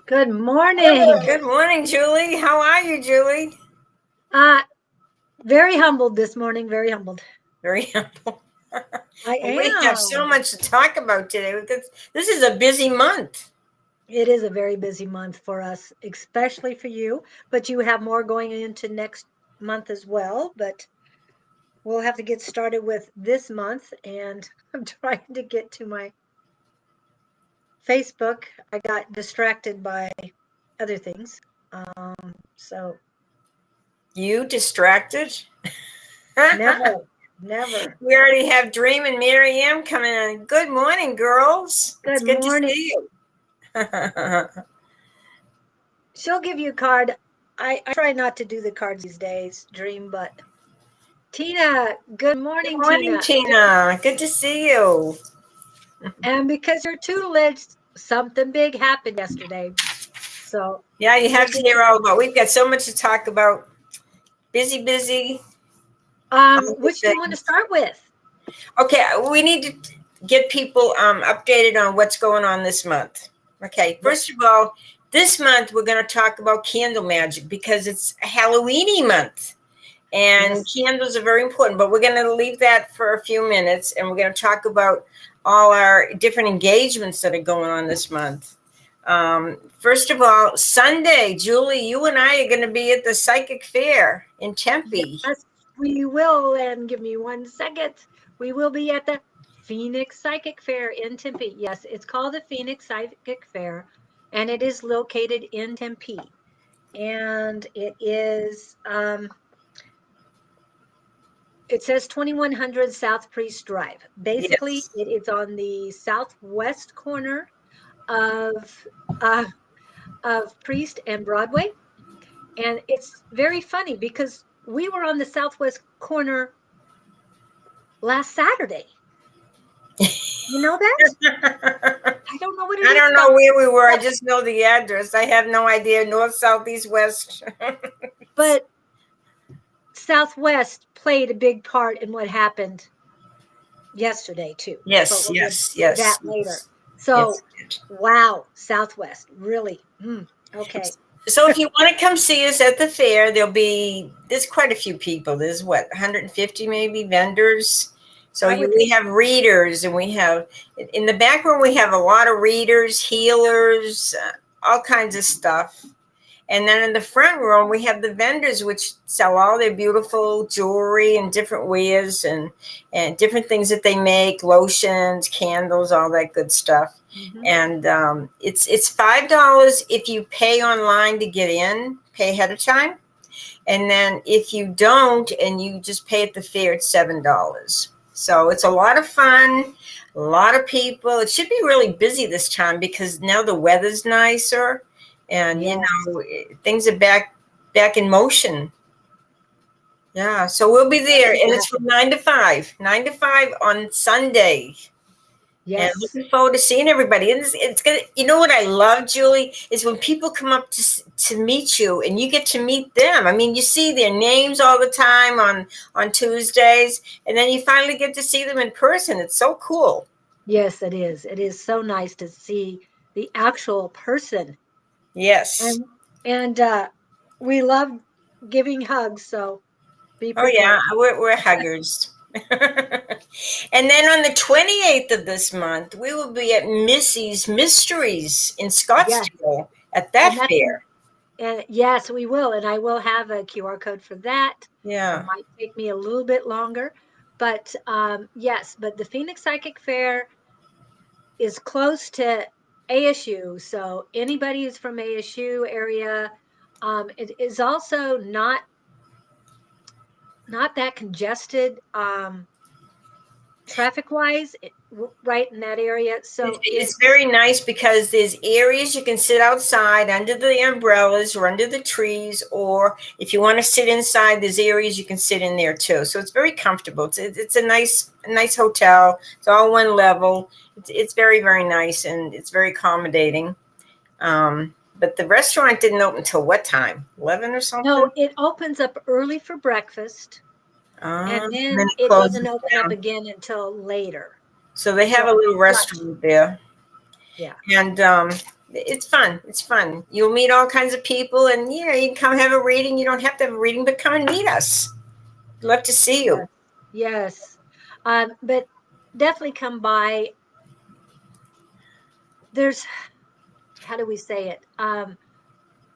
Good morning. Hello, good morning, Julie. How are you, Julie? Uh, very humbled this morning, very humbled. Very humble. I We have so am. much to talk about today because this is a busy month. It is a very busy month for us, especially for you, but you have more going into next month as well. But we'll have to get started with this month, and I'm trying to get to my Facebook. I got distracted by other things. So You distracted? never, never. We already have Dream and Mary M coming in. Good morning, girls. It's Good good to morning. see you. She'll give you a card. I try not to do the cards these days, Dream, but Tina, good Good morning, morning, Tina. Tina. Good to see you. And because you're tutelage, something big happened yesterday. So Yeah, you we'll have to get hear to all about. We've got so much to talk about. Busy, busy. All the which do you want to things. start with? Okay, we need to get people updated on what's going on this month. Okay, Yes. first of all, this month we're going to talk about candle magic because it's Halloweeny month, and Yes. candles are very important. But we're going to leave that for a few minutes, and we're going to talk about all our different engagements that are going on this month. First of all, Sunday, Julie, you and I are going to be at the Psychic Fair in Tempe. Yes, we will. And give me 1 second. We will be at the Phoenix Psychic Fair in Tempe. Yes, it's called the Phoenix Psychic Fair, and it is located in Tempe. And it says 2100 South Priest Drive. Basically, Yes. it is on the southwest corner of uh, of Priest and Broadway, and it's very funny because we were on the southwest corner last Saturday. You know that? I don't know what it I is don't about, know where we were. I but, just know the address. I have no idea. North, south, east, west. but Southwest played a big part in what happened yesterday too. But Yes, we'll get yes, to that yes, later. yes, yes. So, wow, Southwest, really. Okay. So if you want to come see us at the fair, there's quite a few people. There's what, 150 maybe vendors. So I would we think. have readers, and we have in the back room we have a lot of readers, healers, all kinds of stuff. And then in the front room, we have the vendors, which sell all their beautiful jewelry and different wares and different things that they make, lotions, candles, all that good stuff. Mhm. And it's $5 if you pay online to get in, pay ahead of time. And then if you don't and you just pay at the fair, it's $7. So it's a lot of fun, a lot of people. It should be really busy this time because now the weather's nicer, and Yes. things are back in motion. Yeah, so we'll be there, and it's from 9 to 5, 9 to 5 on Sunday. And Yes. looking forward to seeing everybody. And it's gonna. You know what I love, Julie, is when people come up to meet you, and you get to meet them. I mean, you see their names all the time on Tuesdays, and then you finally get to see them in person. It's so cool. Yes, it is. It is so nice to see the actual person. Yes. And and we love giving hugs, so be Oh yeah, prepared. we're huggers. And then on the 28th of this month, we will be at Missy's Mysteries in Yes. Scottsdale at And that that's fair. and yes, we will. And I will have a QR code for that. It Yeah. might take me a little bit longer, but yes, but the Phoenix Psychic Fair is close to ASU. So anybody who's from ASU area, it is also not that congested traffic wise, right in that area. So It's it's very nice because there's areas you can sit outside under the umbrellas or under the trees, or if you want to sit inside, there's areas you can sit in there too. So it's very comfortable. It's a nice hotel. It's all one level. It's very, very nice, and it's very accommodating. But the restaurant didn't open until what time? 11 or something? no, it opens up early for breakfast, and And then then it it doesn't closes open up down. again until later. So they have a So little lunch, restaurant there. yeah. And It's fun. It's fun. You'll meet all kinds of people, and you can come have a reading. You don't have to have a reading, but come and meet us. Love to see Yes. you. Yes. But definitely come by. There's, how do we say it?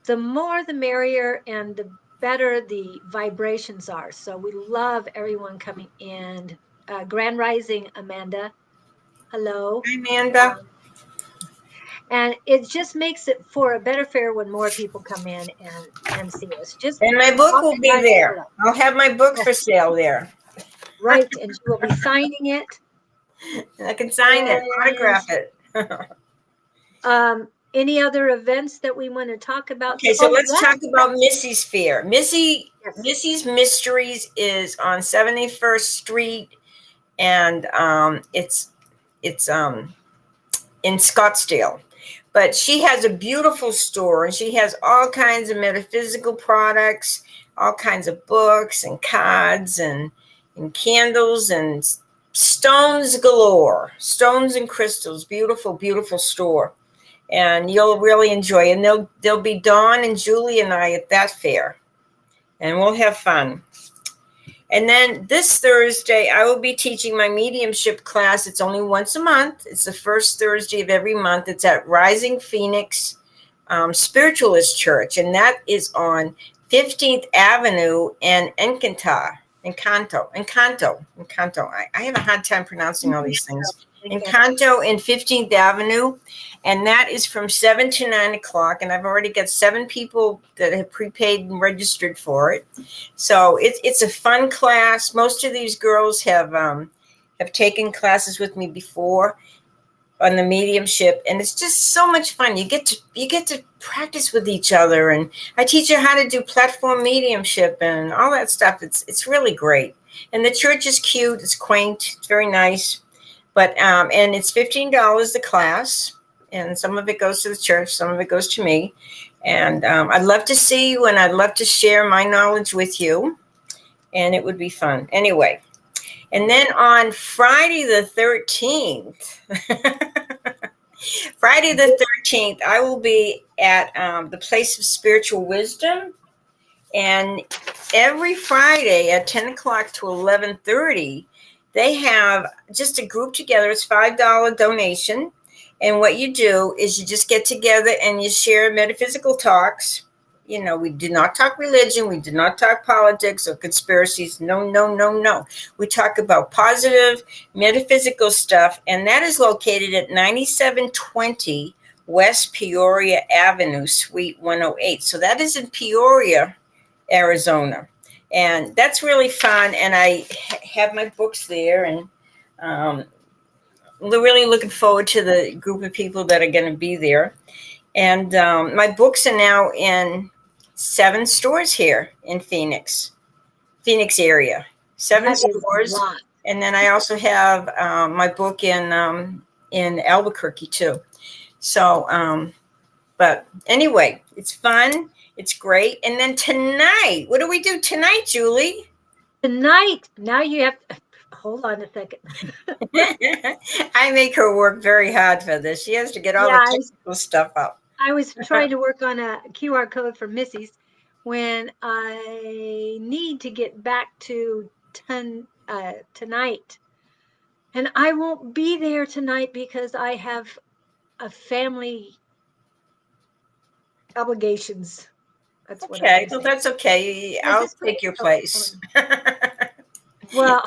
The more the merrier, and the better the vibrations are. So we love everyone coming in. Grand Rising, Amanda. Hello. Hi, Amanda. And it just makes it for a better fare when more people come in and see us. Just And my book pop will be by, say there. hello. I'll have my book Oh, for sale there. right, and she will be signing it. And I can sign it, And autograph it. any other events that we want to talk about? Okay, so Oh, let's talk about yes, Missy's Fair. yes. Missy's Mysteries is on 71st Street, and it's in Scottsdale. But she has a beautiful store, and she has all kinds of metaphysical products, all kinds of books and cards and candles and stones galore, stones and crystals. Beautiful, beautiful store, and you'll really enjoy it. And there'll be Dawn and Julie and I at that fair, and we'll have fun. And then this Thursday, I will be teaching my mediumship class. It's only once a month. It's the first Thursday of every month. It's at Rising Phoenix Spiritualist Church, and that is on 15th Avenue and Encanto. I have a hard time pronouncing all these things. Encanto and 15th Avenue, and that is from 7 to 9 o'clock. And I've already got 7 people that have prepaid and registered for it. So it's a fun class. Most of these girls have taken classes with me before on the mediumship, and it's just so much fun. You get to practice with each other, and I teach you how to do platform mediumship and all that stuff. It's really great, and the church is cute. It's quaint. It's very nice. But and it's $15 the class, and some of it goes to the church, some of it goes to me. And I'd love to see you, and I'd love to share my knowledge with you, and it would be fun. Anyway, and then on Friday the 13th, I will be at the Place of Spiritual Wisdom. And every Friday at 10 o'clock to 11:30, they have just a group together. It's $5 donation. And what you do is you just get together and you share metaphysical talks. We do not talk religion. We do not talk politics or conspiracies. No, no, no, no. We talk about positive metaphysical stuff. And that is located at 9720 West Peoria Avenue, Suite 108. So that is in Peoria, Arizona, and that's really fun. And I have my books there, and we're really looking forward to the group of people that are going to be there. And my books are now in 7 stores here in Phoenix area, 7 stores. And then I also have my book in Albuquerque too. So, but anyway, it's fun. It's great. And then tonight, what do we do tonight, Julie? Tonight, now you have to, hold on a second. I make her work very hard for this. She has to get all the technical stuff up. I was trying to work on a QR code for Missy's when I need to get back to tonight. And I won't be there tonight because I have a family obligations. That's what Okay, well, that's okay. I'll take your place. Well,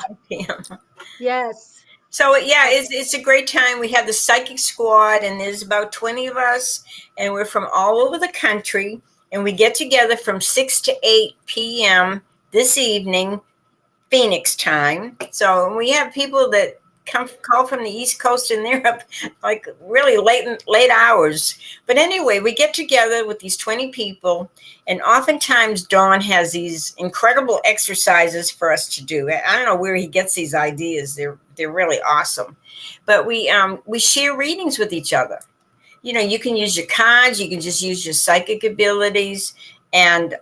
yes. So yeah, it's a great time. We have the psychic squad, and there's about 20 of us, and we're from all over the country, and we get together from 6 to 8 p.m. this evening, Phoenix time. So we have people that call from the East Coast, and they're up like really late hours. But anyway, we get together with these 20 people, and oftentimes Dawn has these incredible exercises for us to do. I don't know where he gets these ideas. They're really awesome. But we share readings with each other. You can use your cards, you can just use your psychic abilities, and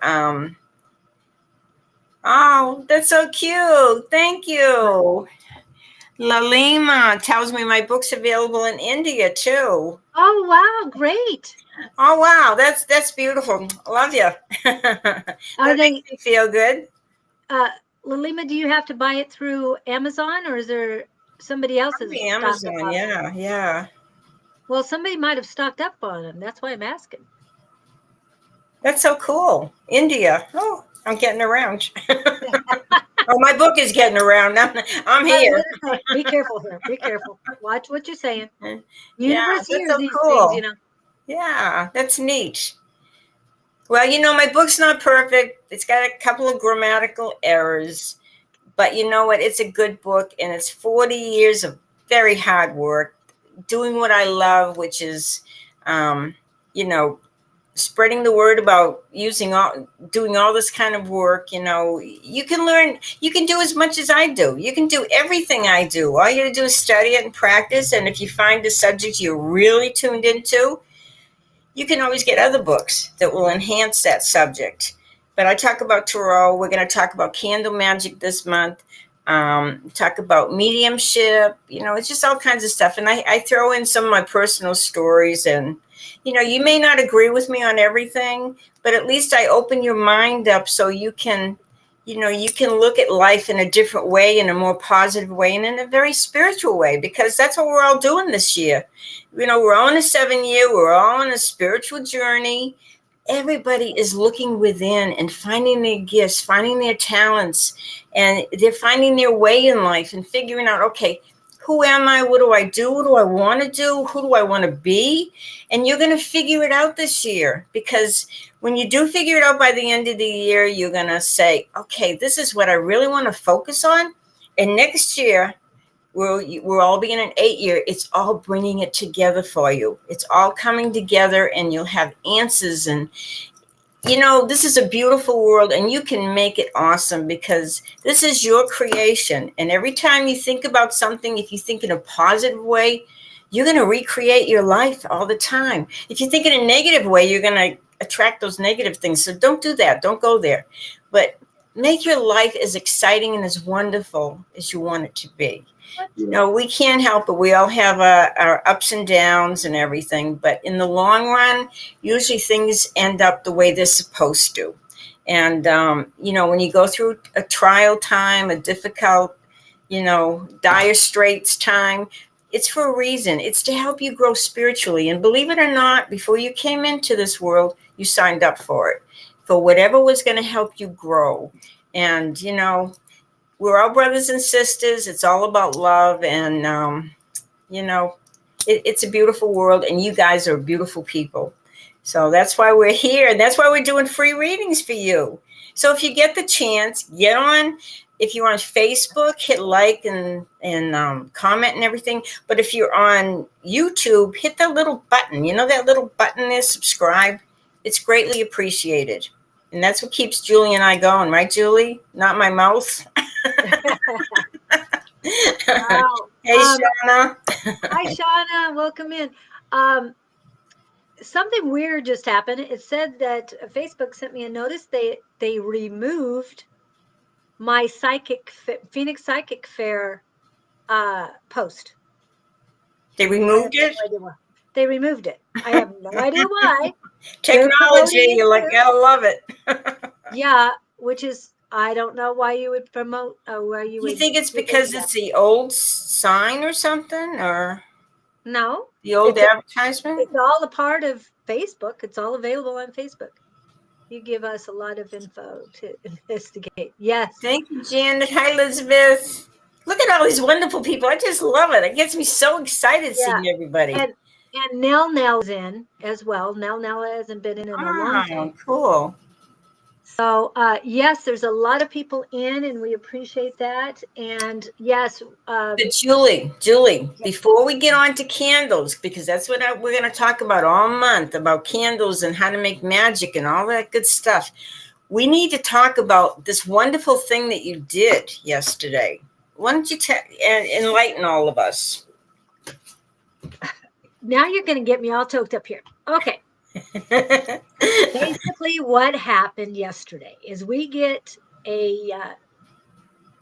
oh, that's so cute. Thank you. Lalima tells me my book's available in India too. Oh, wow, great. Oh wow, that's beautiful. Love you. That Are makes they, me feel good. uh, Lalima, do you have to buy it through Amazon or is there somebody else has Probably stocked up Amazon. on them? Yeah, yeah. Well, somebody might have stocked up on them. That's why I'm asking. That's so cool. India. Oh, I'm getting around. Oh, my book is getting around. I'm What here. is that? Be careful here. Be careful. Watch what you're saying. Yeah, Universe that's hears so these things, you cool. know. Yeah, that's neat. Well, my book's not perfect. It's got a couple of grammatical errors, but you know what? It's a good book, and it's 40 years of very hard work, doing what I love, which is, um, you know, spreading the word about doing all this kind of work. You can learn, you can do as much as I do. You can do everything I do. All you got to do is study it and practice. And if you find a subject you're really tuned into, you can always get other books that will enhance that subject. But I talk about tarot. We're going to talk about candle magic this month. Talk about mediumship. It's just all kinds of stuff. And I throw in some of my personal stories. And, you may not agree with me on everything, but at least I open your mind up so you can look at life in a different way, in a more positive way, and in a very spiritual way, because that's what we're all doing this year. We're all in a 7 year, we're all on a spiritual journey. Everybody is looking within and finding their gifts, finding their talents, and they're finding their way in life and figuring out, okay, who am I? What do I do? What do I want to do? Who do I want to be? And you're going to figure it out this year, because when you do figure it out by the end of the year, you're going to say, okay, this is what I really want to focus on. And next year, we're all being an 8 year. It's all bringing it together for you. It's all coming together, and you'll have answers. And this is a beautiful world, and you can make it awesome, because this is your creation. And every time you think about something, if you think in a positive way, you're going to recreate your life all the time. If you think in a negative way, you're going to attract those negative things. So don't do that. Don't go there. But make your life as exciting and as wonderful as you want it to be. We can't help it. We all have our ups and downs and everything. But in the long run, usually things end up the way they're supposed to. And, when you go through a trial time, a difficult, dire straits time, it's for a reason. It's to help you grow spiritually. And believe it or not, before you came into this world, you signed up for it, for whatever was going to help you grow. And, we're all brothers and sisters. It's all about love. And, it's a beautiful world. And you guys are beautiful people. So that's why we're here. And that's why we're doing free readings for you. So if you get the chance, get on. If you're on Facebook, hit like and comment and everything. But if you're on YouTube, hit that little button. That little button is subscribe. It's greatly appreciated. And that's what keeps Julie and I going, right, Julie? Not my mouth. Wow. Hey, Shauna. Hi, Shauna. Welcome in. Something weird just happened. It said that Facebook sent me a notice. They removed my Phoenix Psychic Fair post. They removed it? No idea why. They removed it. I have no idea why. Technology, you're like, gotta love it. Yeah, which is, I don't know why you would promote, why you would. You think it's because it's the old sign or something, or no, the old advertisement? It's all a part of Facebook. It's all available on Facebook. You give us a lot of info to investigate. Yes. Thank you, Janet. Hi, Elizabeth. Look at all these wonderful people. I just love it. It gets me so excited seeing everybody. And Nell's in as well. Nell hasn't been in a long time. Cool. So, yes, there's a lot of people in, and we appreciate that. And yes. But Julie, before we get on to candles, because that's what we're going to talk about all month, about candles and how to make magic and all that good stuff. We need to talk about this wonderful thing that you did yesterday. Why don't you enlighten all of us? Now you're going to get me all choked up here. Okay. Basically, what happened yesterday is we get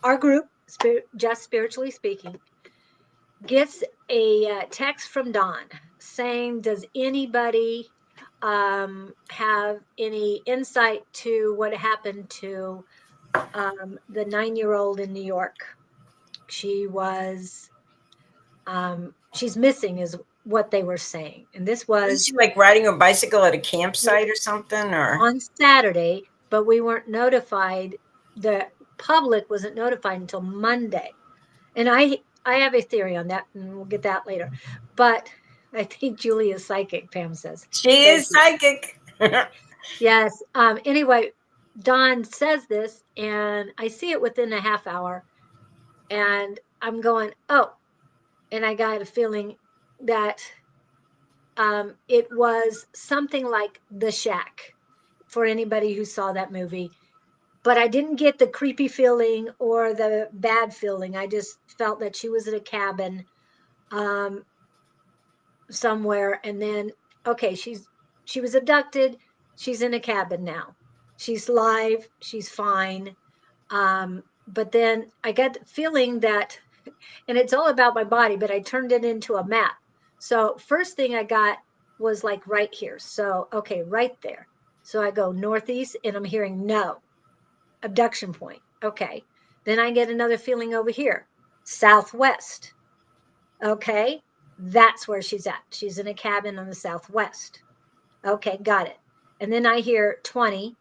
our group, Just Spiritually Speaking, gets a text from Dawn saying, does anybody have any insight to what happened to the 9-year-old in New York? She was, she's missing, is what they were saying. And this Is was she like riding a bicycle at a campsite or something, or? on Saturday, but we weren't notified. The public wasn't notified until Monday. And I have a theory on that, and we'll get that later. But I think Julie is psychic, Pam says. She Thank is you. psychic. Yes. Anyway, Dawn says this, and I see it within a half hour, and I'm going, oh, and I got a feeling that it was something like The Shack for anybody who saw that movie. But I didn't get the creepy feeling or the bad feeling. I just felt that she was in a cabin somewhere, and then okay, she was abducted. She's in a cabin now. She's live. She's fine. But then I got the feeling that, and it's all about my body, but I turned it into a map. So first thing I got was like right here. So okay, right there. So I go northeast, and I'm hearing no abduction point. Okay. Then I get another feeling over here, southwest. Okay. That's where she's at. She's in a cabin on the southwest. Okay. Got it. And then I hear 20,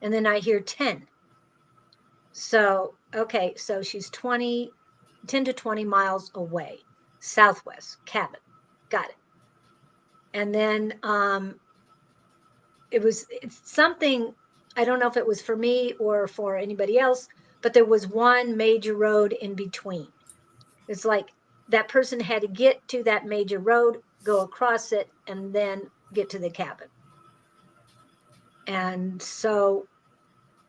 and then I hear 10. So, okay. So she's 10 to 20 miles away, southwest cabin. Got it. And then it's something, I don't know if it was for me or for anybody else, but there was one major road in between. It's like that person had to get to that major road, go across it, and then get to the cabin. And so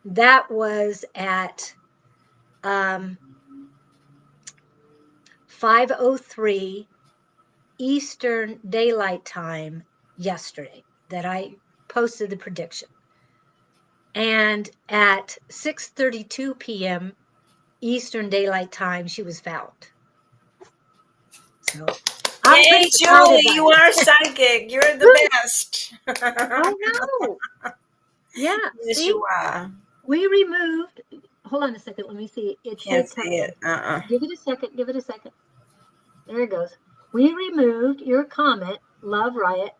that was at 5:03 Eastern Daylight Time yesterday that I posted the prediction. And at 6:32 p.m. Eastern Daylight Time, she was found. So I'm Hey, pretty Julie, excited you about are it. psychic. You're the best. Oh no. Yeah. Yes, See, you are. we removed. Hold on a second. Let me see. It Can't should see it. give it a second. Give it a second. There it goes. We removed your comment, Love Riot,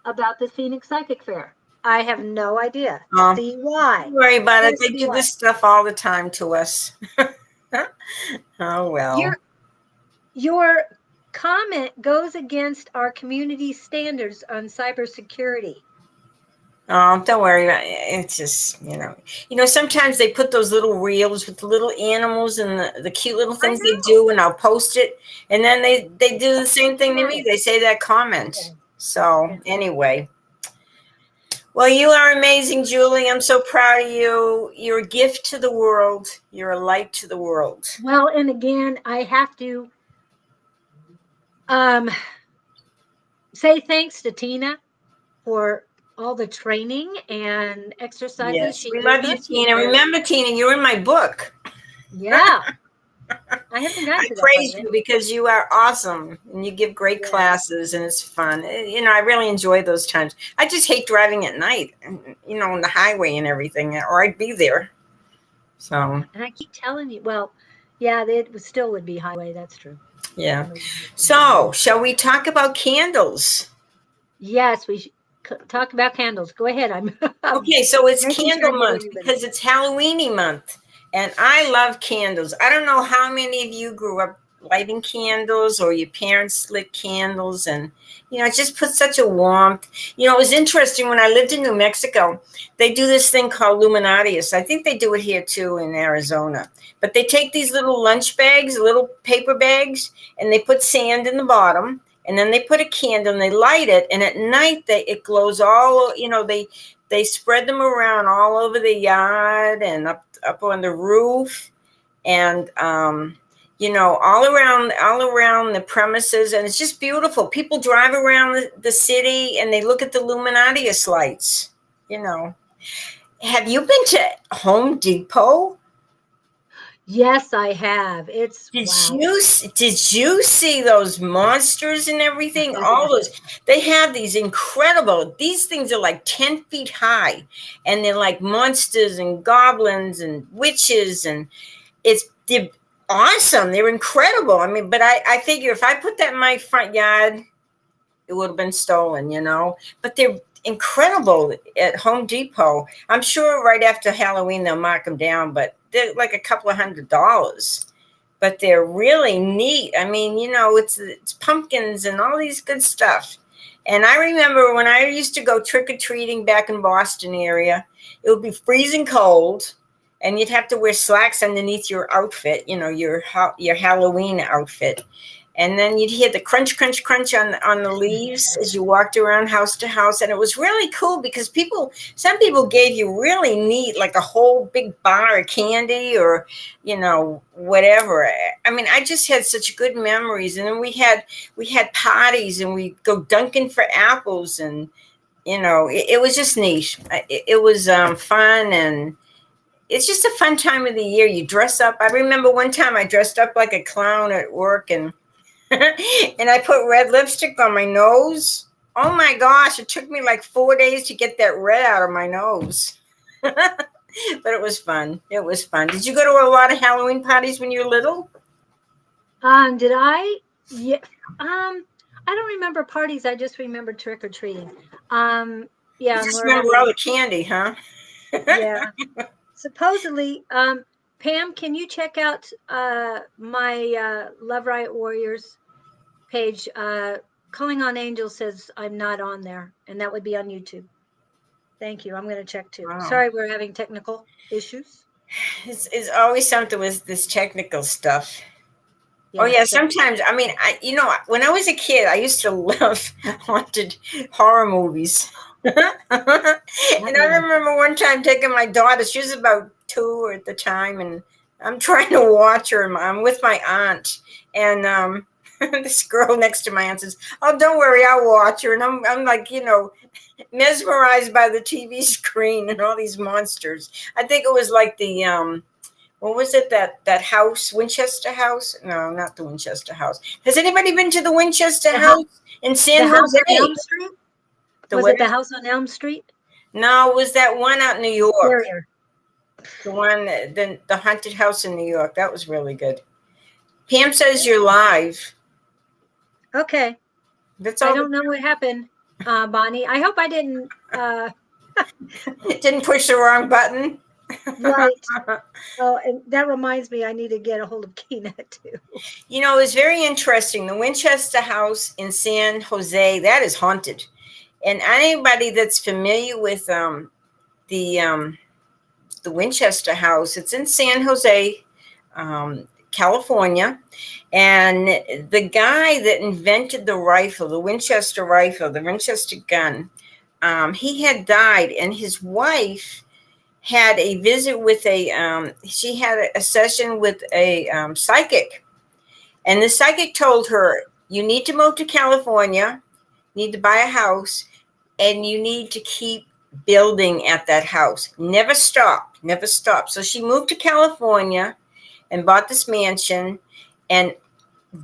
about the Phoenix Psychic Fair. I have no idea. Oh, See why. don't worry about it. They See do why. this stuff all the time to us. Oh, well. Your comment goes against our community standards on cybersecurity. Oh, don't worry about it. It's just, sometimes they put those little reels with the little animals and the cute little things they do, and I'll post it. And then they do the same thing to me. They say that comment. Okay. So anyway. Well, you are amazing, Julie. I'm so proud of you. You're a gift to the world. You're a light to the world. Well, and again, I have to say thanks to Tina for all the training and exercises Yes, she we gave love you, us. Tina. Remember, Tina, you're in my book. Yeah. I haven't gotten I to that praise part you because you are awesome and you give great classes and it's fun. I really enjoy those times. I just hate driving at night, on the highway and everything, or I'd be there. So. And I keep telling you, well, yeah, it still would be highway. That's true. Yeah. So, shall we talk about candles? Yes, we should talk about candles. Go ahead. I'm okay. So it's making candle sure month because it's Halloweeny month, and I love candles. I don't know how many of you grew up lighting candles or your parents lit candles, and it just puts such a warmth. It was interesting when I lived in New Mexico. They do this thing called Luminatius. I think they do it here too in Arizona. But they take these little lunch bags, little paper bags, and they put sand in the bottom, and then they put a candle and they light it, and at night it glows all. They spread them around all over the yard and up on the roof, and all around the premises, and it's just beautiful. People drive around the city and they look at the Luminatius lights. Have you been to Home Depot? Yes, I have. It's Did wow. did you see those monsters and everything? All those, they have these incredible, these things are like 10 feet high, and they're like monsters and goblins and witches, and they're awesome. They're incredible. I mean, but I figure if I put that in my front yard, it would have been stolen, you know. But they're incredible at Home Depot. I'm sure right after Halloween they'll mark them down, but they're like a couple of $100s. But they're really neat. I mean, you know, it's pumpkins and all these good stuff. And I remember when I used to go trick-or-treating back in Boston area, it would be freezing cold, and you'd have to wear slacks underneath your outfit, you know, your Halloween outfit. And then you'd hear the crunch, crunch, crunch on the leaves as you walked around house to house. And it was really cool because some people gave you really neat, like a whole big bar of candy or, you know, whatever. I mean, I just had such good memories. And then we had parties, and we'd go dunking for apples, and, you know, it was just neat. It was fun, and it's just a fun time of the year. You dress up. I remember one time I dressed up like a clown at work, and and I put red lipstick on my nose. Oh my gosh, it took me like 4 days to get that red out of my nose. But it was fun. It was fun. Did you go to a lot of Halloween parties when you were little? Did I? Yeah. I don't remember parties. I just remember trick or treating. Yeah. You just remember all the candy, huh? Yeah. Supposedly, Pam, can you check out my Love Riot Warriors page? Calling on Angels says I'm not on there, and that would be on YouTube. Thank you. I'm going to check too. Wow. Sorry, we're having technical issues. It's always something with this technical stuff. Yeah, oh yeah, so, sometimes. I mean, you know, when I was a kid, I used to love haunted horror movies. And I remember one time taking my daughter. She was about 2 at the time, and I'm trying to watch her. I'm with my aunt, and this girl next to my aunt says, "Oh, don't worry, I'll watch her." And I'm like, you know, mesmerized by the TV screen and all these monsters. I think it was like the what was it, that house, Winchester House? No, not the Winchester House. Has anybody been to the Winchester House in San the house Jose? on Elm Street? Was it the house on Elm Street? No, it was that one out in New York. Superior. The one, the haunted house in New York. That was really good. Pam says you're live. Okay. That's all. I don't know what happened, Bonnie. I hope I didn't. Didn't push the wrong button. Right. Oh, and that reminds me, I need to get a hold of Keenan too. You know, it's very interesting. The Winchester House in San Jose, that is haunted. And anybody that's familiar with the Winchester House, it's in San Jose, California. And the guy that invented the rifle, the Winchester rifle, the Winchester gun, he had died, and his wife had a visit with she had a session with a psychic. And the psychic told her, you need to move to California, you need to buy a house, and you need to keep building at that house. Never stop, never stop. So she moved to California and bought this mansion, and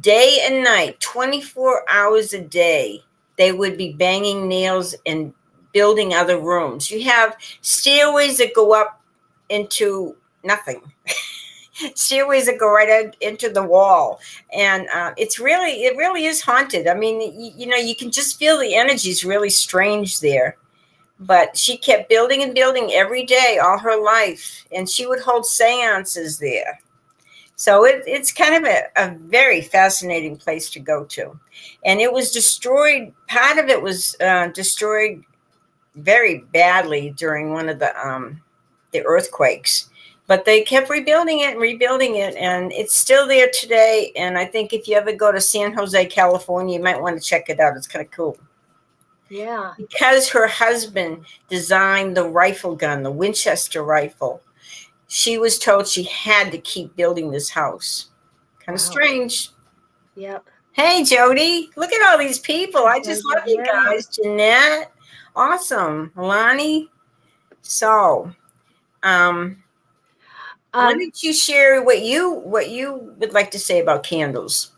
day and night, 24 hours a day, they would be banging nails and building other rooms. You have stairways that go up into nothing. Stairways that go right out into the wall, and it really is haunted. I mean, you know, you can just feel the energy is really strange there. But she kept building and building every day all her life, and she would hold seances there. So it's kind of a very fascinating place to go to. And it was destroyed. Part of it was destroyed very badly during one of the earthquakes. But they kept rebuilding it, and it's still there today. And I think if you ever go to San Jose, California, you might want to check it out. It's kind of cool. Yeah. Because her husband designed the rifle gun, the Winchester rifle, she was told she had to keep building this house. Kind of strange. Yep. Hey, Jody, look at all these people. I just love you guys. Jeanette, awesome. Lonnie. So, Why don't you share what you would like to say about candles?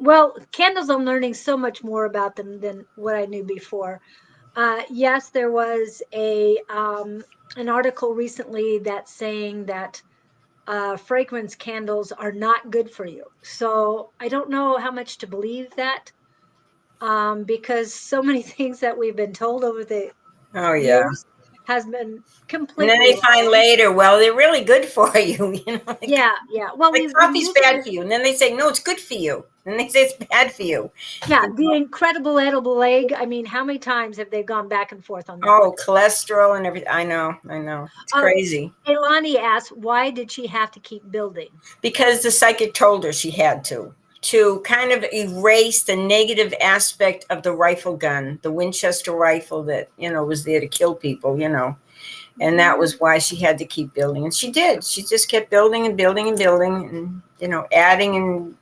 Well, candles, I'm learning so much more about them than what I knew before. Yes, there was a an article recently that's saying that fragrance candles are not good for you. So I don't know how much to believe that, because so many things that we've been told over the Oh yeah. years has been And then completely they find wrong. later, well, they're really good for you. Yeah, yeah. Well, Like we've been coffee's using bad it. for you. And then they say, no, it's good for you. And they say it's bad for you. Yeah, You the know? incredible edible egg. I mean, how many times have they gone back and forth on that one? Oh, cholesterol and everything. I know. It's Oh, crazy. Elani asked, why did she have to keep building? Because the psychic told her she had to kind of erase the negative aspect of the rifle gun, the Winchester rifle that, was there to kill people, and that was why she had to keep building. And she did. She just kept building and building and building and, adding and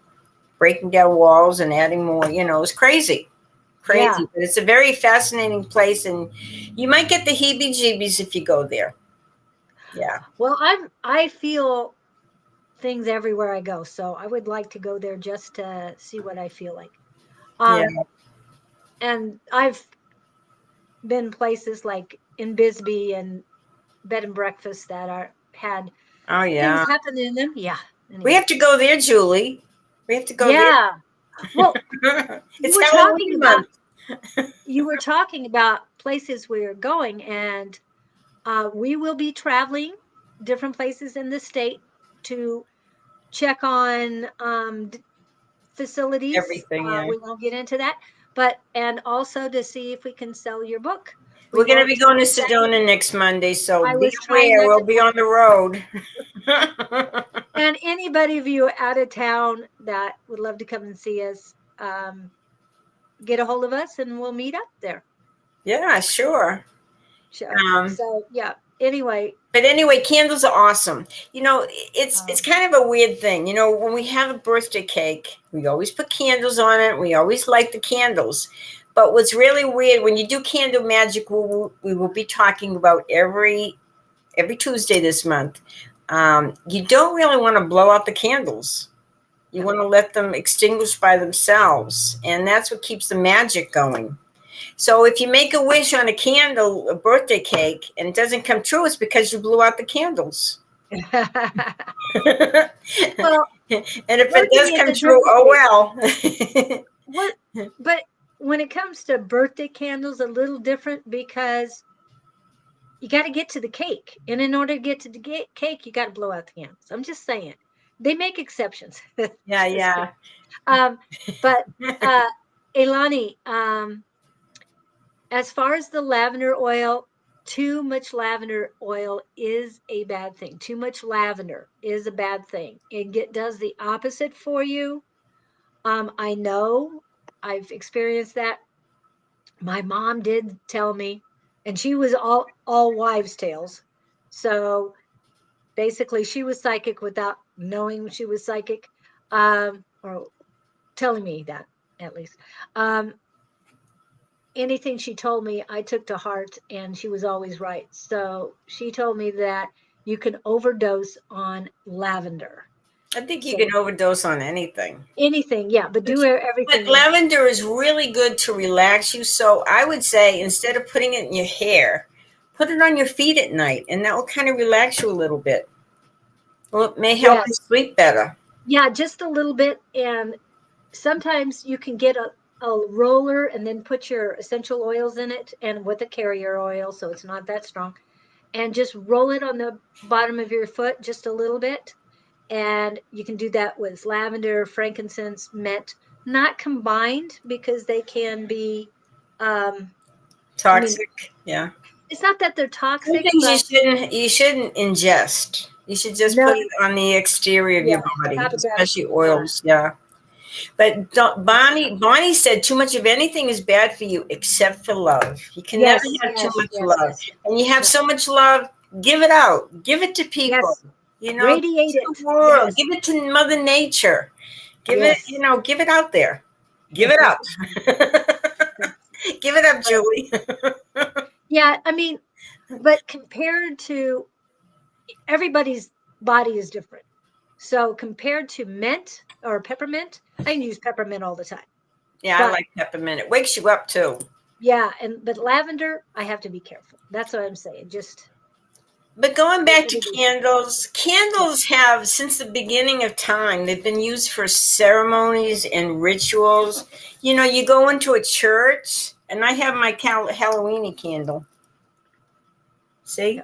breaking down walls and adding more. It was crazy. Yeah. Crazy. But it's a very fascinating place. And you might get the heebie jeebies if you go there. Yeah. Well, I feel things everywhere I go, so I would like to go there just to see what I feel like. Yeah. And I've been places like in Bisbee and bed and breakfast that are had Oh, things yeah. happen in them. Yeah. We Anyway. have to go there, Julie. We have to go Yeah. Well, there. you It's were talking Halloween about month. places we're going, and we will be traveling different places in the state to check on facilities. Everything, yeah. We won't get into that, but and also to see if we can sell your book. We We're going to won't be tell going to you exactly. Sedona next Monday, so I be was trying aware. not We'll to be tell on you. the road. And anybody of you out of town that would love to come and see us, get a hold of us and we'll meet up there. Yeah, sure. Um, So yeah. Anyway, but anyway, candles are awesome. It's um, kind of a weird thing. When we have a birthday cake, we always put candles on it. We always light the candles. But what's really weird when you do candle magic, we will be talking about every Tuesday this month. You don't really want to blow out the candles. You no. want to let them extinguish by themselves, and that's what keeps the magic going. So if you make a wish on a candle, a birthday cake, and it doesn't come true, it's because you blew out the candles. And Well, if it birthday does is come a true, different oh thing. well. What? But when it comes to birthday candles, a little different because you got to get to the cake, and in order to get to the cake, you got to blow out the candles. I'm just saying, they make exceptions. Yeah, Just kidding. yeah. Um, but Elani, as far as the lavender oil, too much lavender oil is a bad thing. Too much lavender is a bad thing. Does the opposite for you. I know I've experienced that. My mom did tell me, and she was all wives' tales. So basically, she was psychic without knowing she was psychic, or telling me that at least. Um, Anything she told me, I took to heart, and she was always right. So she told me that you can overdose on lavender. I think you can So overdose on anything. anything, yeah, but do But everything in. lavender is really good to relax you. So I would say instead of putting it in your hair, put it on your feet at night, and that will kind of relax you a little bit. Well, it may help you Yes, sleep better. yeah, just a little bit. And sometimes you can get a roller and then put your essential oils in it, and with a carrier oil, so it's not that strong, and just roll it on the bottom of your foot just a little bit. And you can do that with lavender, frankincense, mint, not combined because they can be, um, I mean, Toxic, yeah. it's not that they're Some toxic, things but you shouldn't ingest. You should just no, put it on the exterior of your yeah, body, topographic. especially oils. Yeah. But Bonnie said too much of anything is bad for you except for love. You can never Yes, have too yes, much yes, love. yes, yes. And you have No. so much love, give it out. Give it to people. Yes, Give it radiate to it. the world. Yes, Give it to Mother Nature. Give it, yes. give it out there. Give it up. Give it up, But Julie. yeah, I mean, but compared to everybody's body is different. So compared to mint or peppermint, I can use peppermint all the time. Yeah, I like peppermint. It wakes you up too. Yeah, but lavender, I have to be careful. That's what I'm saying. But going back to candles, candles have, since the beginning of time, they've been used for ceremonies and rituals. You know, you go into a church, and I have my Halloweeny candle. See?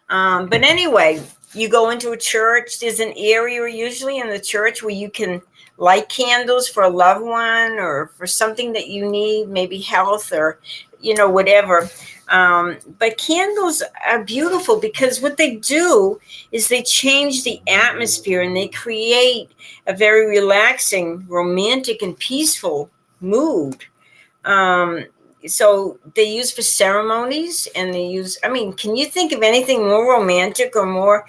But anyway, you go into a church, there's an area usually in the church where you can light candles for a loved one or for something that you need, maybe health or, you know, whatever. But candles are beautiful because what they do is they change the atmosphere and they create a very relaxing, romantic, and peaceful mood. So they use for ceremonies, and they use, I mean, can you think of anything more romantic or more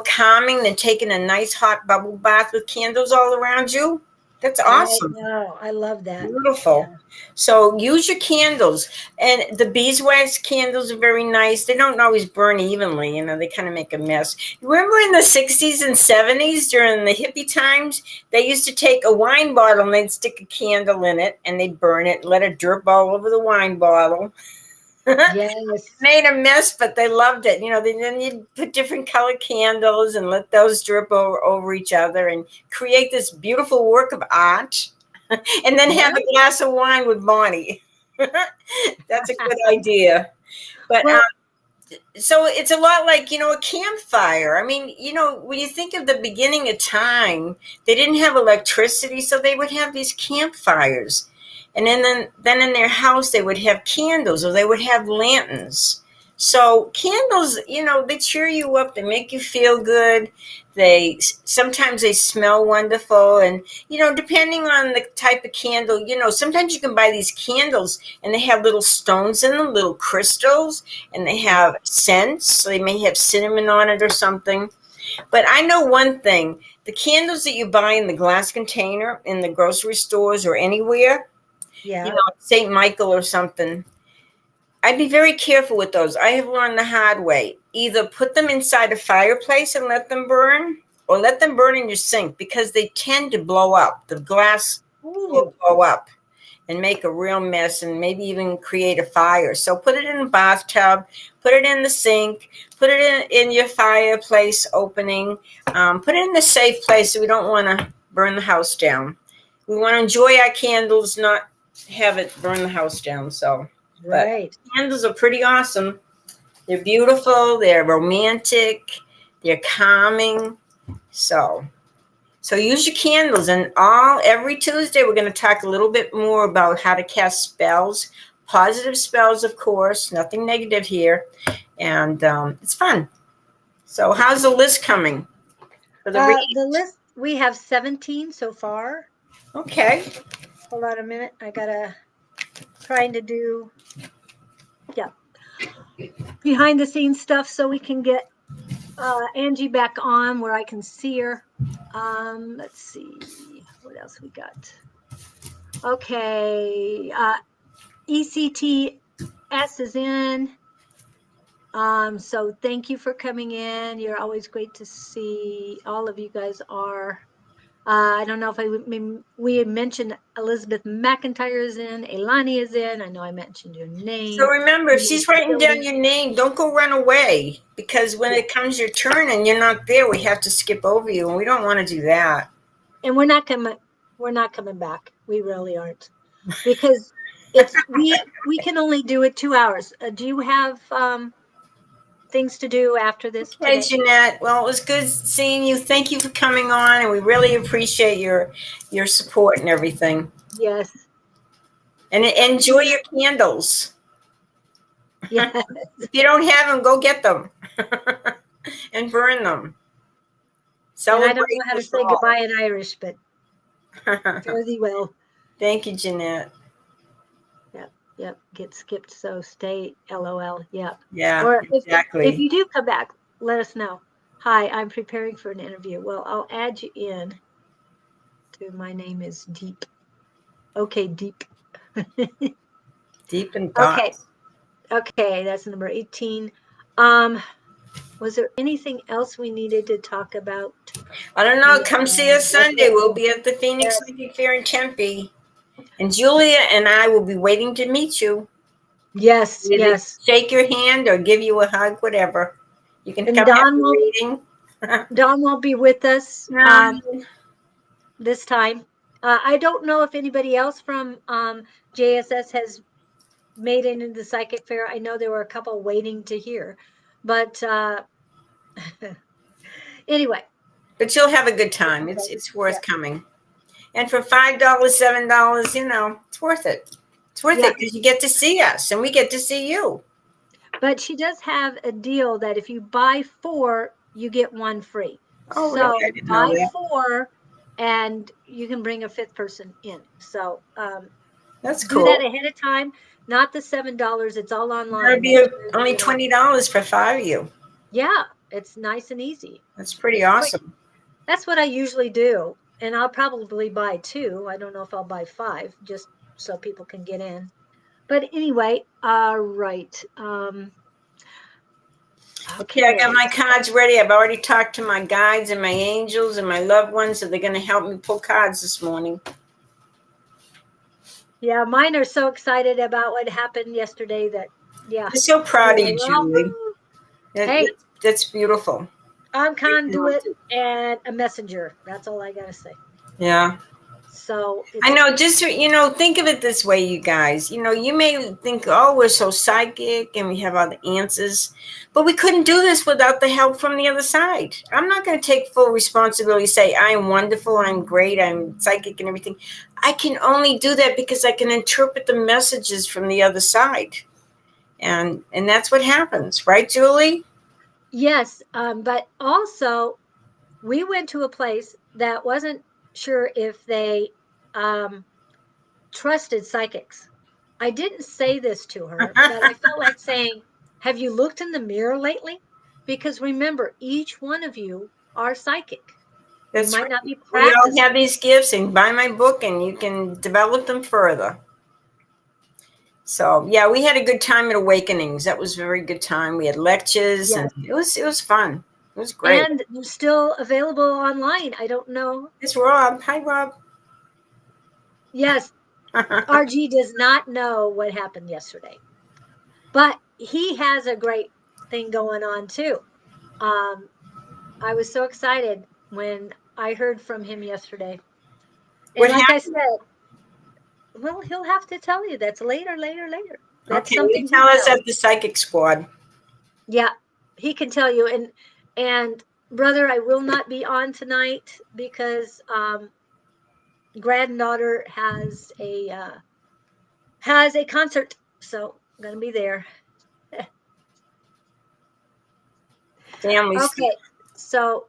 calming than taking a nice hot bubble bath with candles all around you? That's awesome. I know. I love that. Beautiful. Yeah. So use your candles. And the beeswax candles are very nice. They don't always burn evenly, you know, they kind of make a mess. Remember in the 60s and 70s during the hippie times, they used to take a wine bottle and they'd stick a candle in it and they'd burn it and let it drip all over the wine bottle. Yes. Made a mess, but they loved it. You know, then you'd put different colored candles and let those drip over each other and create this beautiful work of art. And then have a glass of wine with Bonnie. That's a good idea. But well, so it's a lot like, you know, a campfire. I mean, you know, when you think of the beginning of time, they didn't have electricity, so they would have these campfires. And then in their house, they would have candles or they would have lanterns. So candles, you know, they cheer you up. They make you feel good. Sometimes they smell wonderful. And, you know, depending on the type of candle, you know, sometimes you can buy these candles and they have little stones in them, little crystals, and they have scents. So they may have cinnamon on it or something. But I know one thing, the candles that you buy in the glass container in the grocery stores or anywhere, you know, St. Michael or something, I'd be very careful with those. I have learned the hard way. Either put them inside a fireplace and let them burn, or let them burn in your sink because they tend to blow up. The glass will blow up and make a real mess and maybe even create a fire. So put it in a bathtub, put it in the sink, put it in your fireplace opening, put it in a safe place so we don't want to burn the house down. We want to enjoy our candles, not have it burn the house down. So, right. But candles are pretty awesome. They're beautiful. They're romantic. They're calming. So use your candles. And every Tuesday, we're going to talk a little bit more about how to cast spells, positive spells, of course, nothing negative here. And it's fun. So how's the list coming? For the list, we have 17 so far. Okay. Hold on a minute. trying to do, behind the scenes stuff so we can get Angie back on where I can see her. Let's see what else we got. Okay. ECTS is in. So thank you for coming in. You're always great to see. All of you guys are. I don't know if we had mentioned Elizabeth McIntyre is in, Elani is in. I know I mentioned your name. So remember, if she's writing down your name, don't go run away, because when it comes your turn and you're not there, we have to skip over you, and we don't want to do that. And we're not coming back. We really aren't, because we can only do it 2 hours. Do you have things to do after this? Okay, today? Jeanette. Well, it was good seeing you. Thank you for coming on, and we really appreciate your support and everything. Yes. And enjoy your candles. Yes. If you don't have them, go get them and burn them. And I don't know how to say goodbye in Irish, but fare thee well. Thank you, Jeanette. Yep. Get skipped, so stay. LOL. Yep. Yeah. Or exactly. If you do come back, let us know. Hi, I'm preparing for an interview. Well, I'll add you in. My name is Deep. Okay, Deep. Deep and thoughts. Okay, that's number 18. What Was there anything else we needed to talk about? I don't know. Come see us Sunday. Okay. We'll be at the Phoenix Yes. Psychic Fair in Tempe. And Julia and I will be waiting to meet you. Yes, Either yes. shake your hand or give you a hug, whatever. You can And come have a reading. Don won't be with us No. this time. I don't know if anybody else from JSS has made it into the psychic fair. I know there were a couple waiting to hear, but anyway. But you'll have a good time. It's worth coming. And for $5, $7, you know, it's worth it. It's worth it because you get to see us and we get to see you. But she does have a deal that if you buy 4, you get 1 free. Oh, so really? I didn't know buy that. 4 and you can bring a 5th person in. So That's do cool. that ahead of time. Not the $7. It's all online. That'd be only $20 for 5 of you. Yeah, it's nice and easy. That's pretty awesome. That's what I usually do. And I'll probably buy 2. I don't know if I'll buy 5 just so people can get in. But anyway, all right. Okay, I got my cards ready. I've already talked to my guides and my angels and my loved ones, so they're going to help me pull cards this morning. Yeah, mine are so excited about what happened yesterday that, yeah. I'm so proud of you, Julie. Hey, that's beautiful. I'm conduit and a messenger. That's all I got to say. Yeah. So I know, just, you know, think of it this way, you guys. You know, you may think, oh, we're so psychic and we have all the answers, but we couldn't do this without the help from the other side. I'm not going to take full responsibility, say, I'm wonderful, I'm great, I'm psychic and everything. I can only do that because I can interpret the messages from the other side. And that's what happens, right, Julie? Yes, but also we went to a place that wasn't sure if they trusted psychics. I didn't say this to her, but I felt like saying, have you looked in the mirror lately? Because remember, each one of you are psychic. You might not be practicing. We all have these gifts, and buy my book and you can develop them further. So yeah, we had a good time at Awakenings. That was a very good time. We had lectures and it was fun. It was great. And still available online. I don't know. It's Rob. Hi, Rob. Yes. RG does not know what happened yesterday, but he has a great thing going on too. I was so excited when I heard from him yesterday. And like I said, well, he'll have to tell you. That's later. That's okay, something. You tell us at the Psychic Squad. Yeah, he can tell you. And brother, I will not be on tonight because granddaughter has a concert, so I'm gonna be there. Family. Okay, so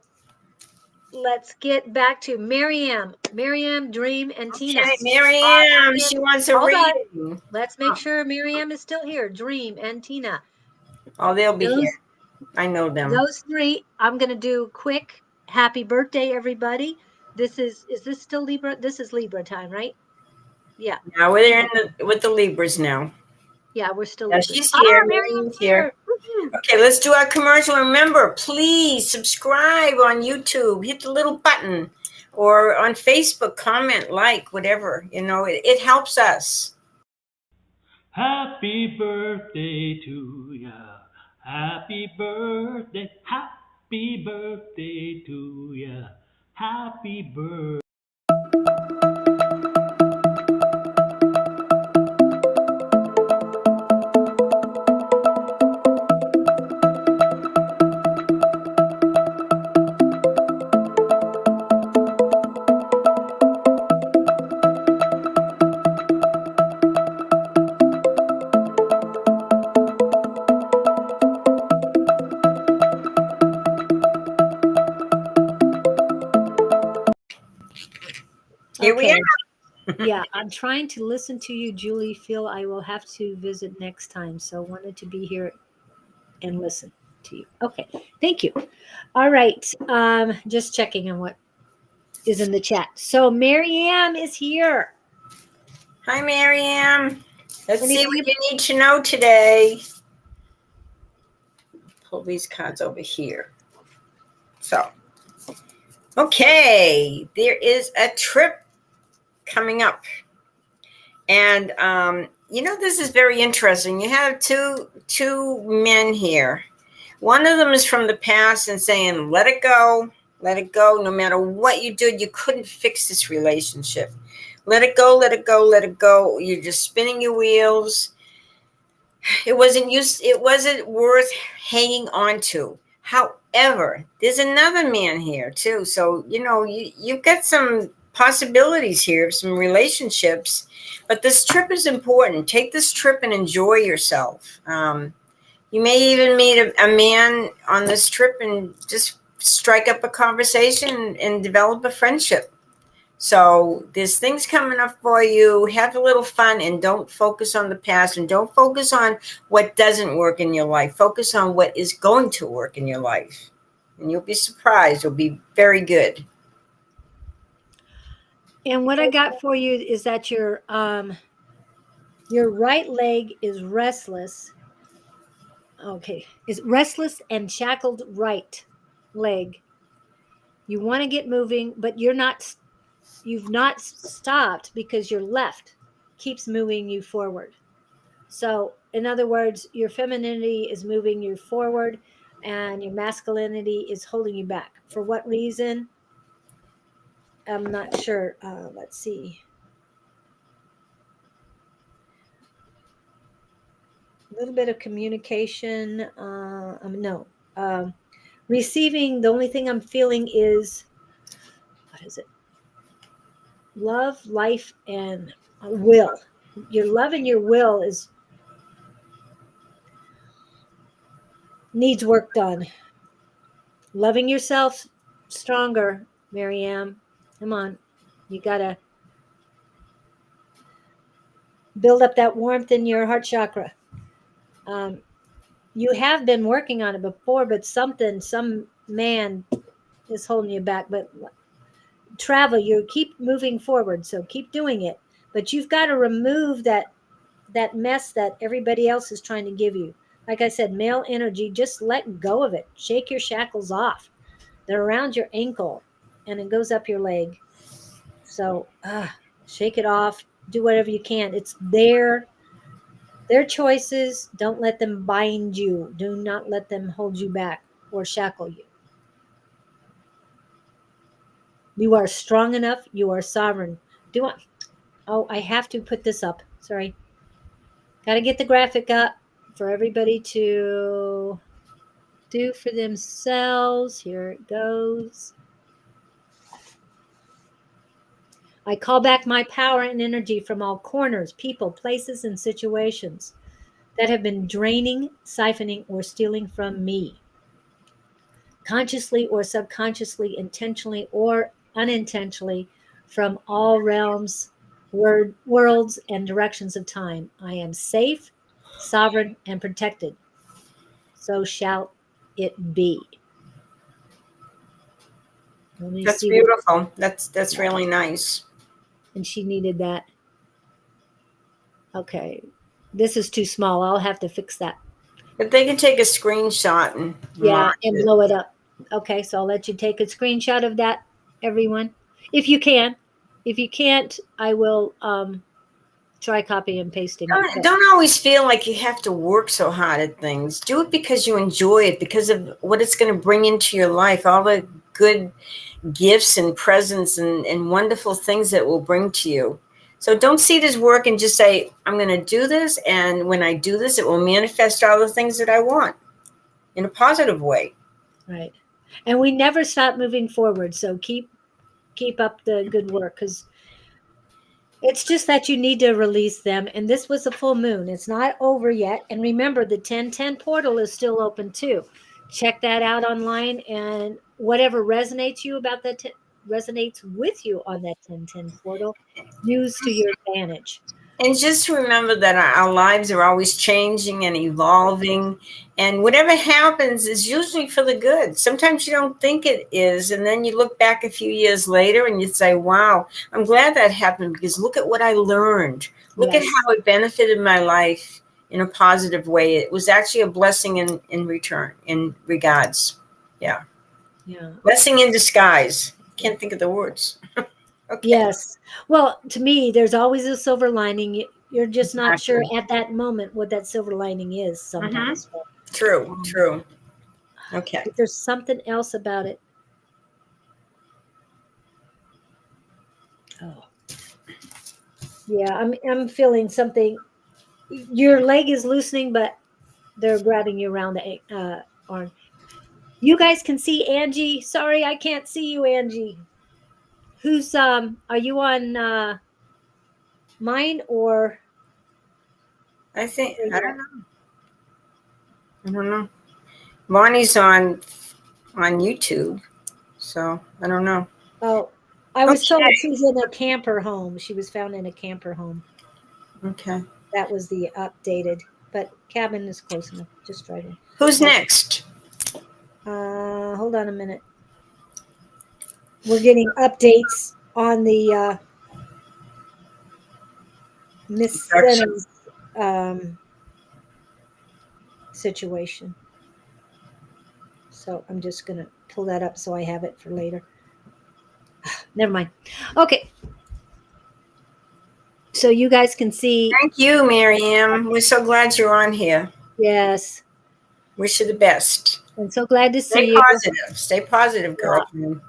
let's get back to Miriam, Dream, and Tina. Miriam, she wants a reading. Let's make sure Miriam is still here. Dream and Tina. Oh, they'll be here. I know them. Those 3. I'm gonna do quick. Happy birthday, everybody. Is this still Libra? This is Libra time, right? Yeah. Now we're with the Libras now. Yeah, we're still. Yeah, she's here. Miriam's here. Okay, let's do our commercial. Remember, please subscribe on YouTube. Hit the little button, or on Facebook, comment, like, whatever. You know, it helps us. Happy birthday to ya. Happy birthday. Happy birthday to ya. Happy birthday. Here we are. Yeah, I'm trying to listen to you, Julie. Feel I will have to visit next time. So wanted to be here and listen to you. Okay, thank you. All right, just checking on what is in the chat. So Marianne is here. Hi, Miriam. Let's see what you need to know today. pull these cards over here. So, okay, there is a trip coming up. And, this is very interesting. You have two men here. One of them is from the past and saying, let it go. Let it go. No matter what you did, you couldn't fix this relationship. Let it go, let it go, let it go. You're just spinning your wheels. It wasn't worth hanging on to. However, there's another man here too. So, you've got some possibilities here, some relationships, but this trip is important. Take this trip and enjoy yourself. You may even meet a man on this trip and just strike up a conversation and develop a friendship. So there's things coming up for you. Have a little fun and don't focus on the past, and don't focus on what doesn't work in your life. Focus on what is going to work in your life. And you'll be surprised. It'll be very good. And what I got for you is that your right leg is restless. Okay, is restless and shackled right leg. You want to get moving, but you've not stopped because your left keeps moving you forward. So, in other words, your femininity is moving you forward and your masculinity is holding you back. For what reason? I'm not sure. Let's see. A little bit of communication. No. Receiving, the only thing I'm feeling is, what is it? Love, life, and will. Your love and your will needs work done. Loving yourself stronger, Marianne. Come on. You got to build up that warmth in your heart chakra. You have been working on it before, but some man is holding you back. But travel, you keep moving forward, so keep doing it. But you've got to remove that mess that everybody else is trying to give you. Like I said, male energy, just let go of it. Shake your shackles off. They're around your ankle and it goes up your leg. So shake it off. Do whatever you can. It's their choices. Don't let them bind you. Do not let them hold you back or shackle you. You are strong enough. You are sovereign. I have to put this up. Sorry. Got to get the graphic up for everybody to do for themselves. Here it goes. I call back my power and energy from all corners, people, places, and situations that have been draining, siphoning, or stealing from me. Consciously or subconsciously, intentionally or unintentionally, from all realms, worlds, and directions of time. I am safe, sovereign, and protected. So shall it be. That's beautiful. That's really nice. And she needed that. Okay. This is too small. I'll have to fix that. But they can take a screenshot and blow it up. Okay, so I'll let you take a screenshot of that, everyone, if you can. If you can't, I will try copy and pasting. Don't always feel like you have to work so hard at things. Do it because you enjoy it, because of what it's going to bring into your life, all the good gifts and presents and wonderful things that will bring to you. So don't see it as work and just say, I'm going to do this. And when I do this, it will manifest all the things that I want in a positive way. Right. And we never stop moving forward. So keep up the good work, because it's just that you need to release them. And this was a full moon. It's not over yet. And remember, the 1010 portal is still open too. Check that out online, and whatever resonates you about that resonates with you on that 1010 portal, use to your advantage. And just remember that our lives are always changing and evolving, and whatever happens is usually for the good. Sometimes you don't think it is, and then you look back a few years later and you say, wow, I'm glad that happened, because look at what I learned. Look at how it benefited my life in a positive way. It was actually a blessing in return, in regards. Yeah. Blessing in disguise. Can't think of the words. Okay. Yes. Well, to me, there's always a silver lining. You're just not sure Exactly. at that moment what that silver lining is sometimes. But, True. True. Okay. but there's something else about it. Oh. Yeah, I'm feeling something. Your leg is loosening, but they're grabbing you around the arm. You guys can see Angie. Sorry, I can't see you, Angie. Who's are you on mine or I think I don't know. I don't know. Bonnie's on YouTube, so I don't know. Oh, I was told Okay. she's in a camper home. She was found in a camper home. Okay. That was the updated, but cabin is close enough. Just right in. Who's next? Hold on a minute. We're getting updates on the Miss Simmons situation. So I'm just gonna pull that up so I have it for later. Never mind. Okay. So you guys can see. Thank you, Miriam. We're so glad you're on here. Yes. Wish you the best. I'm so glad to see Stay you. positive. Stay positive, girlfriend.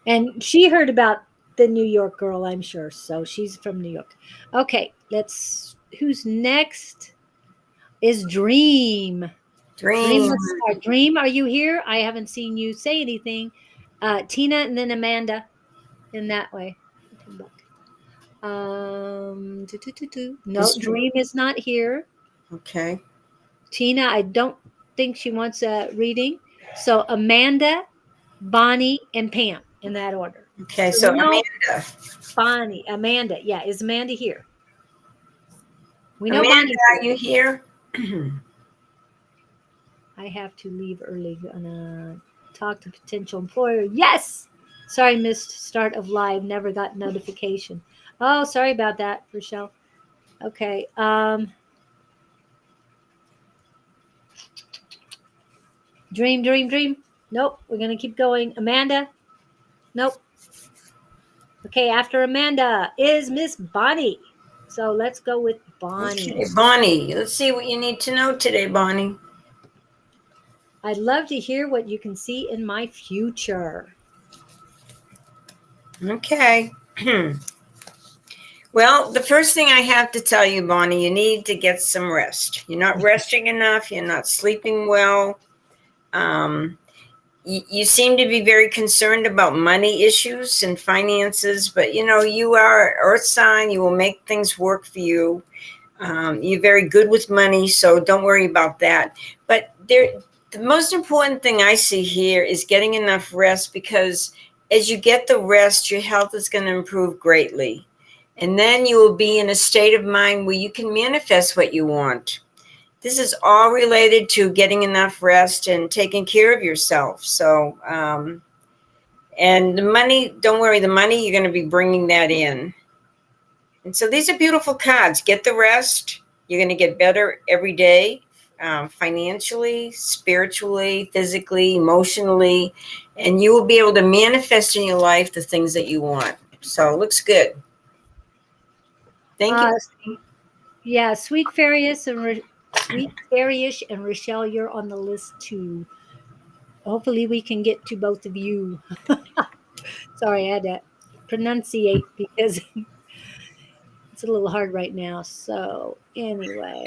And she heard about the New York girl, I'm sure. So she's from New York. Okay, who's next? Is Dream. Dream. Let's start. Dream, are you here? I haven't seen you say anything. Tina and then Amanda in that way. No, Dream is not here. Okay. Tina, I don't think she wants a reading. So Amanda, Bonnie, and Pam in that order. Okay, so Amanda. Bonnie, Amanda. Yeah, is Amanda here? We know Amanda, Bonnie's are you here? I have to leave early. Gonna talk to potential employer. Yes. Sorry, missed start of live. Never got notification. Oh, sorry about that, Rochelle. Okay. Dream. Nope. We're gonna keep going. Amanda. Nope. Okay, after Amanda is Miss Bonnie. So let's go with Bonnie. Okay, Bonnie. Let's see what you need to know today, Bonnie. I'd love to hear what you can see in my future. Okay. Well, the first thing I have to tell you, Bonnie, you need to get some rest. You're not resting enough. You're not sleeping well. You seem to be very concerned about money issues and finances, but you are Earth sign. You will make things work for you. You're very good with money, so don't worry about that. But the most important thing I see here is getting enough rest, because as you get the rest, your health is going to improve greatly. And then you will be in a state of mind where you can manifest what you want. This is all related to getting enough rest and taking care of yourself. So, and the money, don't worry, the money, you're going to be bringing that in. And so these are beautiful cards. Get the rest. You're going to get better every day, financially, spiritually, physically, emotionally, and you will be able to manifest in your life the things that you want. So it looks good. Thank you. Yeah, Sweet Fairyish and Rochelle, you're on the list too. Hopefully we can get to both of you. Sorry, I had to pronunciate because it's a little hard right now. So anyway,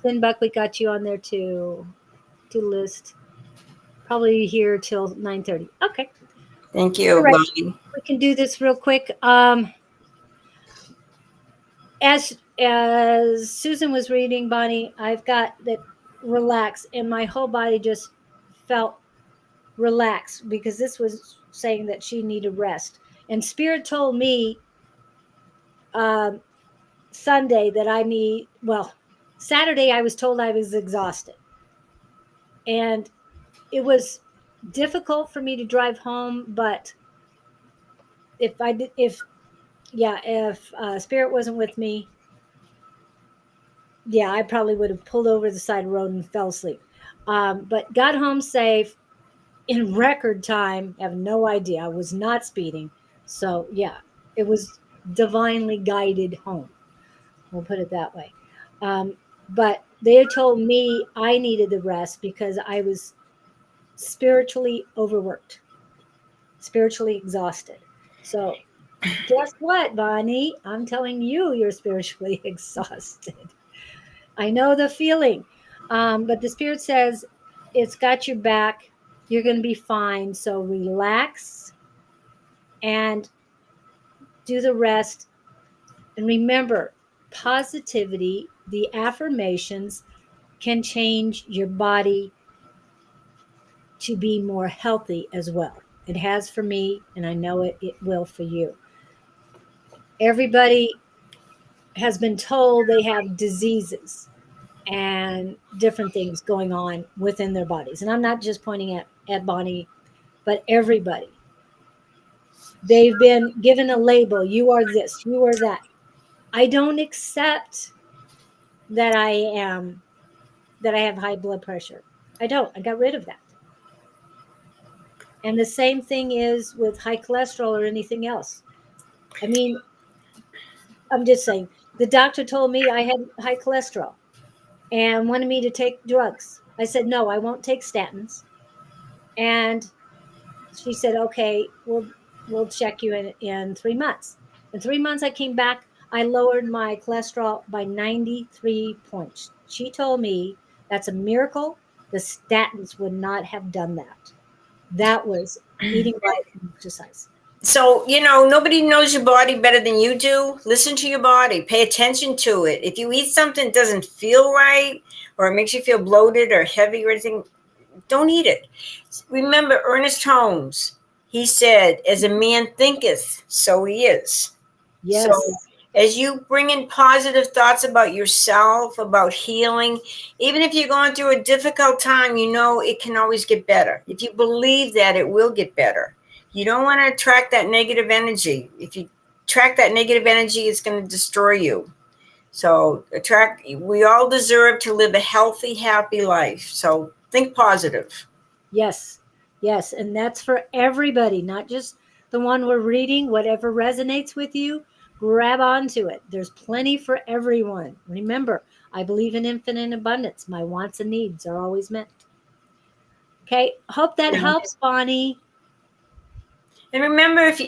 Finn Buck, we got you on there too. To list. Probably here till 9:30. Okay. Thank you, Right. Bonnie. We can do this real quick. As Susan was reading, Bonnie, I've got that relax, and my whole body just felt relaxed because this was saying that she needed rest. And Spirit told me Sunday that Saturday I was told I was exhausted. And it was difficult for me to drive home, but if Spirit wasn't with me, yeah, I probably would have pulled over the side of the road and fell asleep. But got home safe in record time. I have no idea. I was not speeding. So, yeah, it was divinely guided home. We'll put it that way. But they told me I needed the rest because I was spiritually overworked, spiritually exhausted. So, guess what, Bonnie? I'm telling you, you're spiritually exhausted. I know the feeling. But the spirit says it's got your back. You're going to be fine. So relax and do the rest. And remember, positivity, the affirmations can change your body to be more healthy as well. It has for me, and I know it will for you. Everybody has been told they have diseases and different things going on within their bodies. And I'm not just pointing at Bonnie, but everybody. They've been given a label. You are this, you are that. I don't accept that that I have high blood pressure. I don't. I got rid of that. And the same thing is with high cholesterol or anything else. I mean, I'm just saying, the doctor told me I had high cholesterol and wanted me to take drugs. I said, no, I won't take statins. And she said, okay, we'll check you in 3 months. In 3 months, I came back. I lowered my cholesterol by 93 points. She told me that's a miracle. The statins would not have done that. That was eating right and exercise. So, nobody knows your body better than you do. Listen to your body, pay attention to it. If you eat something that doesn't feel right, or it makes you feel bloated or heavy or anything, don't eat it. Remember Ernest Holmes, he said, as a man thinketh, so he is. So Yes. as you bring in positive thoughts about yourself, about healing, even if you're going through a difficult time, it can always get better. If you believe that, it will get better. You don't want to attract that negative energy. If you attract that negative energy, it's going to destroy you. So we all deserve to live a healthy, happy life. So think positive. Yes. Yes. And that's for everybody, not just the one we're reading. Whatever resonates with you, grab onto it. There's plenty for everyone. Remember, I believe in infinite abundance. My wants and needs are always met. Okay. Hope that helps, Bonnie. And remember, if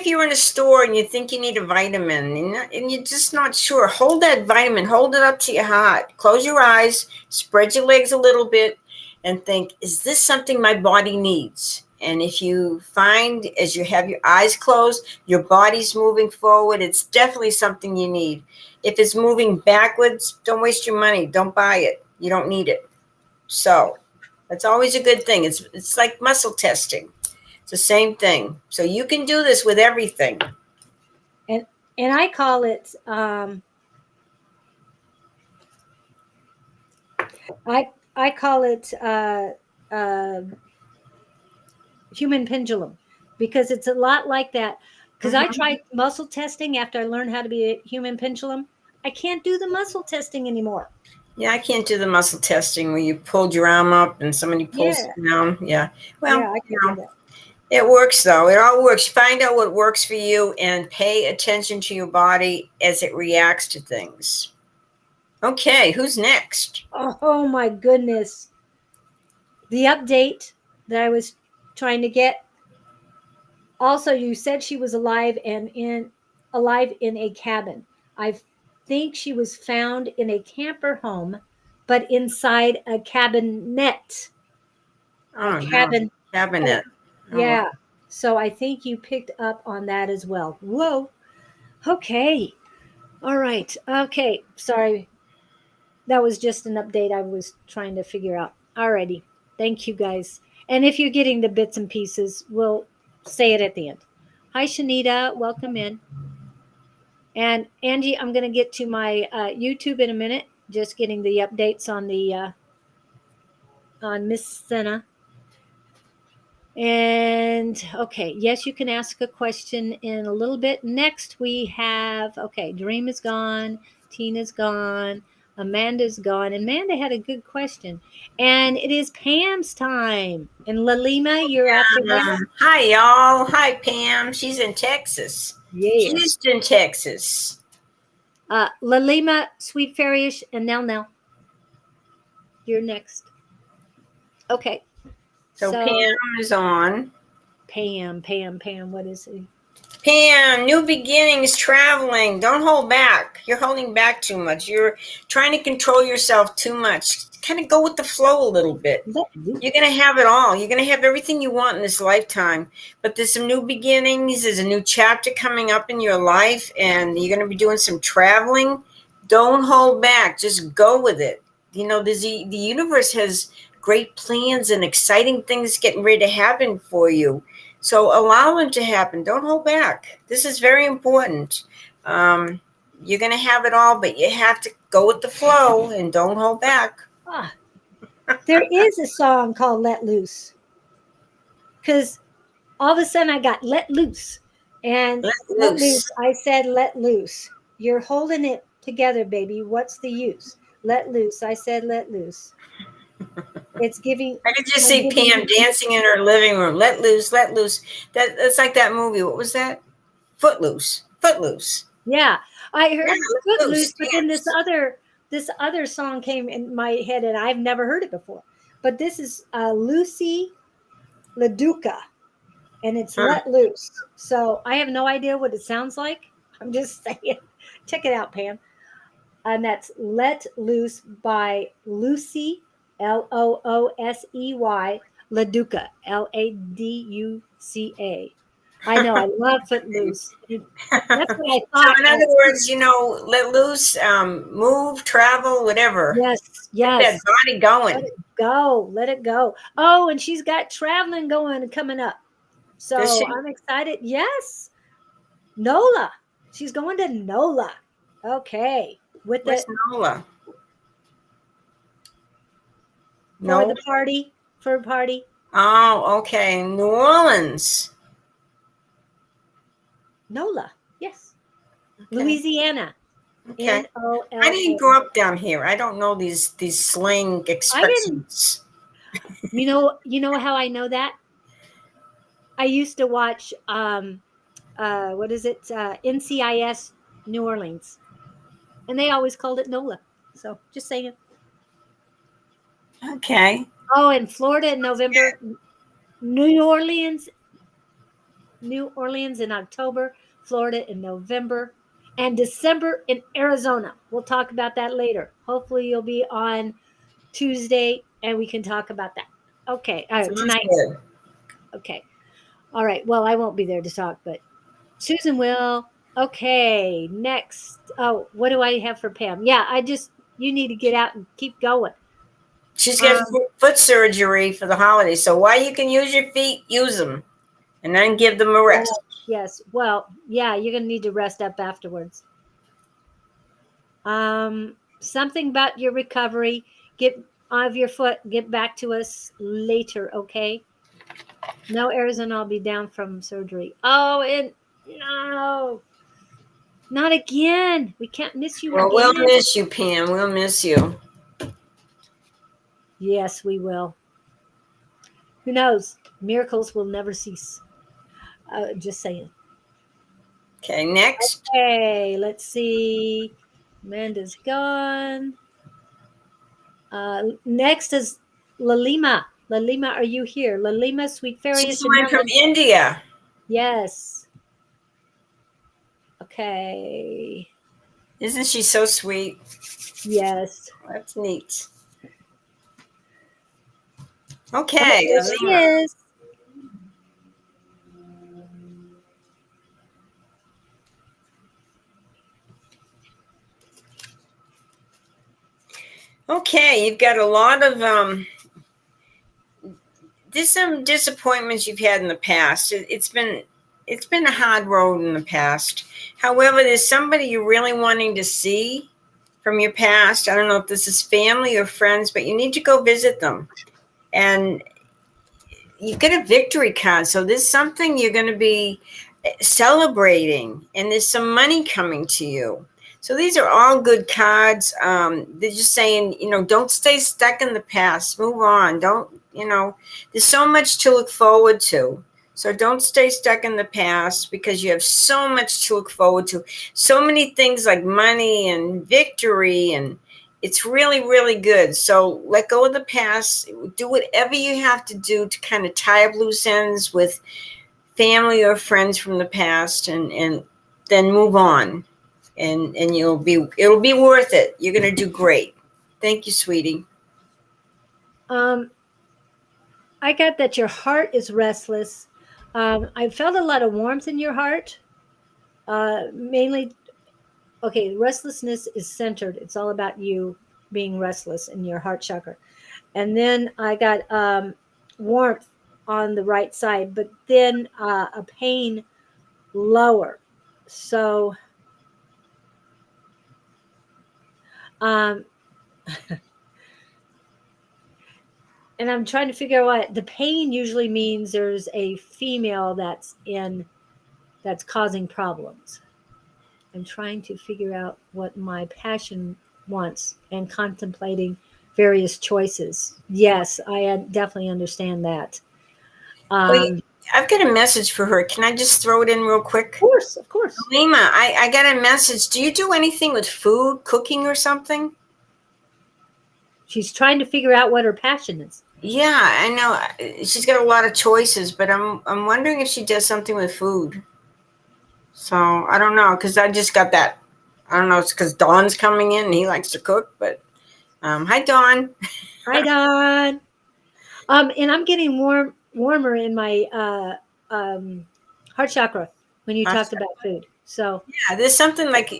you're in a store and you think you need a vitamin and you're just not sure, hold that vitamin, hold it up to your heart, close your eyes, spread your legs a little bit, and think, is this something my body needs? And if you find, as you have your eyes closed, your body's moving forward, it's definitely something you need. If it's moving backwards, don't waste your money. Don't buy it. You don't need it. So that's always a good thing. It's like muscle testing. It's the same thing. So you can do this with everything. And I call it I call it human pendulum because it's a lot like that. Because I tried muscle testing after I learned how to be a human pendulum. I can't do the muscle testing anymore. Yeah, I can't do the muscle testing where you pulled your arm up and somebody pulls Yeah. it down. Yeah. Well, Yeah, I can do that. it works though. It all works. Find out what works for you and pay attention to your body as it reacts to things. Okay, who's next? Oh my goodness. The update that I was trying to get. Also, you said she was alive and alive in a cabin. I think she was found in a camper home, but inside a cabinet. A Oh no, cabin. cabinet. Oh, wow. Yeah. So I think you picked up on that as well. Whoa. Okay. All right. Okay. Sorry. That was just an update I was trying to figure out. Alrighty. Thank you guys. And if you're getting the bits and pieces, we'll say it at the end. Hi, Shanita. Welcome in. And Angie, I'm going to get to my YouTube in a minute. Just getting the updates on the on Miss Senna. And okay, yes, you can ask a question in a little bit. Next, we have okay, Dream is gone, Tina's gone. Amanda's gone. Amanda had a good question. And it is Pam's time. And Lalima, you're after that? Hi, y'all. Hi, Pam. She's in Texas. Yes. Houston, Texas. Lalima, Sweet Fairyish, and Nell. You're next. Okay. So Pam is on. Pam, what is it? Pam, new beginnings, traveling. Don't hold back. You're holding back too much. You're trying to control yourself too much. Kind of go with the flow a little bit. You're going to have it all. You're going to have everything you want in this lifetime. But there's some new beginnings. There's a new chapter coming up in your life, and you're going to be doing some traveling. Don't hold back. Just go with it. You know, the universe has great plans and exciting things getting ready to happen for you. So allow them to happen. Don't hold back. This is very important. You're going to have it all, but you have to go with the flow and don't hold back. There is a song called Let Loose. Because all of a sudden I got let loose. And let loose. I said let loose. You're holding it together, baby. What's the use? Let loose. I said let loose. It's giving. I could just see Pam dancing in her living room. Let loose, let loose. That's like that movie. What was that? Footloose. Footloose. Yeah, I heard Footloose, but then this other song came in my head, and I've never heard it before. But this is Lucy LaDuca, and it's Let Loose. So I have no idea what it sounds like. I'm just saying. Check it out, Pam. And that's Let Loose by Lucy, Loosey, LaDuca, Laduca. I know, I love Footloose. That's what I thought. So in other words, you know, let loose, move, travel, whatever. Yes. Get that body going. Let it go. Oh, and she's got traveling going and coming up. So I'm excited. Yes. NOLA. She's going to NOLA. Okay. What's NOLA? For a party. Oh, okay. New Orleans. NOLA. Yes. Okay. Louisiana. Okay. NOLA. I didn't grow up down here. I don't know these slang expressions. You know how I know that? I used to watch what is it? NCIS New Orleans. And they always called it NOLA. So just saying. Okay. Oh, in Florida in November, New Orleans in October, Florida in November, and December in Arizona. We'll talk about that later. Hopefully you'll be on Tuesday and we can talk about that. Okay. All right. Tonight. Good. Okay. All right. Well, I won't be there to talk, but Susan will. Okay. Next. Oh, what do I have for Pam? Yeah, you need to get out and keep going. She's got foot surgery for the holidays. So while you can use your feet, use them. And then give them a rest. Yes. Well, yeah, you're going to need to rest up afterwards. Something about your recovery. Get off your foot. Get back to us later, okay? No, Arizona, I'll be down from surgery. Oh, and no. Not again. We can't miss you again. We'll miss you, Pam. We'll miss you. Yes, we will. Who knows? Miracles will never cease. Just saying. Okay, next. Okay, let's see. Amanda's gone. Next is Lalima. Lalima, are you here? Lalima, Sweet Fairy. She's coming from India. Yes. Okay. Isn't she so sweet? Yes. That's neat. Okay. There she is. Okay, you've got a lot of there's some disappointments you've had in the past. It's been a hard road in the past. However, there's somebody you're really wanting to see from your past. I don't know if this is family or friends, but you need to go visit them. And you get a victory card. So there's something you're going to be celebrating, and there's some money coming to you. So these are all good cards. They're just saying, don't stay stuck in the past. Move on. Don't, there's so much to look forward to. So don't stay stuck in the past because you have so much to look forward to. So many things like money and victory, and it's really, really good. So let go of the past. Do whatever you have to do to kind of tie up loose ends with family or friends from the past, and then move on. And it'll be worth it. You're going to do great. Thank you, sweetie. I got that your heart is restless. I felt a lot of warmth in your heart. Mainly, okay, restlessness is centered. It's all about you being restless in your heart chakra. And then I got warmth on the right side, but then a pain lower. So, and I'm trying to figure out what the pain usually means. There's a female that's causing problems. I'm trying to figure out what my passion wants and contemplating various choices. Yes, I definitely understand that. I've got a message for her. Can I just throw it in real quick? Of course. Lima, I got a message. Do you do anything with food, cooking or something? She's trying to figure out what her passion is. Yeah, I know. She's got a lot of choices, but I'm wondering if she does something with food. So I don't know, because I just got that. I don't know. It's because Dawn's coming in and he likes to cook. But hi, Dawn. Hi, Dawn. And I'm getting warmer in my heart chakra when you talked about food. So yeah, there's something like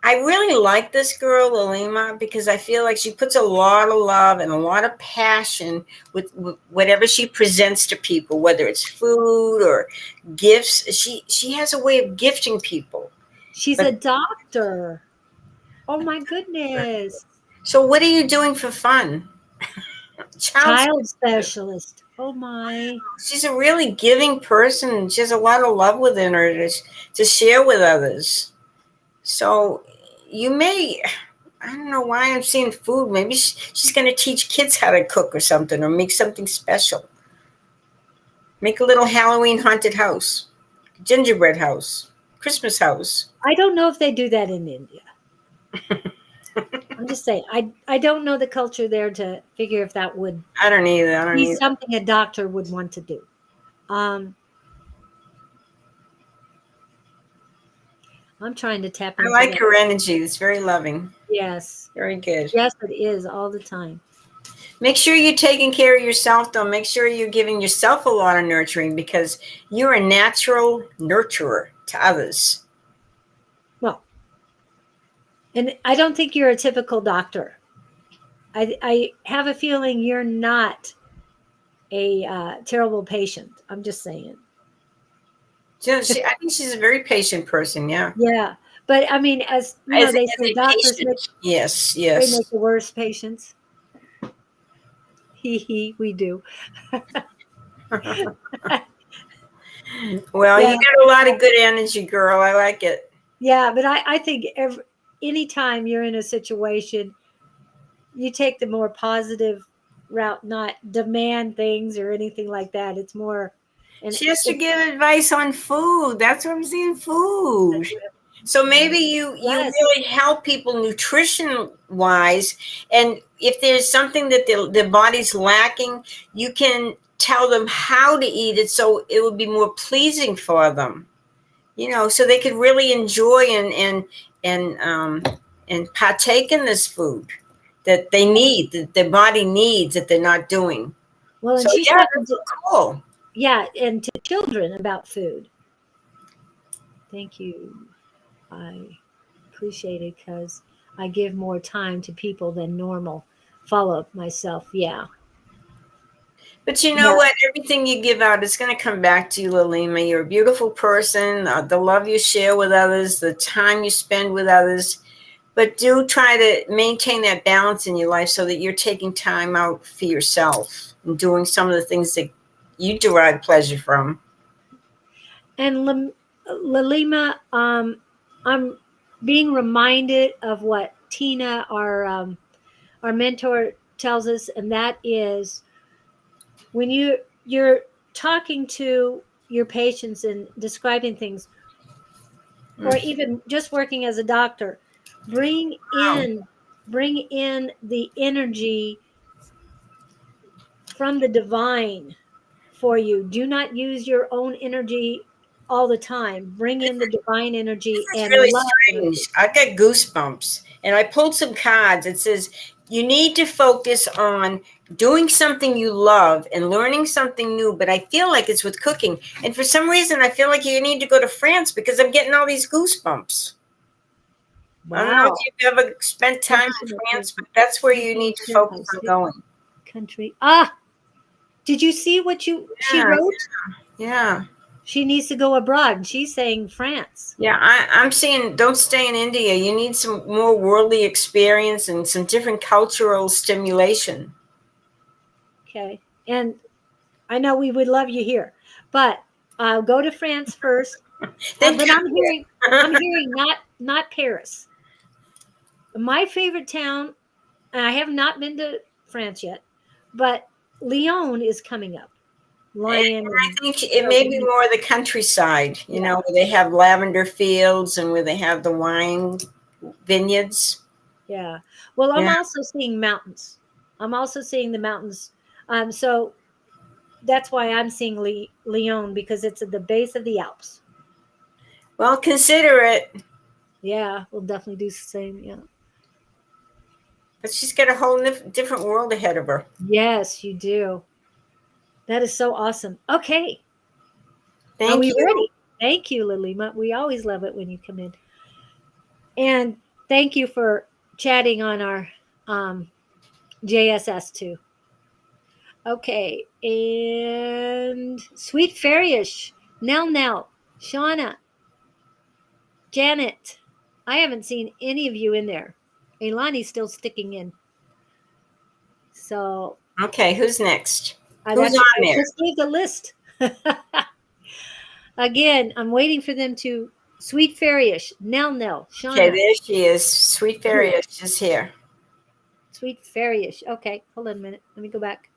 I really like this girl, Lima, because I feel like she puts a lot of love and a lot of passion with whatever she presents to people, whether it's food or gifts. She has a way of gifting people. She's a doctor. Oh my goodness. So what are you doing for fun? Child specialist. Oh my. She's a really giving person. She has a lot of love within her to share with others. So you may, I don't know why I'm seeing food. Maybe she's going to teach kids how to cook or something, or make something special. Make a little Halloween haunted house, gingerbread house, Christmas house. I don't know if they do that in India. I'm just saying, I don't know the culture there to figure if that would I don't either. be something a doctor would want to do. I'm trying to tap into I like her energy. It's very loving. Yes. Very good. Yes, it is all the time. Make sure you're taking care of yourself, though. Make sure you're giving yourself a lot of nurturing, because you're a natural nurturer to others. Well, and I don't think you're a typical doctor. I have a feeling you're not a terrible patient. I'm just saying. I think she's a very patient person. Yeah. Yeah, but I mean, as you know, they say doctors make, yes, they make the worst patients. We do. Well, you got a lot of good energy, girl. I like it. Yeah, but I think anytime you're in a situation, you take the more positive route, not demand things or anything like that. It's more. And she has to give advice on food. That's what I'm seeing, food. So maybe you really help people nutrition wise, and if there's something that their body's lacking, you can tell them how to eat it so it would be more pleasing for them. So they could really enjoy and partake in this food that they need, that their body needs, that they're not doing. Well, and so she's that's cool. Yeah, and to children about food. Thank you. I appreciate it because I give more time to people than normal. Follow up myself. Yeah. But you know what? Everything you give out is going to come back to you, Lima. You're a beautiful person. The love you share with others, the time you spend with others. But do try to maintain that balance in your life so that you're taking time out for yourself and doing some of the things that you derive pleasure from. And Lalima, I'm being reminded of what Tina, our mentor, tells us, and that is when you're talking to your patients and describing things, or even just working as a doctor, bring Wow. in bring in the energy from the divine for you. Do not use your own energy all the time. Bring in the divine This energy is and really love energy. strange. I got goosebumps. And I pulled some cards. It says you need to focus on doing something you love and learning something new. But I feel like it's with cooking. And for some reason, I feel like you need to go to France because I'm getting all these goosebumps. I don't know if Wow. you've ever spent time in France, but that's where you need to focus on going. Country. Ah, did you see what she Yeah, wrote? yeah. She needs to go abroad. She's saying France. Yeah, I'm saying don't stay in India. You need some more worldly experience and some different cultural stimulation. Okay. And I know we would love you here, but go to France first. Then But come I'm here. hearing not Paris. My favorite town, and I have not been to France yet, but Lyon is coming up. And Lyon I and think it may be more the countryside, yeah, where they have lavender fields and where they have the wine vineyards. yeah. Well, I'm Yeah. also seeing mountains. I'm also seeing the mountains. So that's why I'm seeing Lyon, because it's at the base of the Alps. Well, consider it. Yeah, we'll definitely do the same. Yeah. But she's got a whole different world ahead of her. Yes, you do. That is so awesome. Okay. Are Thank we you. ready? Thank you, Lilima. We always love it when you come in. And thank you for chatting on our JSS too. Okay. And Sweet Fairyish, Nell, Shauna, Janet. I haven't seen any of you in there. Elani's still sticking in. So Okay, who's next? I Who's on there? just gave the list. Again, I'm waiting for them to Sweet Fairyish, Nell, Okay, Shauna. there she is. Sweet Fairy is just here. Sweet Fairyish. Okay, hold on a minute. Let me go back.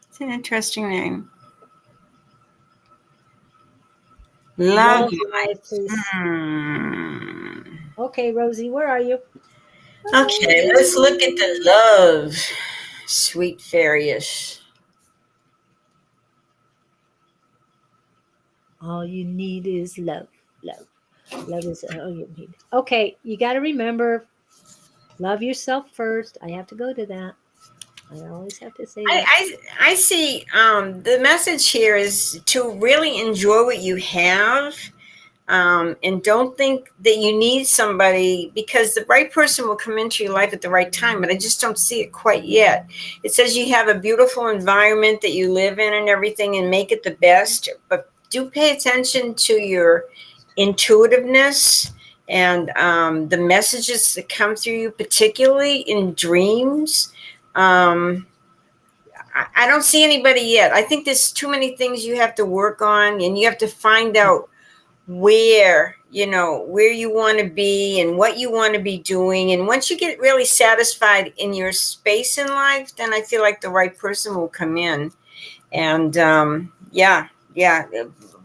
It's an interesting name. Love Love life, please. Hmm. Okay, Rosie, where are you? Okay, let's look at the love. Sweet Fairyish. All you need is love. Love. Love is all you need. Okay, you got to remember, love yourself first. I have to go to that. I always have to say that. I see the message here is to really enjoy what you have, and don't think that you need somebody, because the right person will come into your life at the right time, but I just don't see it quite yet. It says you have a beautiful environment that you live in and everything, and make it the best, but do pay attention to your intuitiveness and the messages that come through you, particularly in dreams. I don't see anybody yet. I think there's too many things you have to work on, and you have to find out where you want to be and what you want to be doing. And once you get really satisfied in your space in life, then I feel like the right person will come in. And yeah,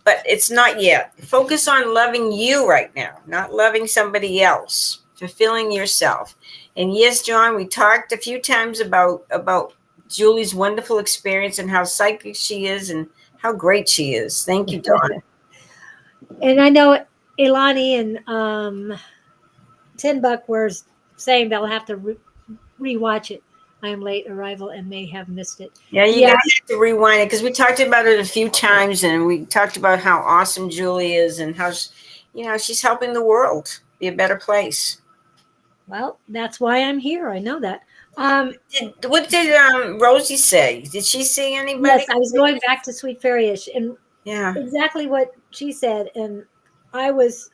but it's not yet. Focus on loving you right now, not loving somebody else, fulfilling yourself. And yes, John, we talked a few times about Julie's wonderful experience and how psychic she is and how great she is. Thank you, Dawn. And I know Elani and Tin Buck were saying they'll have to rewatch it. I am late arrival and may have missed it. Yeah, you're gonna have to rewind it because we talked about it a few times, and we talked about how awesome Julie is and how she's helping the world be a better place. Well, that's why I'm here. I know that. What did Rosie say? Did she see anybody? Yes, I was going back to Sweet Fairyish and Yeah. exactly what she said. And I was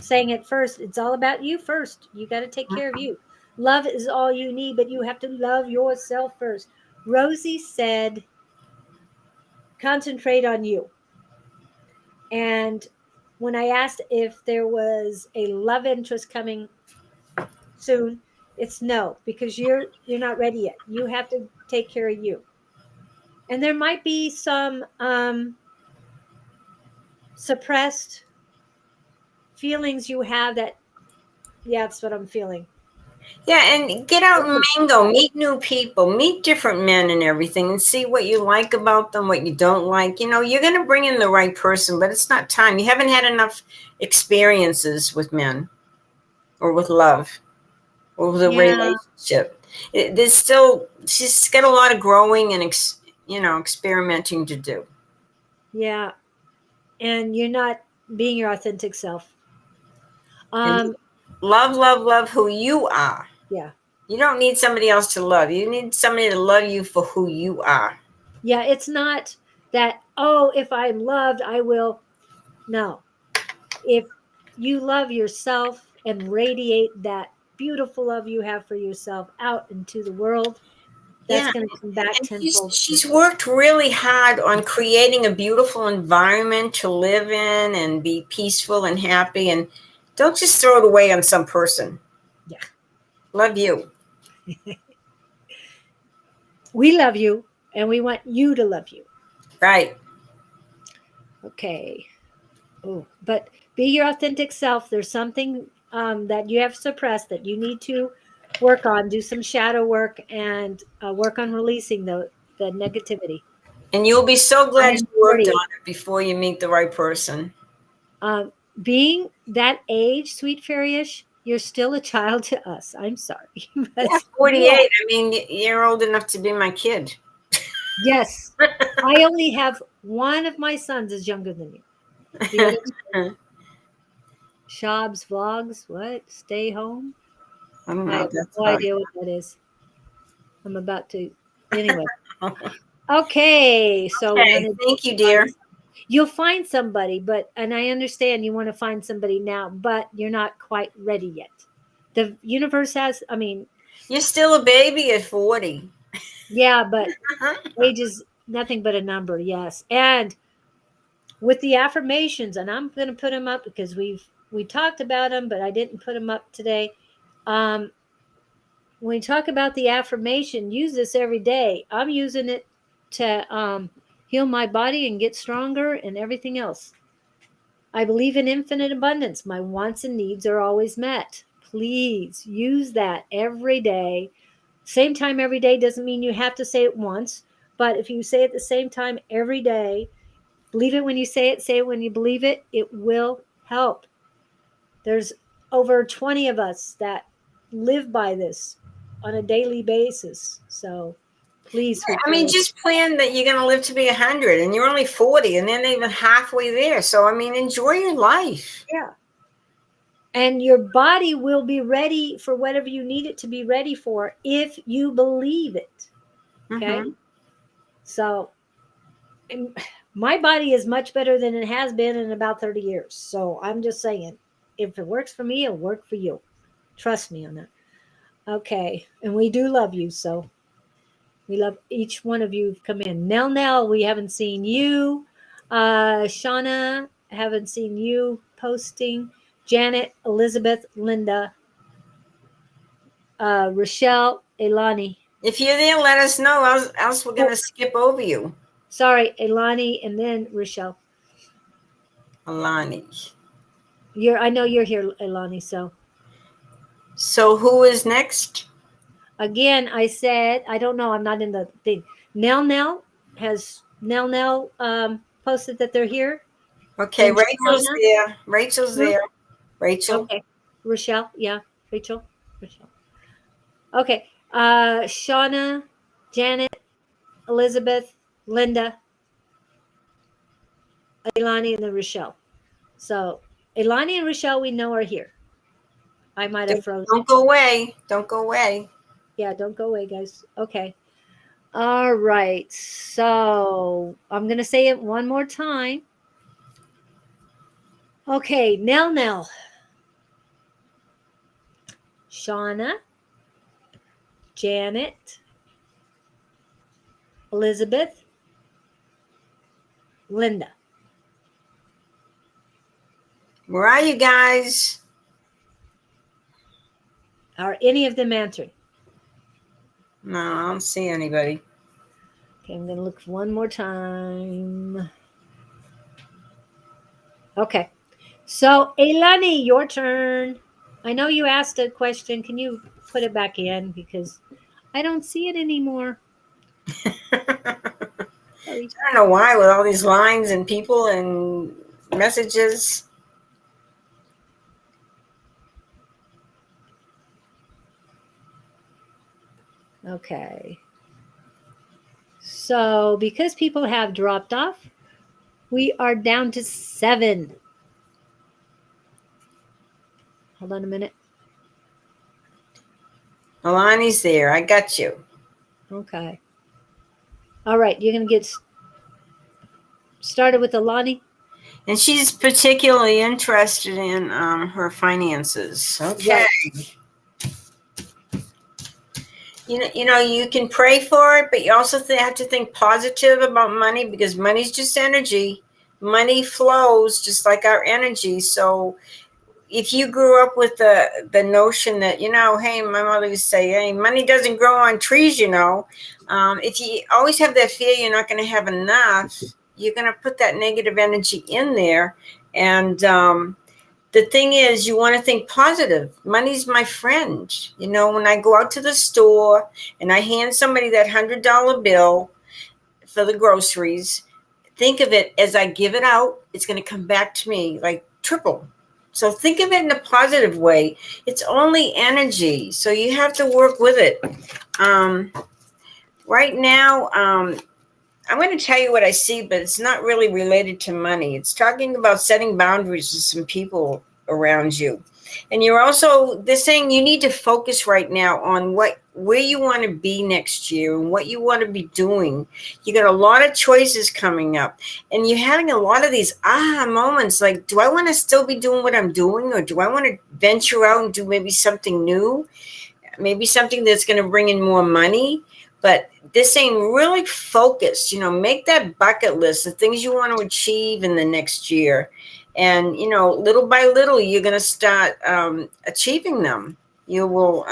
saying at first, it's all about you first. You got to take care of you. Love is all you need, but you have to love yourself first. Rosie said, concentrate on you. And when I asked if there was a love interest coming soon, it's no, because you're not ready yet. You have to take care of you. And there might be some suppressed feelings you have that, yeah, that's what I'm feeling. Yeah, and get out and mingle, meet new people, meet different men and everything, and see what you like about them, what you don't like. You know, you're going to bring in the right person, but it's not time. You haven't had enough experiences with men or with love or with a Yeah, relationship. There's still, she's got a lot of growing and, experimenting to do. yeah. And you're not being your authentic self. And Um, love, love, love who you are. yeah. You don't need somebody else to love. You need somebody to love you for who you are. Yeah, it's not that, oh, if I'm loved, I will. No. If you love yourself and radiate that beautiful love you have for yourself out into the world, that's Yeah. going to come back And tenfold. she's worked really hard on creating a beautiful environment to live in and be peaceful and happy. And don't just throw it away on some person. Yeah. Love you. We love you and we want you to love you. Right. Okay. Oh, but be your authentic self. There's something that you have suppressed that you need to work on. Do some shadow work and work on releasing the negativity. And you'll be so I glad am you worked 40. on it before you meet the right person. Um, being that age, sweet fairyish, you're still a child to us. I'm sorry, but Yeah, you 48. are. I mean, you're old enough to be my kid. Yes, I only have one of my sons is younger than you. The other Shab's vlogs. What? Stay home. I don't I know have what that's no about. idea what that is. I'm about to. Anyway. Okay, so we're Okay, gonna. thank you, dear. You'll find somebody, but and I understand you want to find somebody now, but you're not quite ready yet. The universe has. I mean, You're still a baby at 40. yeah, but age is nothing but a number. Yes, and with the affirmations, and I'm going to put them up because we talked about them, but I didn't put them up today. Um, when we talk about the affirmation, use this every day. I'm using it to heal my body and get stronger and everything else. I believe in infinite abundance. My wants and needs are always met. Please use that every day. Same time every day doesn't mean you have to say it once, but if you say it at the same time every day, believe it when you say it when you believe it, it will help. There's over 20 of us that live by this on a daily basis. So please, sweet I mean, fairy. just plan that you're going to live to be 100 and you're only 40 and then even halfway there. So, I mean, enjoy your life. Yeah. And your body will be ready for whatever you need it to be ready for if you believe it. Okay. Mm-hmm. So my body is much better than it has been in about 30 years. So I'm just saying, if it works for me, it'll work for you. Trust me on that. Okay. And we do love you. So we love each one of you who've come in. Nell, we haven't seen you. Shauna, haven't seen you posting. Janet, Elizabeth, Linda, Rochelle, Elani. If you're there, let us know. Else we're going to skip over you. Sorry, Elani, and then Rochelle. Alani. I know you're here, Elani. So, who is next? Again, I said I don't know. I'm not in the thing. Nell posted that they're here. Okay, And Rachel's Shauna. there. Rachel's Who? there. Rachel. Okay, Rochelle. Yeah, Rachel. Okay, Shauna, Janet, Elizabeth, Linda, Elani, and then Rochelle. So Elani and Rochelle, we know are here. I might have frozen. Don't go away. Don't go away. Yeah, don't go away, guys. Okay. All right. So I'm going to say it one more time. Okay. Nell, Shauna, Janet, Elizabeth, Linda. Where are you guys? Are any of them answered? No, I don't see anybody. Okay, I'm going to look one more time. Okay. So, Elani, your turn. I know you asked a question. Can you put it back in? Because I don't see it anymore. Sorry. I don't know why with all these lines and people and messages. Okay. So, because people have dropped off, we are down to 7. Hold on a minute. Alani's there. I got you. Okay. All right. You're going to get started with Alani? And she's particularly interested in her finances. Okay. Right. You can pray for it, but you also have to think positive about money because money's just energy. Money flows just like our energy. So if you grew up with the notion that, hey, my mother used to say, hey, money doesn't grow on trees, if you always have that fear you're not going to have enough, you're going to put that negative energy in there. And the thing is, you want to think positive. Money's my friend. When I go out to the store and I hand somebody that $100 bill for the groceries, think of it as I give it out, it's going to come back to me like triple. So think of it in a positive way. It's only energy. So you have to work with it. Right now, I'm going to tell you what I see, but it's not really related to money. It's talking about setting boundaries with some people around you. And they're saying you need to focus right now on where you want to be next year and what you want to be doing. You got a lot of choices coming up and you're having a lot of these moments like, do I want to still be doing what I'm doing? Or do I want to venture out and do maybe something new? Maybe something that's going to bring in more money? But this saying really focus, make that bucket list of things you want to achieve in the next year. And, little by little, you're going to start achieving them. You will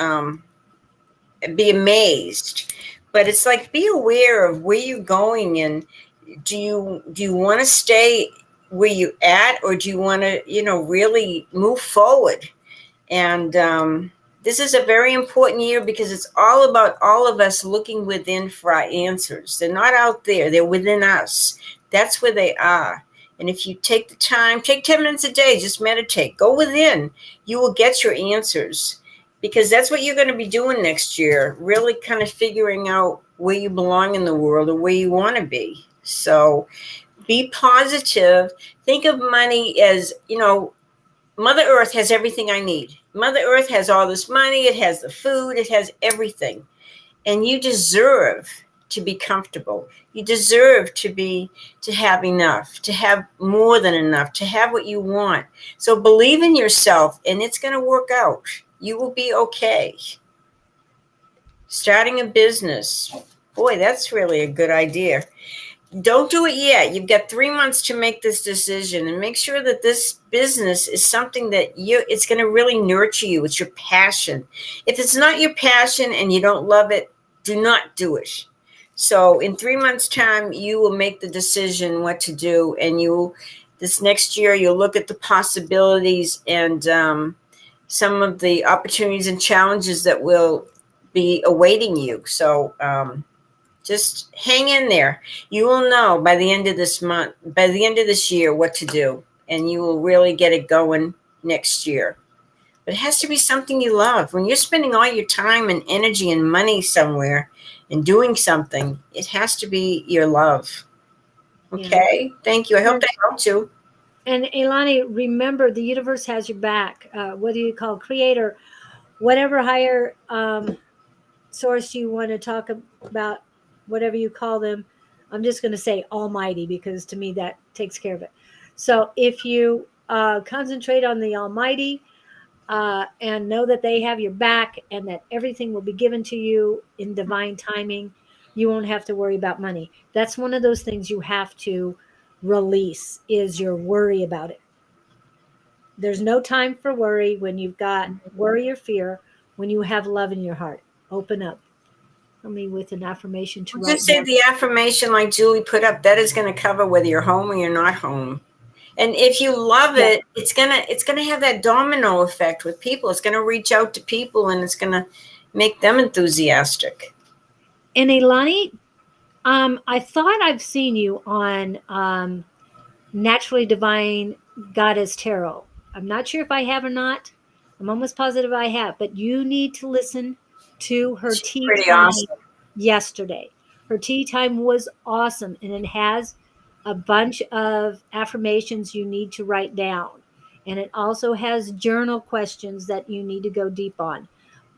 be amazed. But it's like, be aware of where you're going. And do you want to stay where you're at, or do you want to, really move forward? And this is a very important year because it's all about all of us looking within for our answers. They're not out there. They're within us. That's where they are. And if you take the time, take 10 minutes a day, just meditate, go within, you will get your answers because that's what you're going to be doing next year, really kind of figuring out where you belong in the world or where you want to be. So be positive. Think of money as, Mother Earth has everything I need. Mother Earth has all this money. It has the food. It has everything. And you deserve to be comfortable. You deserve to have enough, to have more than enough, to have what you want. So believe in yourself and it's going to work out. You will be okay. Starting a business. Boy, that's really a good idea. Don't do it yet. You've got 3 months to make this decision and make sure that this business is something that it's going to really nurture you. It's your passion. If it's not your passion and you don't love it, do not do it. So in 3 months' time, you will make the decision what to do. And this next year, you'll look at the possibilities and some of the opportunities and challenges that will be awaiting you. So, just hang in there. You will know by the end of this year, what to do, and you will really get it going next year. But it has to be something you love. When you're spending all your time and energy and money somewhere and doing something, it has to be your love. Okay? Yeah. Thank you. I hope that helped you. And Elani, remember, the universe has your back. Whether you call creator, whatever higher source you want to talk about, whatever you call them, I'm just going to say almighty because to me that takes care of it. So if you concentrate on the almighty and know that they have your back and that everything will be given to you in divine timing, you won't have to worry about money. That's one of those things you have to release, is your worry about it. There's no time for worry when you've got worry or fear, when you have love in your heart. Open up. For me with an affirmation to write Just say down. the affirmation like Julie put up. That is going to cover whether you're home or you're not home. And if you love Yeah. it, it's gonna have that domino effect with people. It's gonna reach out to people, and it's gonna make them enthusiastic. And Ilani, I thought I've seen you on Naturally Divine Goddess Tarot. I'm not sure if I have or not. I'm almost positive I have, but you need to listen to her She's tea pretty time awesome. yesterday. Her tea time was awesome, and it has a bunch of affirmations you need to write down. And it also has journal questions that you need to go deep on.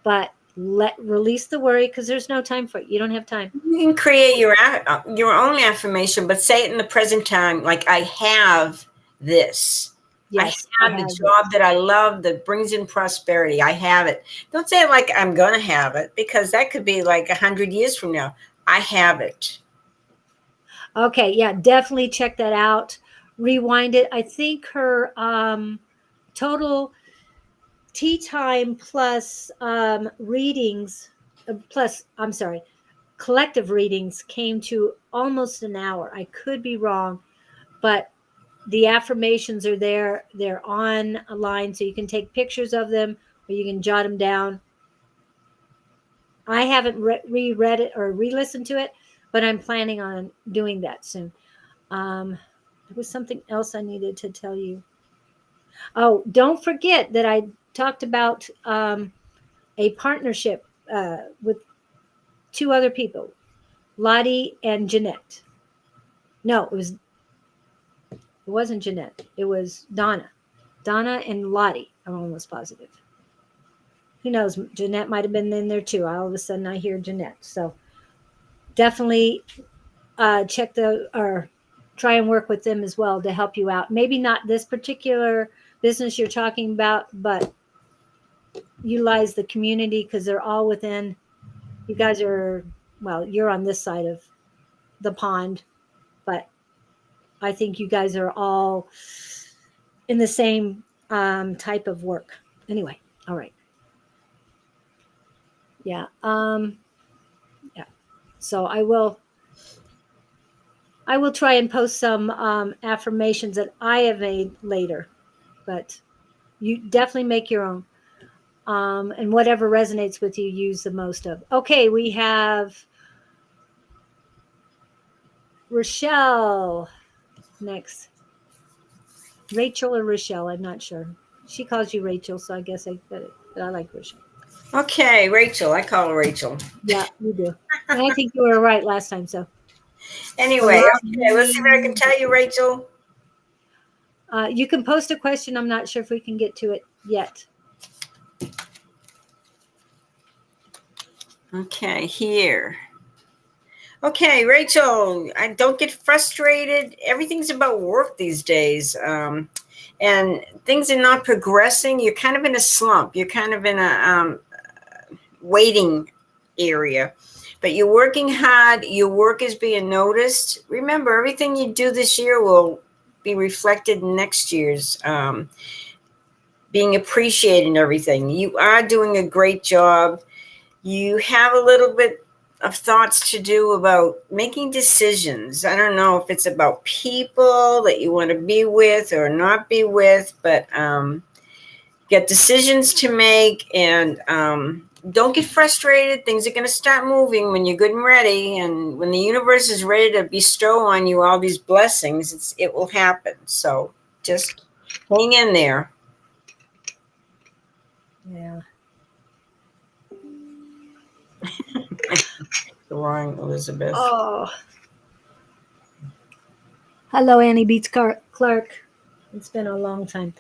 But release the worry because there's no time for it. You don't have time. You can create your own affirmation, but say it in the present time, like I have this. Yes, I have the job that I love that brings in prosperity. I have it. Don't say it like I'm gonna have it, because that could be like 100 years from now. I have it. Okay, yeah, definitely check that out. Rewind it. I think her total tea time plus readings, plus, I'm sorry, collective readings came to almost an hour. I could be wrong, but the affirmations are there. They're on a line, so you can take pictures of them or you can jot them down. I haven't reread it or re-listened to it, but I'm planning on doing that soon. There was something else I needed to tell you. Oh, don't forget that I talked about a partnership with two other people, Lottie and Jeanette. No, it wasn't Jeanette. It was Donna. Donna and Lottie. I'm almost positive. Who knows? Jeanette might have been in there too. All of a sudden, I hear Jeanette. So definitely check the or try and work with them as well to help you out. Maybe not this particular business you're talking about, but utilize the community because they're all within. You guys are, well, you're on this side of the pond, but I think you guys are all in the same type of work. Anyway, all right. Yeah. Yeah. So I will try and post some affirmations that I have made later, but you definitely make your own. And whatever resonates with you, use the most of. Okay, we have Rochelle next. Rachel or Rochelle, I'm not sure. She calls you Rachel, so I guess but I like Rochelle. Okay, Rachel. I call her Rachel. Yeah, you do. And I think you were right last time, so. Anyway, okay, let's see what I can tell you, Rachel. You can post a question. I'm not sure if we can get to it yet. Okay, here. Okay, Rachel, I don't get frustrated. Everything's about work these days. And things are not progressing. You're kind of in a slump. You're kind of in a waiting area. But you're working hard. Your work is being noticed. Remember, everything you do this year will be reflected in next year's being appreciated and everything. You are doing a great job. You have a little bit of thoughts to do about making decisions. I don't know if it's about people that you want to be with or not be with, but get decisions to make, and don't get frustrated. Things are going to start moving when you're good and ready, and when the universe is ready to bestow on you all these blessings, it will happen. So just hang in there. Yeah. Wrong, Elizabeth. Oh. Hello, Annie Beats Clark. It's been a long time.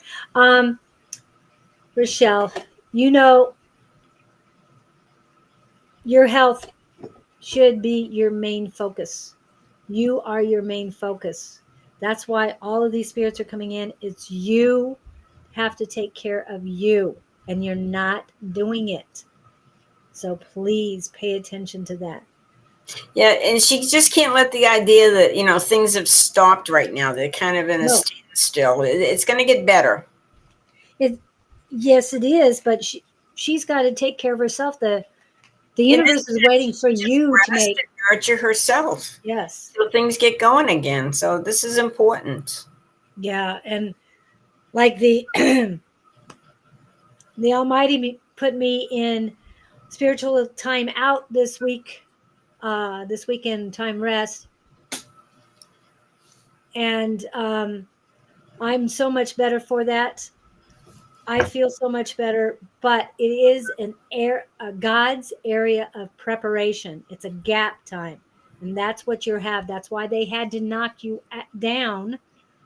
Rochelle, you know, your health should be your main focus. You are your main focus. That's why all of these spirits are coming in. It's you have to take care of you, and you're not doing it. So please pay attention to that. Yeah, and she just can't let the idea that, things have stopped right now. They're kind of in a No. standstill. It's going to get better. It, yes, it is, but she's got to take care of herself. The In this universe is waiting for just you to rest make. and nurture herself Yes. till things get going again. So this is important. Yeah. And like the, the Almighty put me in spiritual time out this week, this weekend time rest. And I'm so much better for that. I feel so much better, but it is a God's area of preparation. It's a gap time, and that's what you have. That's why they had to knock you down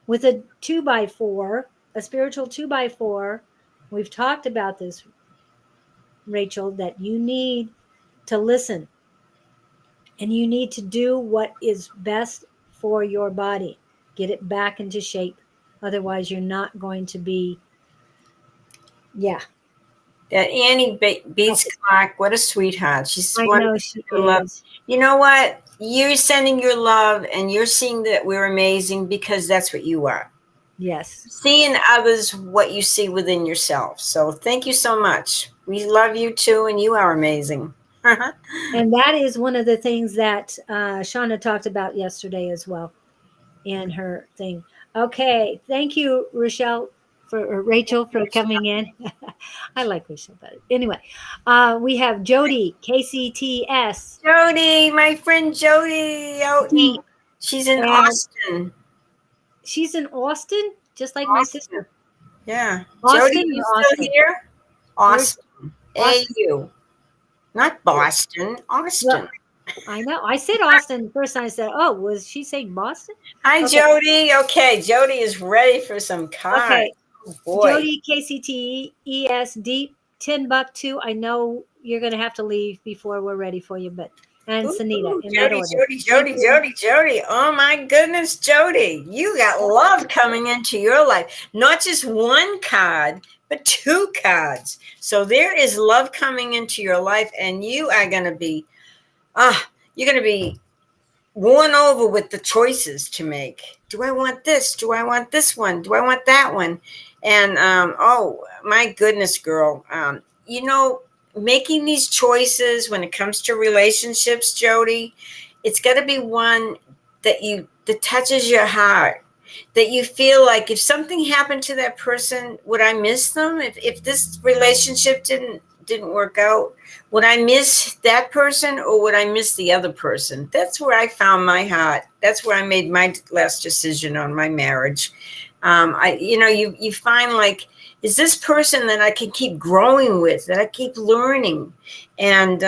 with a 2x4, a spiritual 2x4. We've talked about this, Rachel, that you need to listen and you need to do what is best for your body. Get it back into shape. Otherwise, you're not going to be, yeah. That Annie beats Clark. What a sweetheart. She's I one know of she your love. is. You know what? You're sending your love and you're seeing that we're amazing because that's what you are. Yes. See in others what you see within yourself. So thank you so much. We love you too, and you are amazing. And that is one of the things that Shauna talked about yesterday as well in her thing. Okay. Thank you, Rachel, for coming in. I like Rachel better. Anyway, we have Jody, KCTS, Jody, my friend Jody, Deep, she's in and Austin. she's in Austin, just like my Austin. sister. Yeah. Jody, Austin you or still Austin? here? Where's Austin. Austin? AU. Not Boston. Austin. Well, I know. I said Austin the first time. I said, "Oh, was she saying Boston?" Hi, Okay. Jody. Okay, Jody is ready for some cards. Okay. Oh, boy. Jody, KCTES, deep Timbuktu. I know you're going to have to leave before we're ready for you, but and Sunita Ooh, in that Jody, order. Jody, Thank Jody, you. Jody, Jody. Oh my goodness, Jody. You got love coming into your life. Not just one card, but two cards. So there is love coming into your life, and you are gonna be you're gonna be won over with the choices to make. Do I want this? Do I want this one? Do I want that one? And oh my goodness, girl. Making these choices when it comes to relationships, Jody, it's got to be one that touches your heart. That you feel like if something happened to that person, would I miss them? If this relationship didn't work out, would I miss that person or would I miss the other person? That's where I found my heart. That's where I made my last decision on my marriage. You find like, is this person that I can keep growing with, that I keep learning? And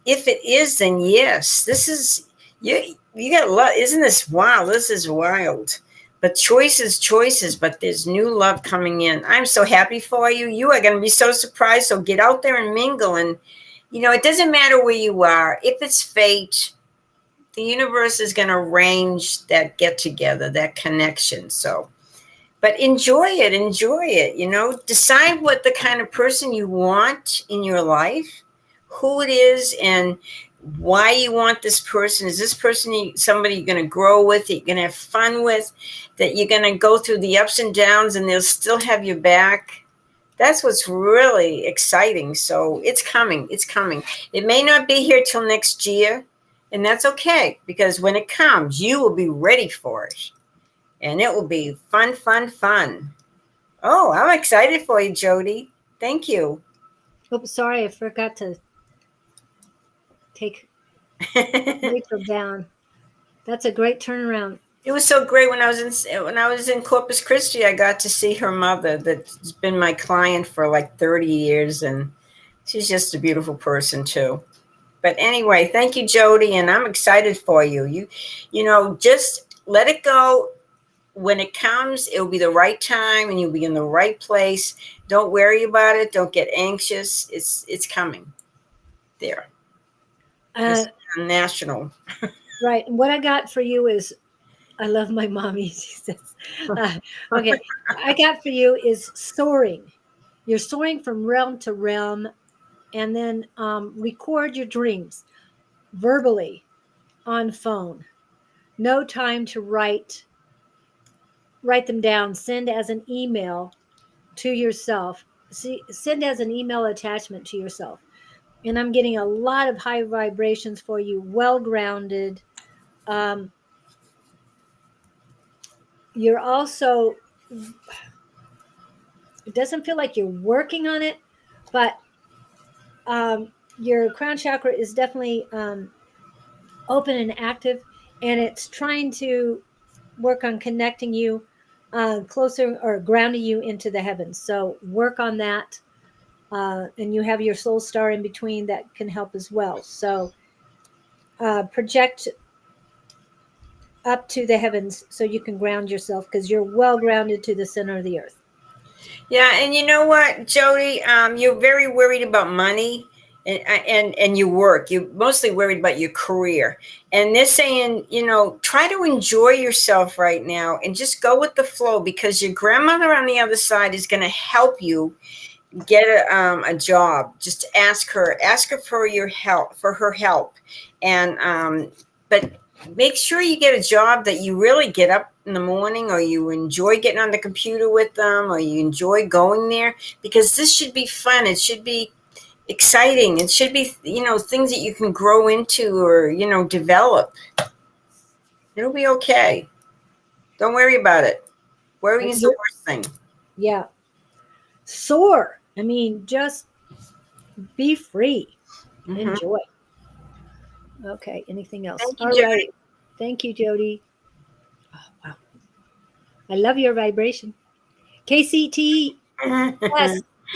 if it is, then yes, this is you. You got love. Isn't this wild? This is wild. But choices, but there's new love coming in. I'm so happy for you. You are going to be so surprised. So get out there and mingle. And, it doesn't matter where you are. If it's fate, the universe is going to arrange that get together, that connection. So, but enjoy it. Decide what the kind of person you want in your life, who it is, and why you want this person. Is this person somebody you're going to grow with, that you're going to have fun with, that you're going to go through the ups and downs and they'll still have your back? That's what's really exciting. So it's coming. It may not be here till next year, and that's okay, because when it comes, you will be ready for it. And it will be fun, fun, fun. Oh, I'm excited for you, Jody. Thank you. Oops, sorry, I forgot to take Rachel down. That's a great turnaround. It was so great when I was in Corpus Christi. I got to see her mother, that's been my client for like 30 years, and she's just a beautiful person too. But anyway, thank you, Jody, and I'm excited for you. Just let it go. When it comes, it'll be the right time, and you'll be in the right place. Don't worry about it. Don't get anxious. It's coming. There. It's national. Right. And what I got for you is, I love my mommy. She says, okay, I got for you is soaring. You're soaring from realm to realm, and then record your dreams verbally on phone. No time to write them down. Send as an email to yourself. See, send as an email attachment to yourself. And I'm getting a lot of high vibrations for you, well grounded. You're also, it doesn't feel like you're working on it, but your crown chakra is definitely open and active, and it's trying to work on connecting you closer or grounding you into the heavens. So work on that. And you have your soul star in between that can help as well. So project up to the heavens so you can ground yourself, because you're well grounded to the center of the earth. Yeah, and you know what, Jody? You're very worried about money and your work. You're mostly worried about your career. And they're saying, try to enjoy yourself right now and just go with the flow, because your grandmother on the other side is going to help you get a job. Just ask her for your help, for her help. And but make sure you get a job that you really get up in the morning, or you enjoy getting on the computer with them, or you enjoy going there, because this should be fun. It should be exciting. It should be, things that you can grow into or, develop. It'll be okay. Don't worry about it. Worrying is the worst thing. Yeah. Soar. I mean, just be free. Mm-hmm. Enjoy. Okay. Anything else? Thank you, All Jody. right. Thank you, Jody. Oh, wow. I love your vibration. KCTS,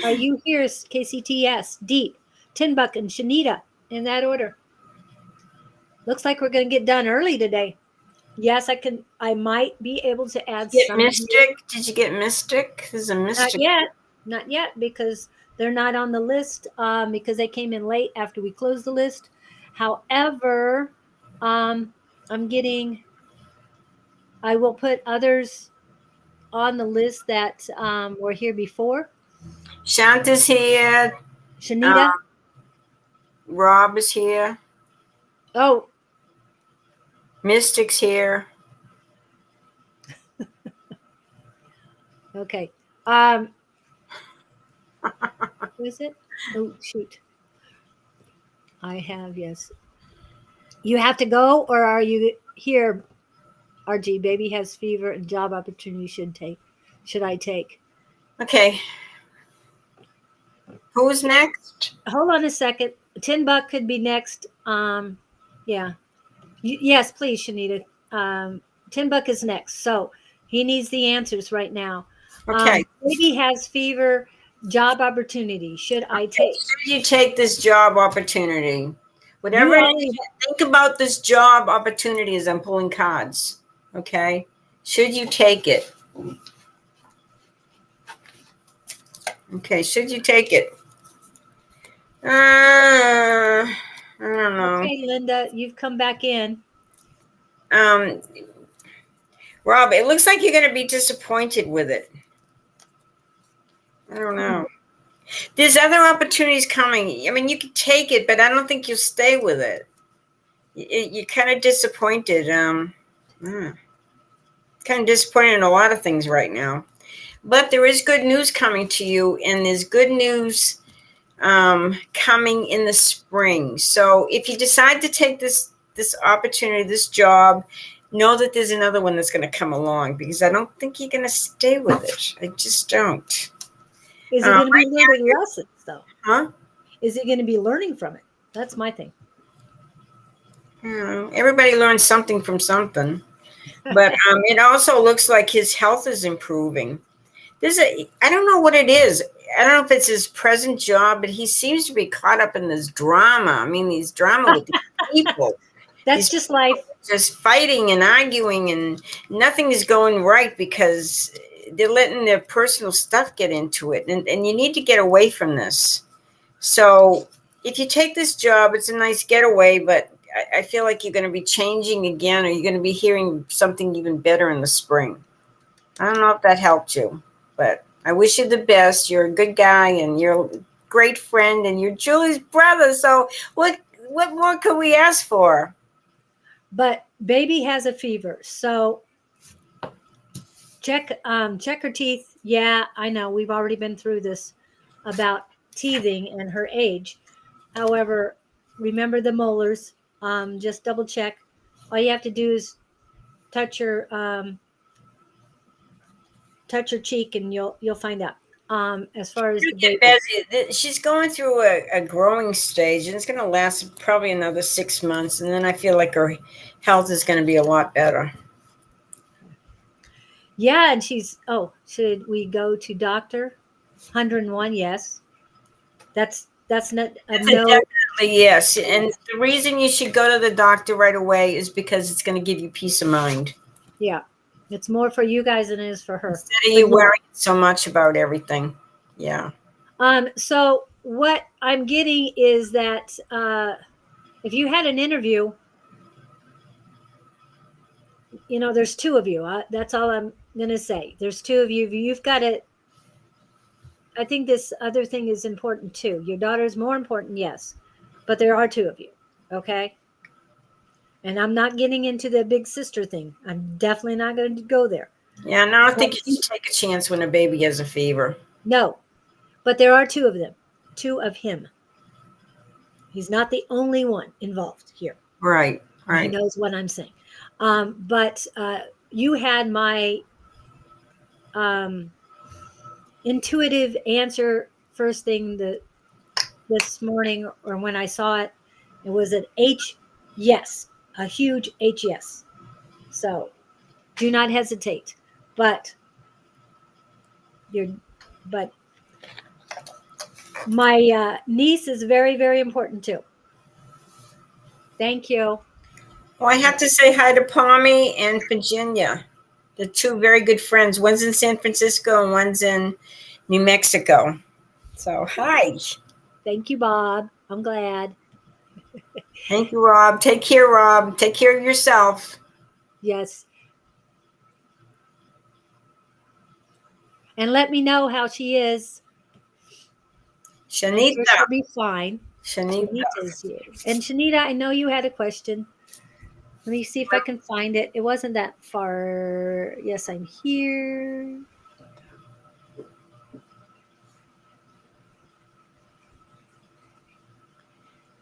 are you here? KCTS, Deep, Tinbuck, and Shanita, in that order. Looks like we're going to get done early today. Yes, I might be able to add some. Mystic? Did you get Mystic? There's a Mystic. Not yet, because they're not on the list, because they came in late after we closed the list. However, I will put others on the list that were here before. Shanta's here. Shanita. Rob is here. Oh. Mystic's here. Okay. Who is it? Oh, shoot. I have, yes. You have to go, or are you here? RG, baby has fever and job opportunity should I take? Okay. Who's next? Hold on a second. $10 could be next. Yeah. Yes, please, Shanita. $10 is next. So he needs the answers right now. Okay. Baby has fever, job opportunity. Should I take? Should you take this job opportunity? Whatever it is, think about this job opportunity as I'm pulling cards. Okay. Should you take it? Okay. Should you take it? I don't know. Okay, Linda, you've come back in. Rob, it looks like you're going to be disappointed with it. I don't know. There's other opportunities coming. I mean, you could take it, but I don't think you'll stay with it. You're kind of disappointed. Kind of disappointed in a lot of things right now. But there is good news coming to you, and there's good news coming in the spring. So if you decide to take this opportunity, this job, know that there's another one that's going to come along, because I don't think you're going to stay with it. I just don't. Is it going to be learning lessons, though? Huh? Is it going to be learning from it? That's my thing. Everybody learns something from something. But it also looks like his health is improving. I don't know what it is. I don't know if it's his present job, but he seems to be caught up in this drama. I mean, these drama with these people. That's just life. Just fighting and arguing, and nothing is going right because they're letting their personal stuff get into it. And you need to get away from this. So if you take this job, it's a nice getaway, but I feel like you're going to be changing again, or you're going to be hearing something even better in the spring. I don't know if that helped you, but I wish you the best. You're a good guy, and you're a great friend, and you're Julie's brother. So what more could we ask for? But baby has a fever. So check her teeth. Yeah, I know. We've already been through this about teething and her age. However, remember the molars. Just double check. All you have to do is touch her cheek and you'll find out. As far as the She'll get baby. better. She's going through a growing stage, and it's going to last probably another 6 months, and then I feel like her health is going to be a lot better. Yeah, and should we go to doctor? 101, yes. That's not a no. Definitely yes. And the reason you should go to the doctor right away is because it's going to give you peace of mind. Yeah. It's more for you guys than it is for her. Instead of you worrying so much about everything. Yeah. So what I'm getting is that if you had an interview, there's two of you. That's all I'm going to say. There's two of you. You've got to, I think this other thing is important too. Your daughter is more important, yes, but there are two of you. Okay. And I'm not getting into the big sister thing. I'm definitely not going to go there. Yeah, no, I don't think you should take a chance when a baby has a fever. No, but there are two of them, two of him. He's not the only one involved here. Right. He knows what I'm saying. But you had my intuitive answer first thing this morning, or when I saw it. It was an H, yes, a huge H, yes. So do not hesitate. But my niece is very, very important too. Thank you. Well, I have to say hi to Palmy and Virginia. They're two very good friends. One's in San Francisco and one's in New Mexico. So, hi. Thank you, Bob. I'm glad. Thank you, Rob. Take care, Rob. Take care of yourself. Yes. And let me know how she is. Shanita. Sure she'll be fine. Shanita is here. And Shanita, I know you had a question. Let me see if I can find it. It wasn't that far. Yes, I'm here.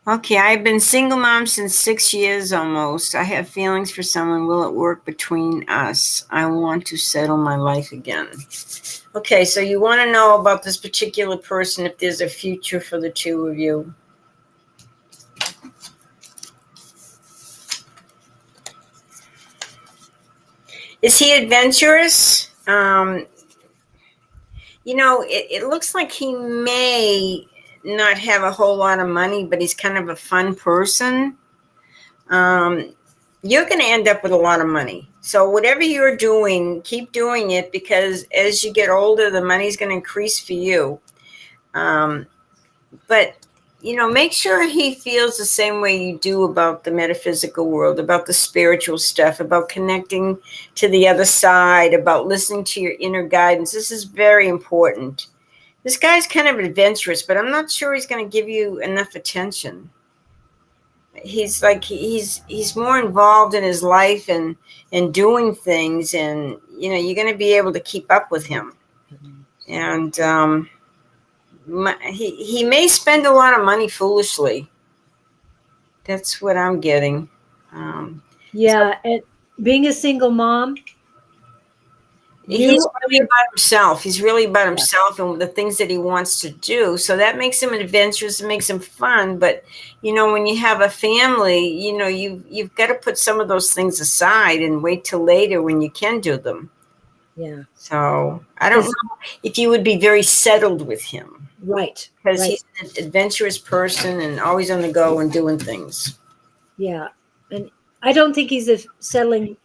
Okay, I've been single mom since 6 years almost. I have feelings for someone. Will it work between us? I want to settle my life again. Okay, so you want to know about this particular person, if there's a future for the two of you. Is he adventurous? It looks like he may not have a whole lot of money, but he's kind of a fun person. You're going to end up with a lot of money. So whatever you're doing, keep doing it, because as you get older, the money's going to increase for you. But make sure he feels the same way you do about the metaphysical world, about the spiritual stuff, about connecting to the other side, about listening to your inner guidance. This is very important. This guy's kind of adventurous, but I'm not sure he's going to give you enough attention. He's more involved in his life and doing things, and you're going to be able to keep up with him. And he may spend a lot of money foolishly. That's what I'm getting. And being a single mom, he's really about himself. He's really about himself and the things that he wants to do. So that makes him adventurous. It makes him fun. But when you have a family, you've got to put some of those things aside and wait till later when you can do them. Yeah. So I don't know if you would be very settled with him. Right. Because he's an adventurous person and always on the go and doing things. Yeah. And I don't think he's a settling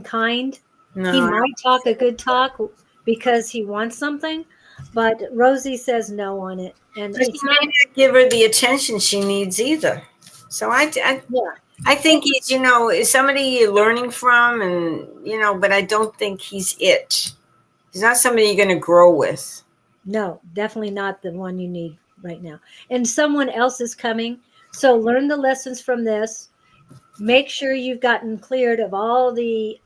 kind. No. He might talk a good talk because he wants something, but Rosie says no on it. And but he may not give her the attention she needs either. So I think he's, is somebody you're learning from, and, but I don't think he's it. He's not somebody you're going to grow with. No, definitely not the one you need right now. And someone else is coming. So learn the lessons from this. Make sure you've gotten cleared of all the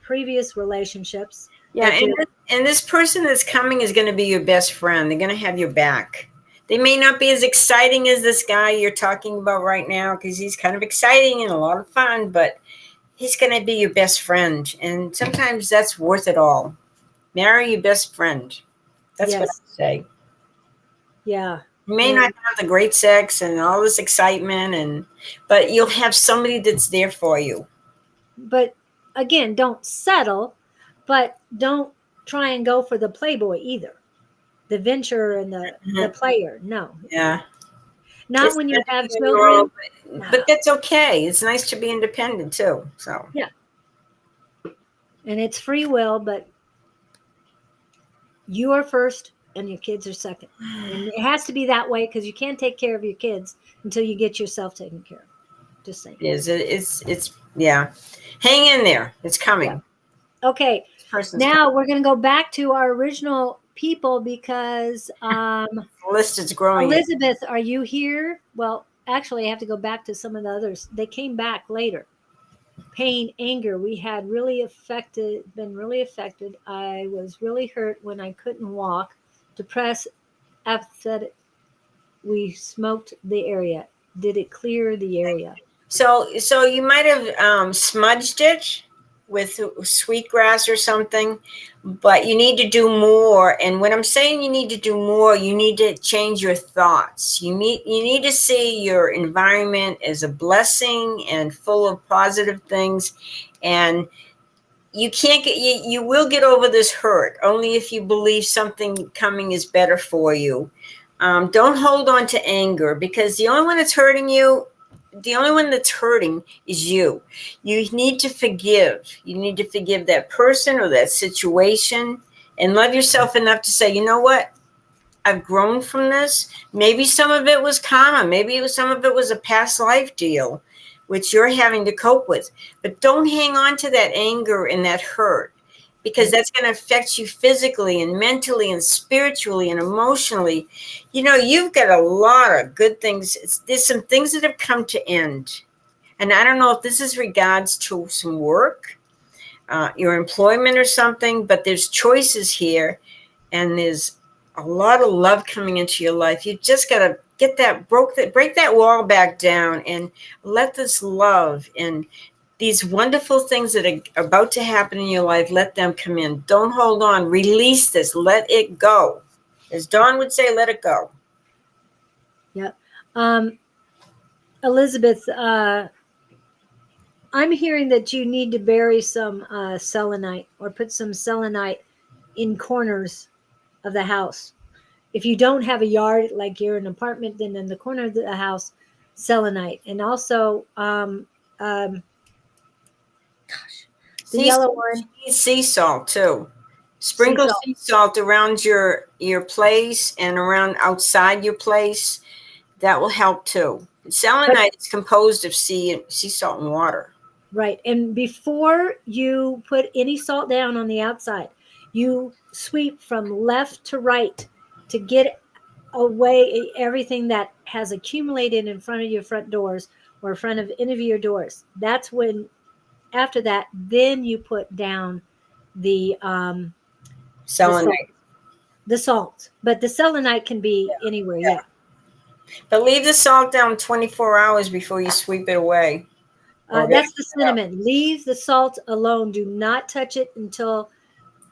previous relationships. Yeah, that they're- and this person that's coming is going to be your best friend. They're going to have your back. They may not be as exciting as this guy you're talking about right now, because he's kind of exciting and a lot of fun, but he's going to be your best friend. And sometimes that's worth it all. Marry your best friend. That's what Yes. I say. Yeah. You may And- not have the great sex and all this excitement, but you'll have somebody that's there for you. But again, don't settle, but don't try and go for the playboy either. The venture and the player. No. Yeah. Not when you have Especially children. but that's okay. It's nice to be independent too. So Yeah. And it's free will, but you are first and your kids are second. And it has to be that way because you can't take care of your kids until you get yourself taken care of. Just saying. it's yeah. Hang in there. It's coming. Yeah. Okay. Now we're going to go back to our original people because the list is growing. Elizabeth, are you here? Well, actually, I have to go back to some of the others. They came back later. Pain, anger, we had been really affected. I was really hurt when I couldn't walk. Depressed, apathetic. We smoked the area. Did it clear the area? So you might have smudged it with sweetgrass or something, but you need to do more. And when I'm saying you need to do more, you need to change your thoughts. You need to see your environment as a blessing and full of positive things. And you can't get you will get over this hurt only if you believe something coming is better for you. Don't hold on to anger, because the only one that's hurting is you. You need to forgive. You need to forgive that person or that situation and love yourself enough to say, you know what? I've grown from this. Maybe some of it was karma. Maybe some of it was a past life deal, which you're having to cope with. But don't hang on to that anger and that hurt, because that's going to affect you physically and mentally and spiritually and emotionally. You know, you've got a lot of good things. There's some things that have come to end. And I don't know if this is regards to some work, your employment or something, but there's choices here, and there's a lot of love coming into your life. You just got to break that wall back down and let this love and these wonderful things that are about to happen in your life, let them come in. Don't hold on. Release this. Let it go. As Dawn would say, let it go. Yep. Elizabeth, I'm hearing that you need to bury some selenite or put some selenite in corners of the house. If you don't have a yard, like you're in an apartment, then in the corner of the house, selenite. And also, the yellow one. Sea salt too. Sprinkle sea salt around your place and around outside your place. That will help too. Selenite is composed of sea salt and water. Right. And before you put any salt down on the outside, you sweep from left to right to get away everything that has accumulated in front of your front doors or in front of any of your doors. That's when, after that, then you put down the selenite. The salt. But the selenite can be anywhere, yeah. But leave the salt down 24 hours before you sweep it away. That's the cinnamon. Leave the salt alone. Do not touch it until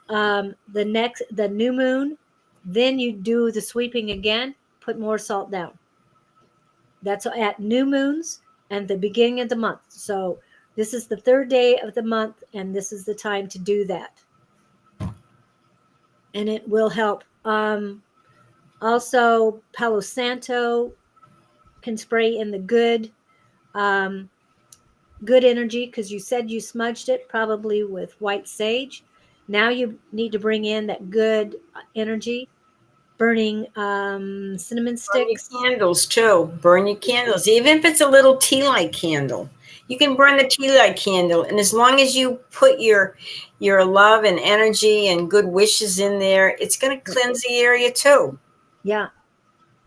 the new moon. Then you do the sweeping again. Put more salt down. That's at new moons and the beginning of the month. So this is the third day of the month, and this is the time to do that. And it will help. Also, Palo Santo can spray in the good energy, because you said you smudged it probably with white sage. Now you need to bring in that good energy, burning cinnamon sticks. Burn your candles too. Burn your candles, even if it's a little tea light candle. You can burn the tea light candle, and as long as you put your love and energy and good wishes in there, it's going to cleanse the area too. Yeah.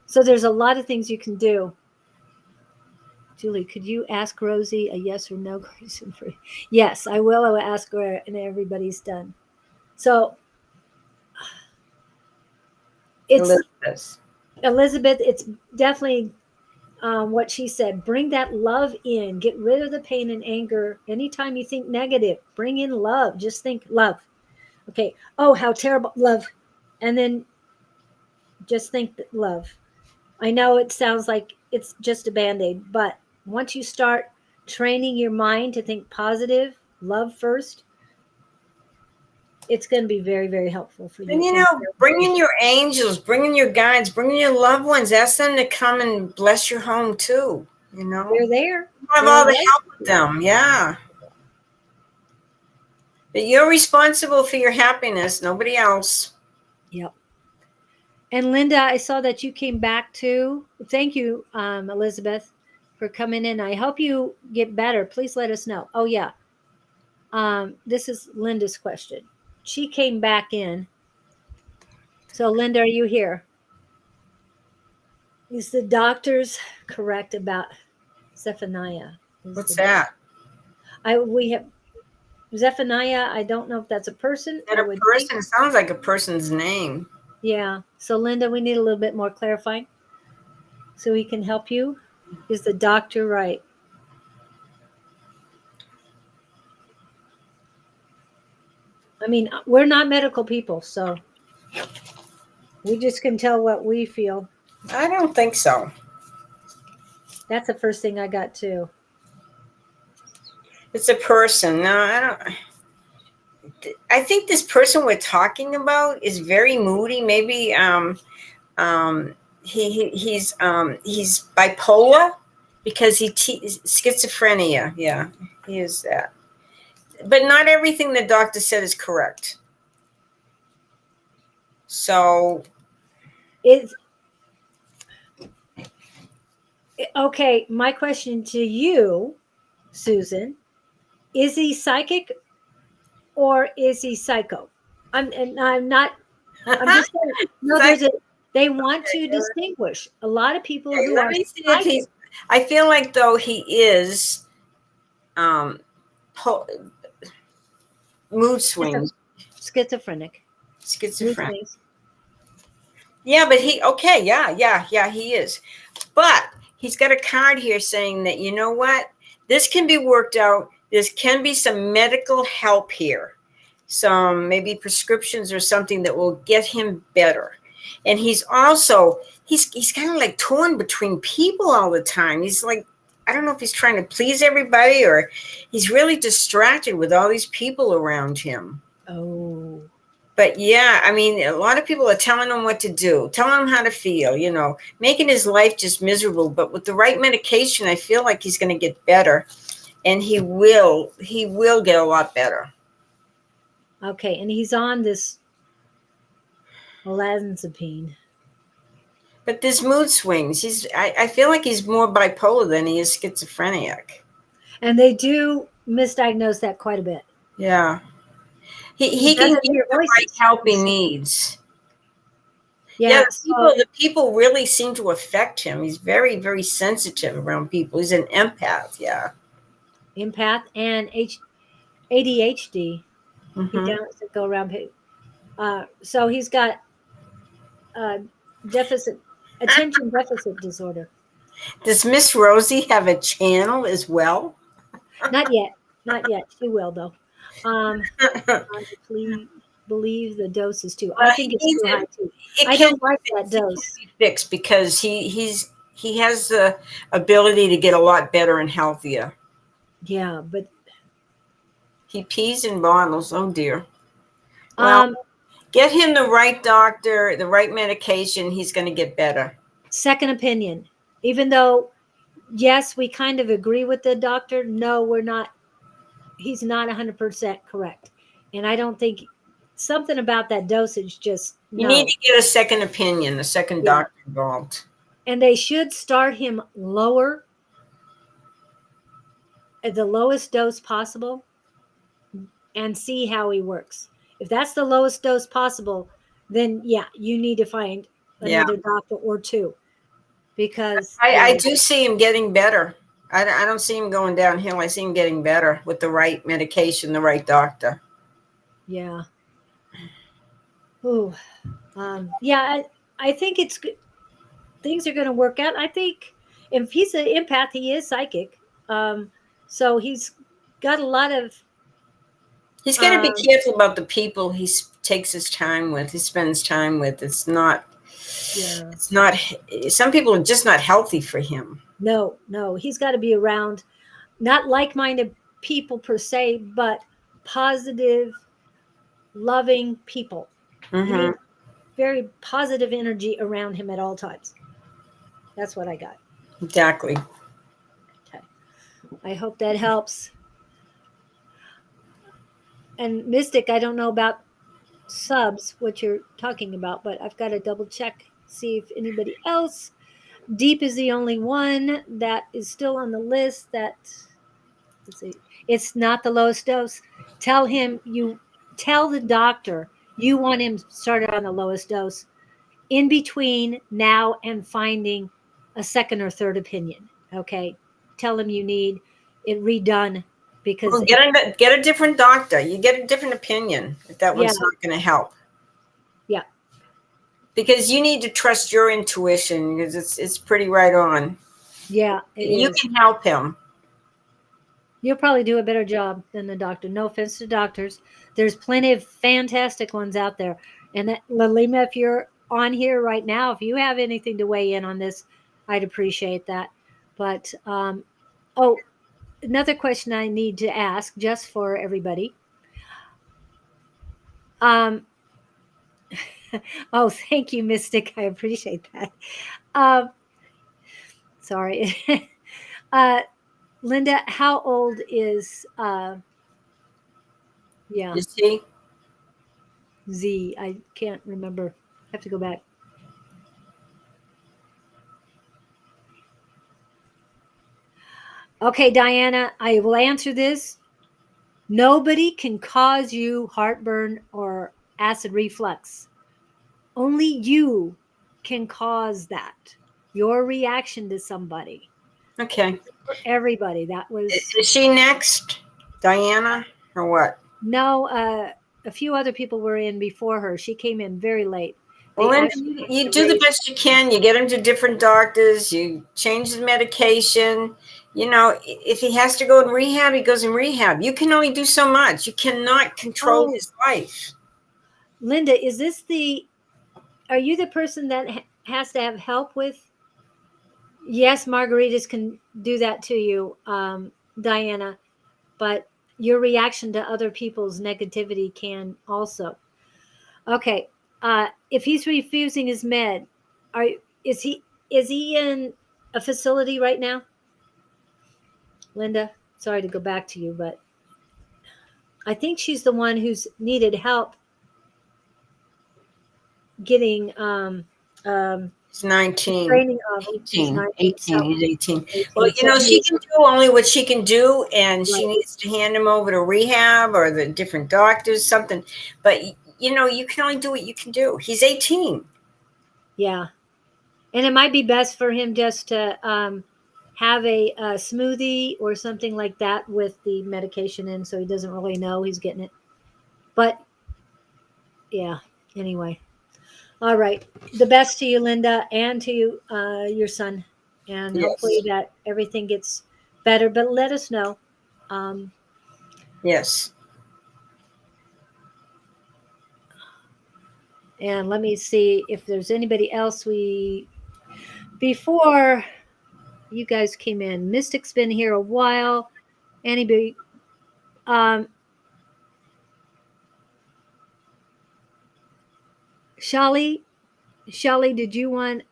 So there's a lot of things you can do Julie, could you ask Rosie a yes or no question for? Yes, I will. I will ask her, and everybody's done. So it's Elizabeth. It's definitely what she said. Bring that love in. Get rid of the pain and anger. Anytime you think negative, bring in love. Just think love. Okay. Oh, how terrible love, and then just think that love. I know it sounds like it's just a band-aid, but once you start training your mind to think positive, love first, it's going to be very, very helpful for And you. bring in your angels, bring in your guides, bring in your loved ones. Ask them to come and bless your home too. They're there. You have all the help with them. Yeah. But you're responsible for your happiness, nobody else. Yep. And Linda, I saw that you came back too. Thank you, Elizabeth, for coming in. I hope you get better. Please let us know. Oh yeah. This is Linda's question. She came back in. So Linda, are you here? Is the doctors correct about Zephaniah? What's that? We have Zephaniah. I don't know if that's a person. Is that a person? It sounds like a person's name. Yeah. So Linda, we need a little bit more clarifying so we can help you. Is the doctor right? I mean, we're not medical people, so we just can tell what we feel. I don't think so. That's the first thing I got too. It's a person. No, I don't. I think this person we're talking about is very moody. Maybe he's bipolar because schizophrenia. Yeah, he is that. But not everything the doctor said is correct. So It's okay. My question to you, Susan, is he psychic or is he psycho? I'm not. I'm just saying. No, they want to distinguish. A lot of people who let are me see if he's. I feel like though he is mood swings. Schizophrenic. Yeah, but he he is. But he's got a card here saying that, you know what? This can be worked out. There can be some medical help here. Some maybe prescriptions or something that will get him better. And he's also he's kind of like torn between people all the time. He's like, I don't know if he's trying to please everybody or he's really distracted with all these people around him. Oh. But yeah, I mean, a lot of people are telling him what to do, telling him how to feel, making his life just miserable. But with the right medication, I feel like he's going to get better, and he will get a lot better. Okay, and he's on this olanzapine. But there's mood swings. I feel like he's more bipolar than he is schizophrenic. And they do misdiagnose that quite a bit. Yeah. He can get the right help he needs. Yeah, the people really seem to affect him. He's very, very sensitive around people. He's an empath, yeah. Empath and ADHD. Mm-hmm. He doesn't go around. So he's got attention deficit disorder. Does Miss Rosie have a channel as well? Not yet. She will though. Please believe the dose is too. I think it's too high too. I don't like that dose. Fixed because he has the ability to get a lot better and healthier. Yeah, but he pees in bottles. Oh dear. Well, get him the right doctor, the right medication. He's going to get better. Second opinion. Even though, yes, we kind of agree with the doctor. No, we're not. He's not 100% correct. And I don't think something about that dosage just. You need to get a second opinion, a second doctor involved. And they should start him lower, at the lowest dose possible, and see how he works. If that's the lowest dose possible, then you need to find another doctor or two. Because I do see him getting better. I don't see him going downhill. I see him getting better with the right medication, the right doctor. Yeah. Ooh. Yeah, I think it's good. Things are going to work out. I think if he's an empath, he is psychic. So he's got a lot of, He's got to be careful about the people he takes his time with. He spends time with. It's not. yeah. It's not. Some people are just not healthy for him. No, he's got to be around not like-minded people per se, but positive, loving people. He Mm-hmm. needs very positive energy around him at all times. That's what I got. Exactly. Okay. I hope that helps. And Mystic, I don't know about subs, what you're talking about, but I've got to double check, see if anybody else. Deep is the only one that is still on the list that, let's see, it's not the lowest dose. Tell the doctor you want him started on the lowest dose in between now and finding a second or third opinion. Okay. Tell him you need it redone because Well, get a different doctor. You get a different opinion if that yeah, one's not going to help. yeah, Because you need to trust your intuition because it's pretty right on. yeah, it You is. can help him. You'll probably do a better job than the doctor. No offense to doctors. There's plenty of fantastic ones out there. And that, Lalima, if you're on here right now, if you have anything to weigh in on this, I'd appreciate that. But oh, another question I need to ask just for everybody. Oh, thank you, Mystic. I appreciate that. Sorry. Linda, how old is yeah, You see? Z? I can't remember. I have to go back. Okay, Diana, I will answer this. Nobody can cause you heartburn or acid reflux. Only you can cause that. Your reaction to somebody. Okay. For everybody, that was Is she next, Diana, or what? no. A few other people were in before her. She came in very late. Well, They Linda, actually you do the best you can. You get him to different doctors. You change the medication. You know, if he has to go in rehab, he goes in rehab. You can only do so much. You cannot control Oh, his life. Linda, is this the? Are you the person that has to have help with? Yes, margaritas can do that to you, Diana, but your reaction to other people's negativity can also. Okay, if he's refusing his med, are is he in a facility right now, Linda? Sorry to go back to you, but I think she's the one who's needed help getting He's 19. training of. He's 18. 19. 18. He's 18. Well, 18. you So know, he she is can do only what she can do, and she right. needs to hand him over to rehab or the different doctors, something. But, you know, you can only do what you can do. He's 18. Yeah. And it might be best for him just to have a smoothie or something like that with the medication in so he doesn't really know he's getting it. But yeah, anyway. All right. The best to you, Linda, and to you, your son. And hopefully Yes. that everything gets better. But let us know. Um, Yes. and let me see if there's anybody else before you guys came in. Mystic's been here a while. Anybody? Um, Shali, did you want?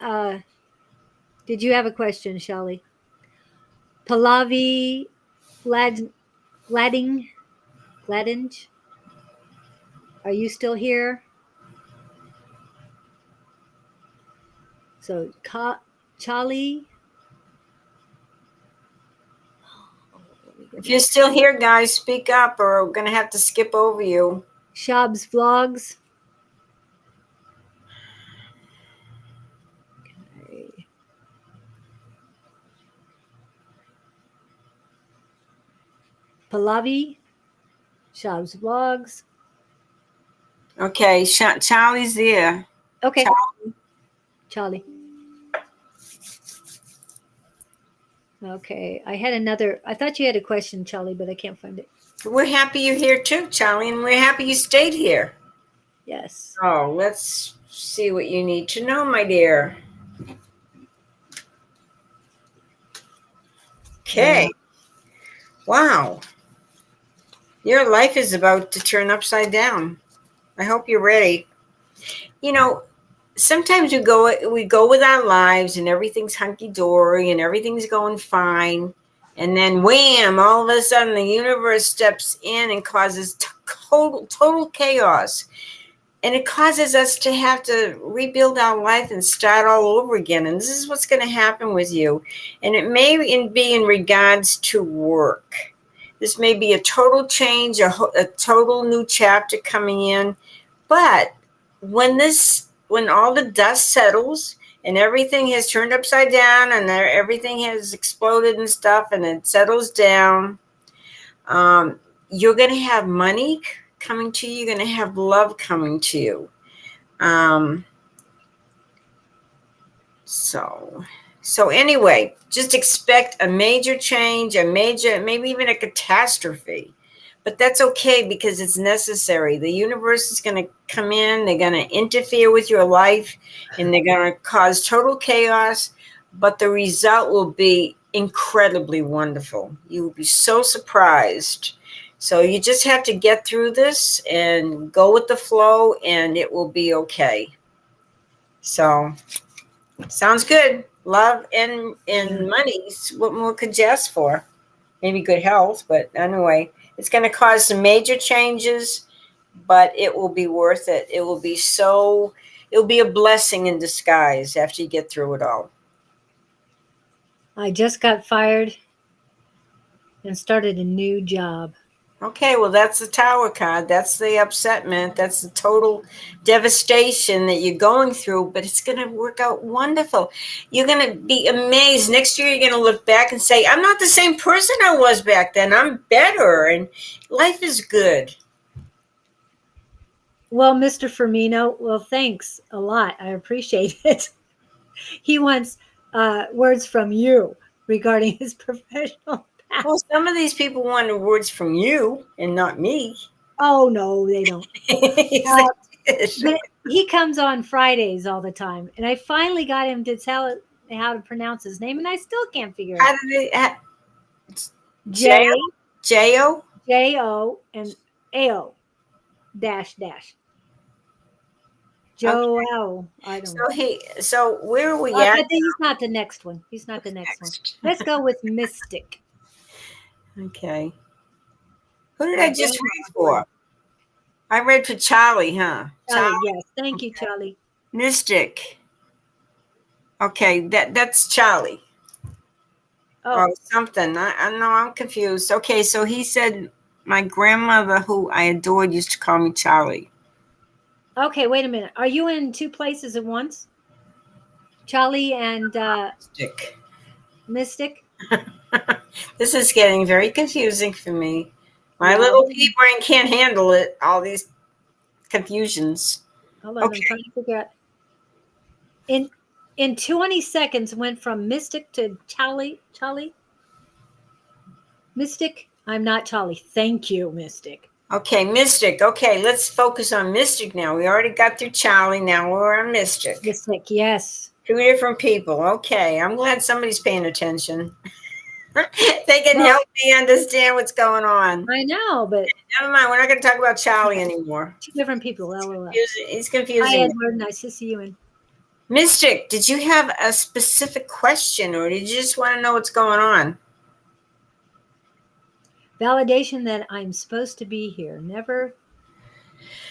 Did you have a question, Shali? Pallavi, Glading, Gladinge, are you still here? So, Chali. Oh, let me go If you're back. still here, guys, speak up or we're going to have to skip over you. Shab's vlogs. Okay. Pallavi, Shab's vlogs. Okay, Charlie's there. Okay, Charlie. Charlie. Okay, I had another. I thought you had a question, Charlie, but I can't find it. We're happy you're here too, Charlie, and we're happy you stayed here. Yes. Oh, let's see what you need to know, my dear. Okay. Yeah. Wow. Your life is about to turn upside down. I hope you're ready. You know, sometimes we go with our lives and everything's hunky-dory and everything's going fine. And then wham, all of a sudden the universe steps in and causes total chaos. And it causes us to have to rebuild our life and start all over again. And this is what's going to happen with you. And it may be in regards to work. This may be a total change, a total new chapter coming in. But when all the dust settles and everything has turned upside down and everything has exploded and stuff and it settles down, you're going to have money coming to you. You're going to have love coming to you. So anyway, just expect a major change, maybe even a catastrophe. But that's okay because it's necessary. The universe is going to come in. They're going to interfere with your life and they're going to cause total chaos. But the result will be incredibly wonderful. You will be so surprised. So you just have to get through this and go with the flow and it will be okay. So sounds good. Love and money. What more could you ask for? Maybe good health, but anyway, it's going to cause some major changes, but it will be worth it. It'll be a blessing in disguise after you get through it all. I just got fired and started a new job. Okay, well, that's the Tower card. That's the upsetment. That's the total devastation that you're going through, but it's going to work out wonderful. You're going to be amazed. Next year, you're going to look back and say, I'm not the same person I was back then. I'm better, and life is good. Well, Mr. Firmino, well, thanks a lot. I appreciate it. He wants words from you regarding his professional path. Well, some of these people wanted words from you and not me. Oh, no, they don't. Yes, But he comes on Fridays all the time, and I finally got him to tell how to pronounce his name, and I still can't figure it How out. did it? J-O J-O? and A-O dash. Joel. I don't know. So where are we But at? he's not the next one. He's not the next one. Let's go with Mystic. Okay. Who did I just read for? I read for Charlie, huh? Charlie, yes. Thank you, Charlie. Mystic. Okay, that's Charlie. Oh, Or something. I know I'm confused. Okay, so he said my grandmother, who I adored, used to call me Charlie. okay. Wait a minute. Are you in two places at once? Charlie and Mystic? This is getting very confusing for me. My Yeah. little pea brain can't handle it, all these confusions. Hold on, Okay. I'm trying to figure out. In 20 seconds went from Mystic to Charlie. Mystic? I'm not Charlie. Thank you, Mystic. Okay, Mystic. Okay, let's focus on Mystic now. We already got through Charlie. Now we're on Mystic. Mystic, yes. Two different people. Okay, I'm glad somebody's paying attention. They can help me understand what's going on. I know, but Never mind. We're not going to talk about Charlie anymore. two different people. LOL. He's Hi, confusing. Edward. Nice to see you. In Mystic, did you have a specific question or did you just want to know what's going on? validation that I'm supposed to be here. Never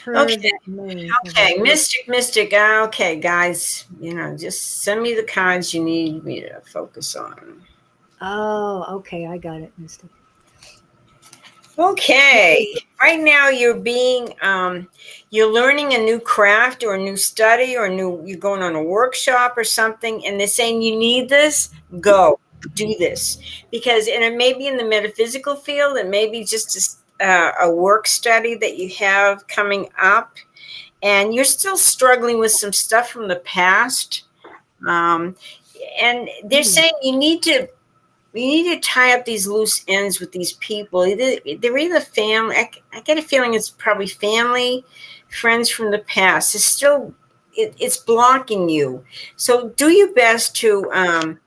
heard that name. Okay, Mystic. Okay, guys, just send me the cards you need me to focus on. Oh, okay. I got it, Mystic. Okay, right now you're learning a new craft or a new study or you're going on a workshop or something, and they're saying you need this. Go. do this, because, and it may be in the metaphysical field, it may be just a work study that you have coming up, and you're still struggling with some stuff from the past. Um, and they're saying you need to tie up these loose ends with these people. They're either family. I get a feeling it's probably family, friends from the past. It's still, it's blocking you. So do your best to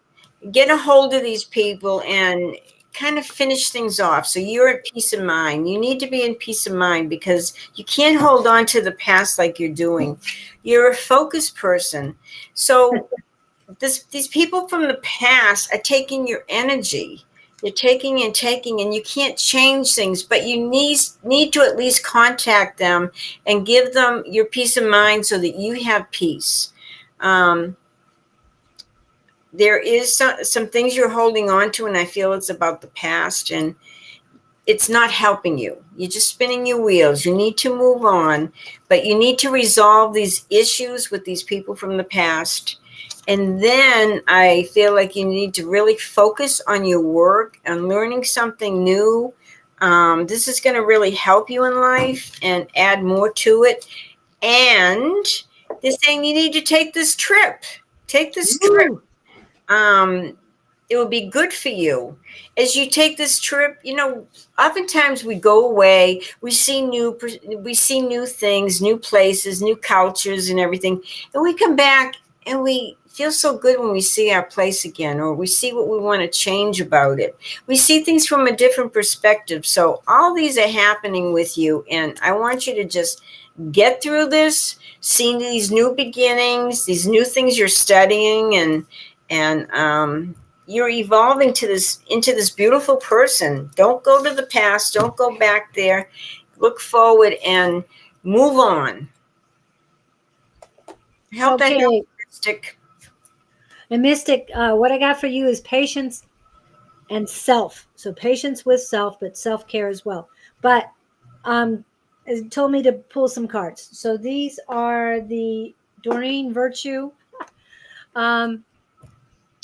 get a hold of these people and kind of finish things off. So you're at peace of mind. You need to be in peace of mind, because you can't hold on to the past like you're doing. You're a focused person. So these people from the past are taking your energy. They're taking and taking, and you can't change things, but you need to at least contact them and give them your peace of mind so that you have peace. There is some things you're holding on to, and I feel it's about the past, and it's not helping you. You're just spinning your wheels. You need to move on, but you need to resolve these issues with these people from the past. And then I feel like you need to really focus on your work and learning something new. This is going to really help you in life and add more to it. And they're saying you need to take this trip. Take this trip. It will be good for you as you take this trip. You know, oftentimes we go away, we see new things, new places, new cultures and everything, and we come back and we feel so good when we see our place again, or we see what we want to change about it. We see things from a different perspective. So all these are happening with you, and I want you to just get through this, see these new beginnings, these new things you're studying, and you're evolving into this beautiful person. Don't go to the past. Don't go back there. Look forward and move on. I hope that helps, Mystic. And Mystic, what I got for you is patience and self. So patience with self, but self-care as well. But it told me to pull some cards. So these are the Doreen Virtue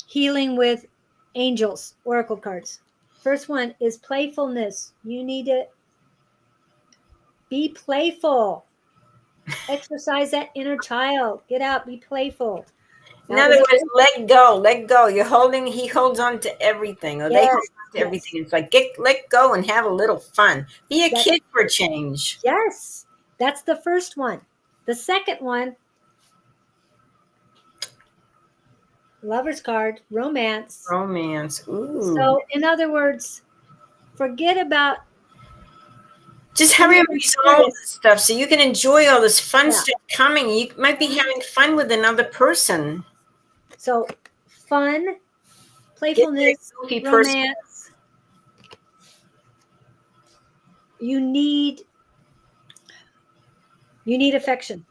Healing with Angels Oracle cards. First one is playfulness. You need to be playful. Exercise that inner child. Get out, be playful. In other words, let go. He holds on to everything, or they hold on to everything. It's like let go and have a little fun. Be a kid for a change. Yes, that's the first one. The second one, Lover's card, romance. Romance. Ooh. So, in other words, forget about. Just hurry up and resolve this stuff so you can enjoy all this fun stuff coming. You might be having fun with another person. So, fun, playfulness, romance. You need affection.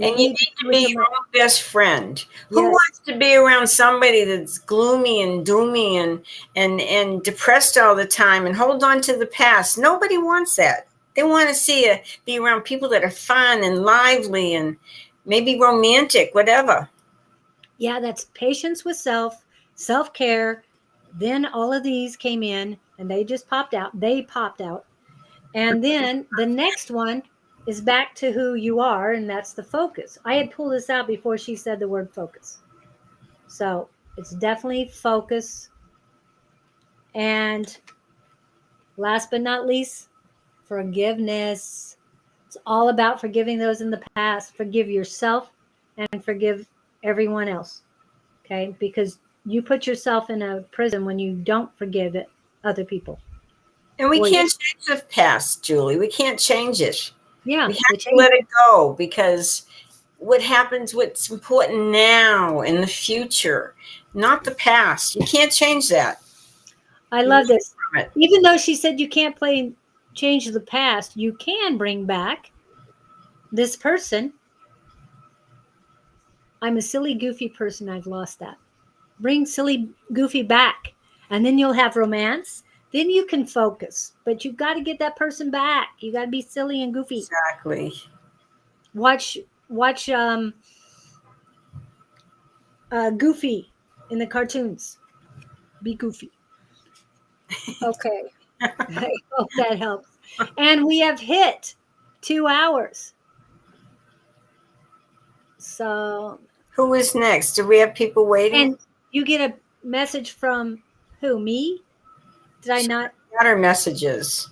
And you need to be your own best friend. Who wants to be around somebody that's gloomy and doomy and depressed all the time and hold on to the past? Nobody wants that. They want to be around people that are fun and lively and maybe romantic, whatever. Yeah, that's patience with self, self-care. Then all of these came in and they just popped out. And then the next one is back to who you are, and that's the focus. I had pulled this out before she said the word focus. So it's definitely focus. And last but not least, forgiveness. It's all about forgiving those in the past. Forgive yourself and forgive everyone else. Okay? Because you put yourself in a prison when you don't forgive other people. And we can't change the past, Julie. We can't change it. Yeah. We have to let it go, because what's important now in the future, not the past. You can't change that. I love this. Even though she said you can't change the past, you can bring back this person. I'm a silly, goofy person. I've lost that. Bring silly, goofy back, and then you'll have romance. Then you can focus, but you've got to get that person back. You got to be silly and goofy. Exactly. Watch Goofy in the cartoons. Be goofy. Okay. I hope that helps. And we have hit 2 hours. So, Who is next? Do we have people waiting? and you get a message from who? Me? Did I not? Got our messages.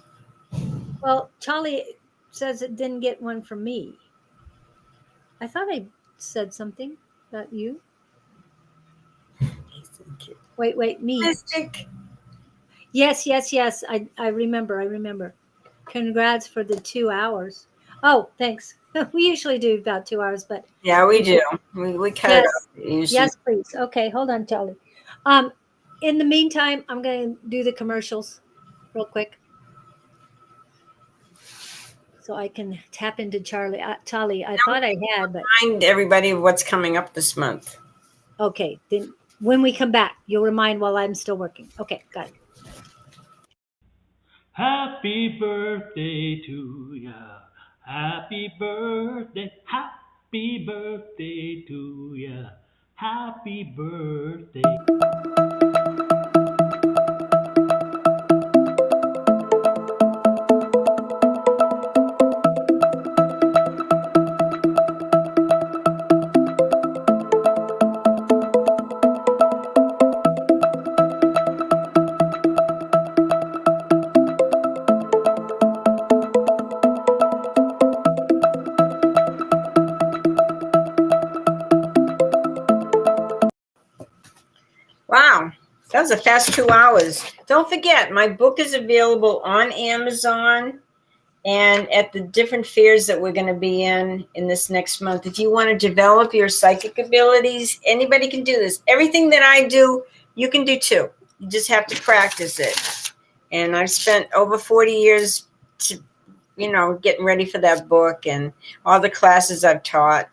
Well, Charlie says it didn't get one from me. I thought I said something about you. Thank you. Wait, me. Mystic. Yes. I remember. Congrats for the 2 hours. Oh, thanks. We usually do about 2 hours, but Yeah, we do. We cut yes, it up usually. yes, please. Okay, hold on, Charlie. In the meantime, I'm going to do the commercials real quick, so I can tap into Charlie. Charlie, I thought I had, but Remind everybody of what's coming up this month. okay. Then when we come back, you'll remind while I'm still working. Okay, got it. Happy birthday to ya. Happy birthday. Happy birthday to ya. Happy birthday. Wow, that was a fast 2 hours. Don't forget, my book is available on Amazon and at the different fairs that we're going to be in this next month. If you want to develop your psychic abilities, anybody can do this. Everything that I do, you can do too. You just have to practice it. And I've spent over 40 years getting ready for that book and all the classes I've taught.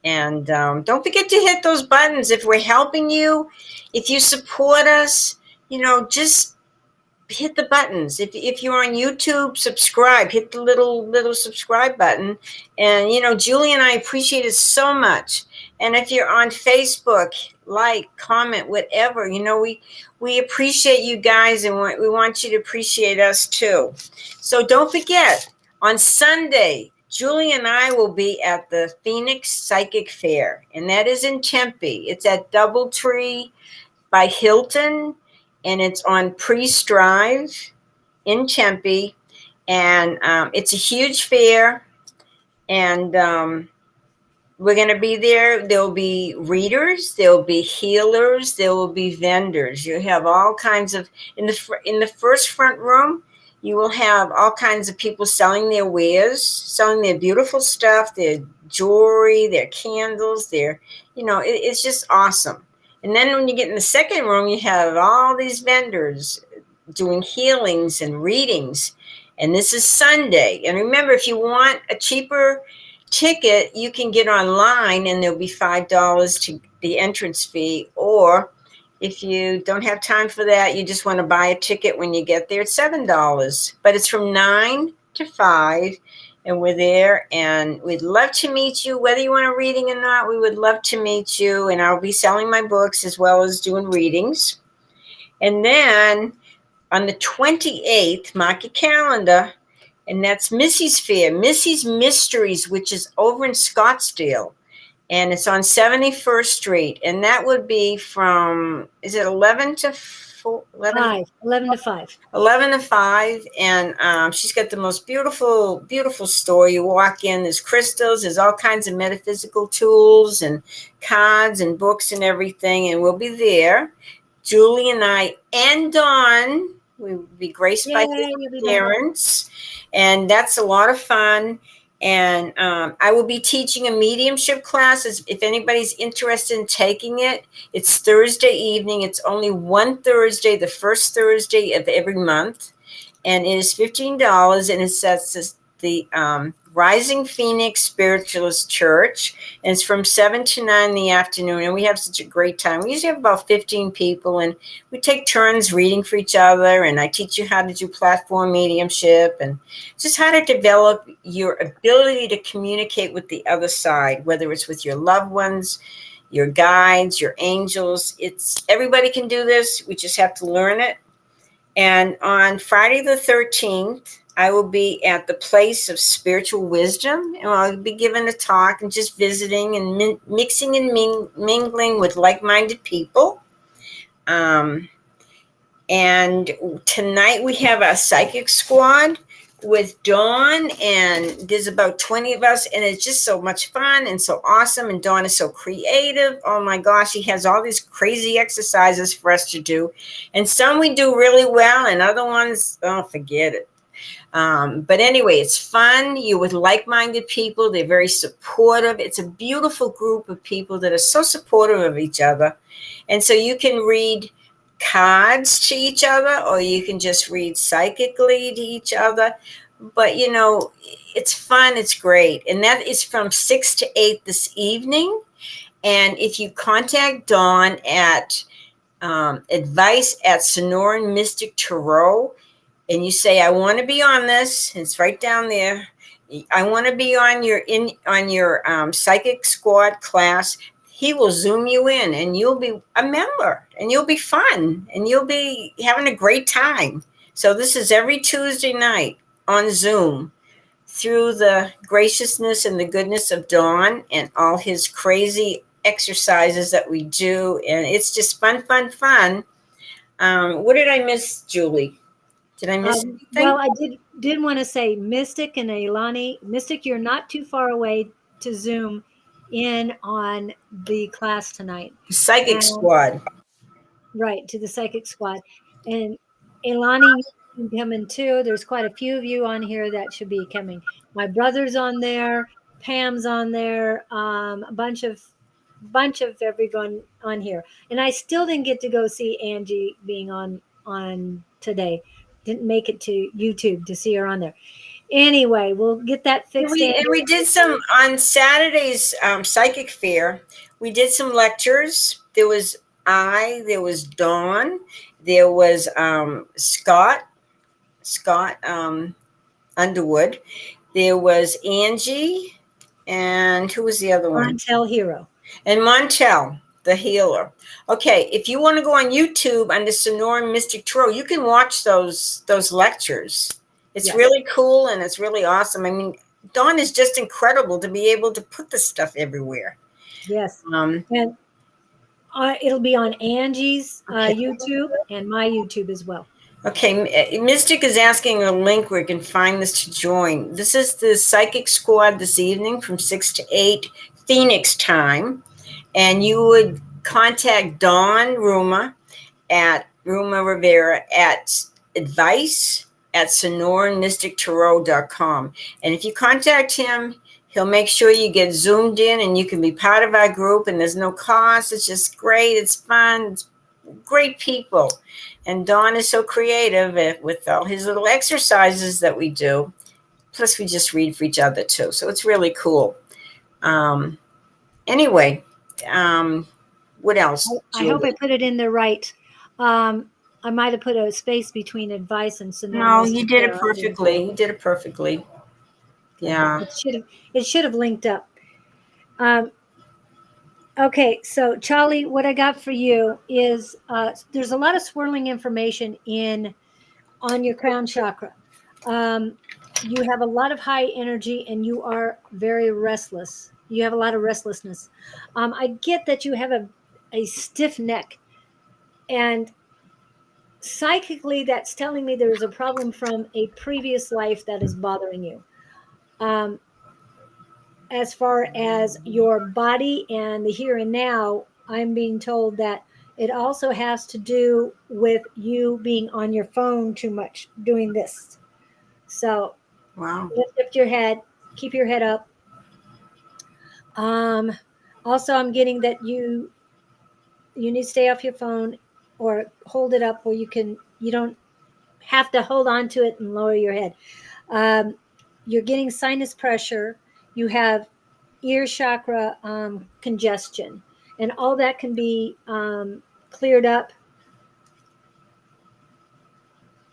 And don't forget to hit those buttons. If we're helping you, if you support us, just hit the buttons. If you're on YouTube, subscribe. Hit the little subscribe button. And, Julie and I appreciate it so much. And if you're on Facebook, like, comment, whatever. We appreciate you guys, and we want you to appreciate us too. So don't forget, on Sunday, Julie and I will be at the Phoenix Psychic Fair, and that is in Tempe. It's at Doubletree by Hilton, and it's on Priest Drive in Tempe. And it's a huge fair, and we're going to be there. There'll be readers, there'll be healers, there will be vendors. You have all kinds of, in the first front room, you will have all kinds of people selling their wares, selling their beautiful stuff, their jewelry, their candles, it's just awesome. And then when you get in the second room, you have all these vendors doing healings and readings. And this is Sunday. And remember, if you want a cheaper ticket, you can get online, and there'll be $5 to the entrance fee. Or if you don't have time for that, you just want to buy a ticket when you get there, it's $7. But it's from 9 to 5, and we're there, and we'd love to meet you. Whether you want a reading or not, we would love to meet you. And I'll be selling my books as well as doing readings. And then on the 28th, mark your calendar, and that's Missy's Fair, Missy's Mysteries, which is over in Scottsdale. And it's on 71st Street. And that would be from, is it 11 to 4? 11 to 5. 11 to 5. And she's got the most beautiful, beautiful store. You walk in, there's crystals, there's all kinds of metaphysical tools and cards and books and everything. And we'll be there. Julie and I and Dawn, we'll be graced by his parents. And that's a lot of fun. And I will be teaching a mediumship class. If anybody's interested in taking it, it's Thursday evening. It's only one Thursday, the first Thursday of every month. And it is $15. And it's at the Rising Phoenix Spiritualist Church. And it's from 7 to 9 in the afternoon. And we have such a great time. We usually have about 15 people. And we take turns reading for each other. And I teach you how to do platform mediumship and just how to develop your ability to communicate with the other side, whether it's with your loved ones, your guides, your angels. It's everybody can do this. We just have to learn it. And on Friday the 13th, I will be at the Place of Spiritual Wisdom, and I'll be giving a talk and just visiting and mixing and mingling with like-minded people. And tonight we have a psychic squad with Dawn, and there's about 20 of us, and it's just so much fun and so awesome. And Dawn is so creative. Oh my gosh, she has all these crazy exercises for us to do. And some we do really well, and other ones, oh, forget it. But anyway, it's fun. You're with like-minded people. They're very supportive. It's a beautiful group of people that are so supportive of each other. And so you can read cards to each other, or you can just read psychically to each other. But you know, it's fun, it's great. And that is from 6 to 8 this evening. And if you contact Dawn at advice at Sonoran Mystic Tarot, and you say, I want to be on this, it's right down there, I want to be on your psychic squad class, he will Zoom you in, and you'll be a member, and you'll be fun, and you'll be having a great time. So this is every Tuesday night on Zoom, through the graciousness and the goodness of Dawn and all his crazy exercises that we do. And it's just fun, fun, fun. What did I miss, Julie? Did I miss anything? Well, I did want to say, Mystic and Elani, Mystic, you're not too far away to Zoom in on the class tonight. Psychic squad. Right, to the psychic squad. And Elani, you can come in too. There's quite a few of you on here that should be coming. My brother's on there, Pam's on there, a bunch of everyone on here. And I still didn't get to go see Angie being on today. Didn't make it to YouTube to see her on there. Anyway, we'll get that fixed. And we did some on Saturday's psychic fair. We did some lectures. There was Dawn, there was Scott Underwood, there was Angie, and who was the other one? Montel Hero. And Montel, the healer. Okay, if you want to go on YouTube under Sonoran Mystic Tarot, you can watch those lectures. It's really cool, and it's really awesome. I mean, Dawn is just incredible to be able to put this stuff everywhere. Yes. And it'll be on Angie's YouTube and my YouTube as well. Okay, Mystic is asking a link where you can find this to join. This is the Psychic Squad this evening from 6 to 8 Phoenix time. And you would contact Dawn Ruma Rivera at advice at sonoranmystictarot.com. And if you contact him, he'll make sure you get zoomed in and you can be part of our group, and there's no cost. It's just great. It's fun. It's great people. And Dawn is so creative with all his little exercises that we do. Plus, we just read for each other, too. So it's really cool. Anyway, what else? I hope I put it in the right. I might have put a space between advice and Sonoran. No, you did it perfectly. You did it perfectly. Yeah. It should have linked up. Okay, so Charlie, what I got for you is there's a lot of swirling information on your crown chakra. You have a lot of high energy and you are very restless. You have a lot of restlessness. I get that you have a stiff neck, and psychically that's telling me there's a problem from a previous life that is bothering you. As far as your body and the here and now, I'm being told that it also has to do with you being on your phone too much, doing this. So Wow. Lift your head, keep your head up. Also, I'm getting that you need to stay off your phone or hold it up where you don't have to hold on to it and lower your head. You're getting sinus pressure. You have ear chakra congestion, and all that can be cleared up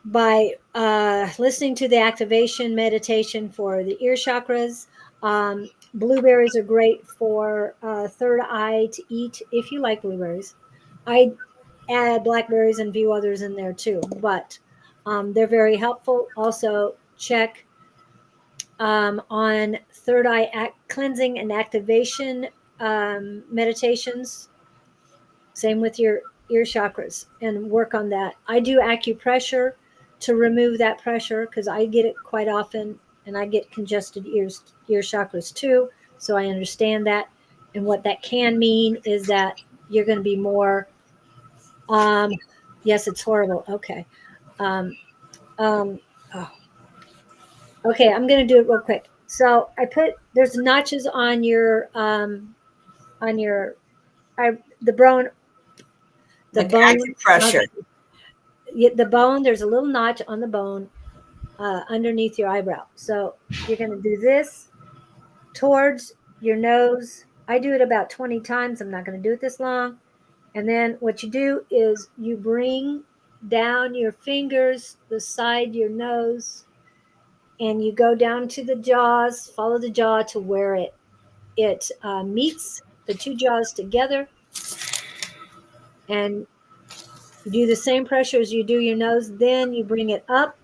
by listening to the activation meditation for the ear chakras. blueberries are great for third eye to eat if you like blueberries. I add blackberries and a few others in there too, but they're very helpful. Also, check on third eye cleansing and activation meditations. Same with your ear chakras and work on that. I do acupressure to remove that pressure because I get it quite often and I get congested ear chakras too. So I understand that. And what that can mean is that you're going to be more, um, yes, it's horrible. Okay. Um, oh, okay. I'm going to do it real quick. So there's notches on your, the bone, the Like bone, acupressure. the bone, there's a little notch on the bone underneath your eyebrow. So you're going to do this towards your nose. I do it about 20 times. I'm not going to do it this long. And then what you do is you bring down your fingers beside your nose and you go down to the jaws, follow the jaw to where it meets the two jaws together. And you do the same pressure as you do your nose. Then you bring it up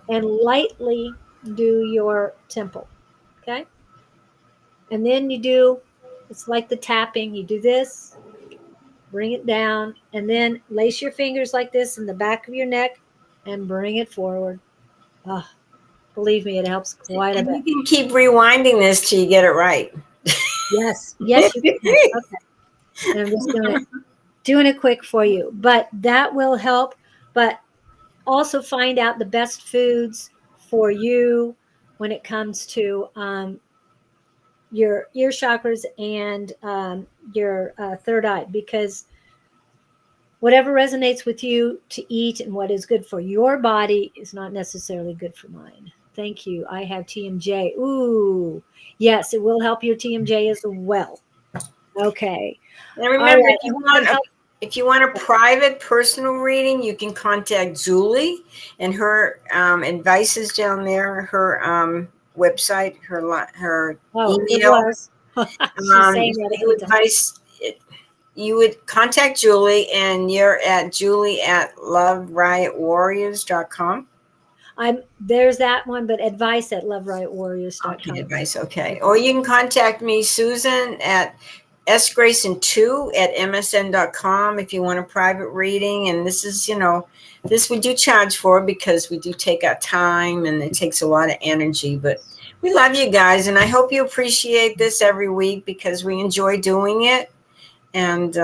and lightly do your temple. Okay. And then it's like the tapping. You do this, bring it down, and then lace your fingers like this in the back of your neck and bring it forward. Oh, believe me, it helps quite a And bit. you can keep rewinding this till you get it right. Yes, yes, you can. Okay. And I'm just doing it quick for you, but that will help. But also find out the best foods for you when it comes to your ear chakras and your third eye, because whatever resonates with you to eat and what is good for your body is not necessarily good for mine. Thank you. I have TMJ. Ooh, yes, it will help your TMJ as well. Okay. And All remember, right. if you want a private personal reading, you can contact Julie, and her advice is down there. Her website, her Oh, it email. was. She's saying that You ahead of time. you would contact Julie, and you're at julie@loveriotwarriors.com. There's that one, but advice at loveriotwarriors.com. Okay, advice, okay. Or you can contact me, Susan, at sgrayson2@msn.com if you want a private reading. And this is, this we do charge for because we do take our time and it takes a lot of energy. But we love you guys, and I hope you appreciate this every week because we enjoy doing it. And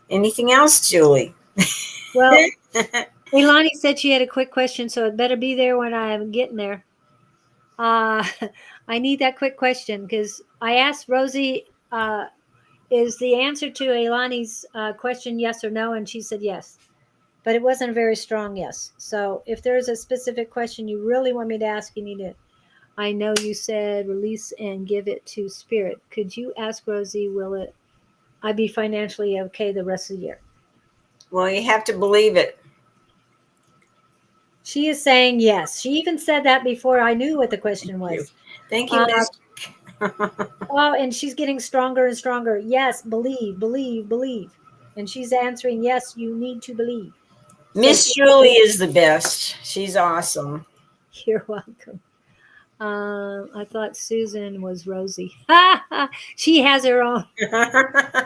anything else, Julie? Well, Ilani said she had a quick question, so it better be there when I'm getting there. I need that quick question because I asked Rosie, is the answer to Ilani's question yes or no? And she said yes, but it wasn't a very strong yes. So if there's a specific question you really want me to ask, you need to. I know you said release and give it to spirit. Could you ask Rosie, will I be financially okay the rest of the year? Well, you have to believe it. She is saying yes. She even said that before I knew what the question was. Thank you, Miss. Oh, and she's getting stronger and stronger. Yes, believe, believe, believe. And she's answering, yes, you need to believe. Miss Julie is the best. She's awesome. You're welcome. I thought Susan was Rosie. She has her own.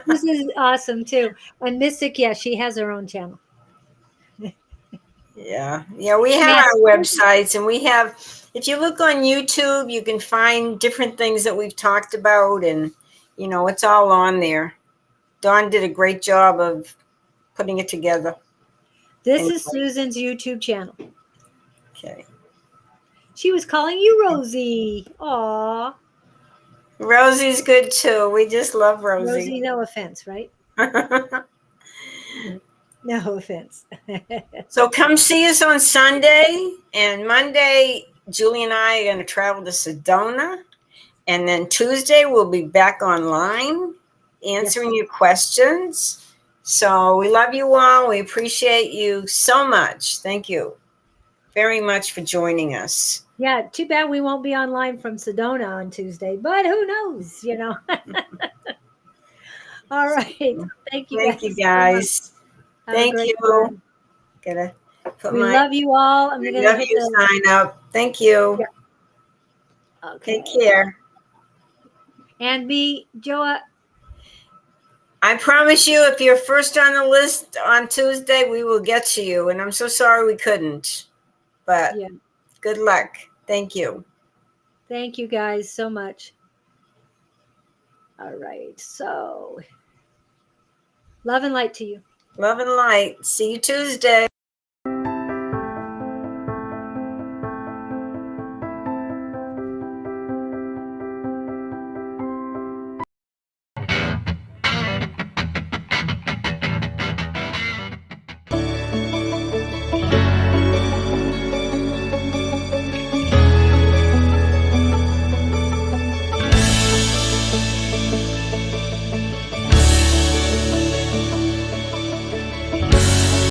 This is awesome too. And Mystic, yeah, she has her own channel. Yeah, we have our websites, and we have, if you look on YouTube, you can find different things that we've talked about, and it's all on there. Dawn did a great job of putting it together. This is Susan's YouTube channel. Okay. She was calling you Rosie. Aw. Rosie's good too. We just love Rosie. Rosie, no offense, right? No offense. So come see us on Sunday, and Monday, Julie and I are going to travel to Sedona. And then Tuesday, we'll be back online answering your questions. So we love you all. We appreciate you so much. Thank you. very much for joining us. Yeah, too bad we won't be online from Sedona on Tuesday, but who knows, you know. All right. Thank you Thank guys you, so much. guys. Have a Thank great you. one. Gotta put We my love you all. I'm I going to love hit you the, sign up. Thank you. Yeah. Take okay. care. And me, Joa, I promise you, if you're first on the list on Tuesday, we will get to you. And I'm so sorry we couldn't. But yeah. good luck. Thank you. Thank you guys so much. All right. So, love and light to you. Love and light. See you Tuesday.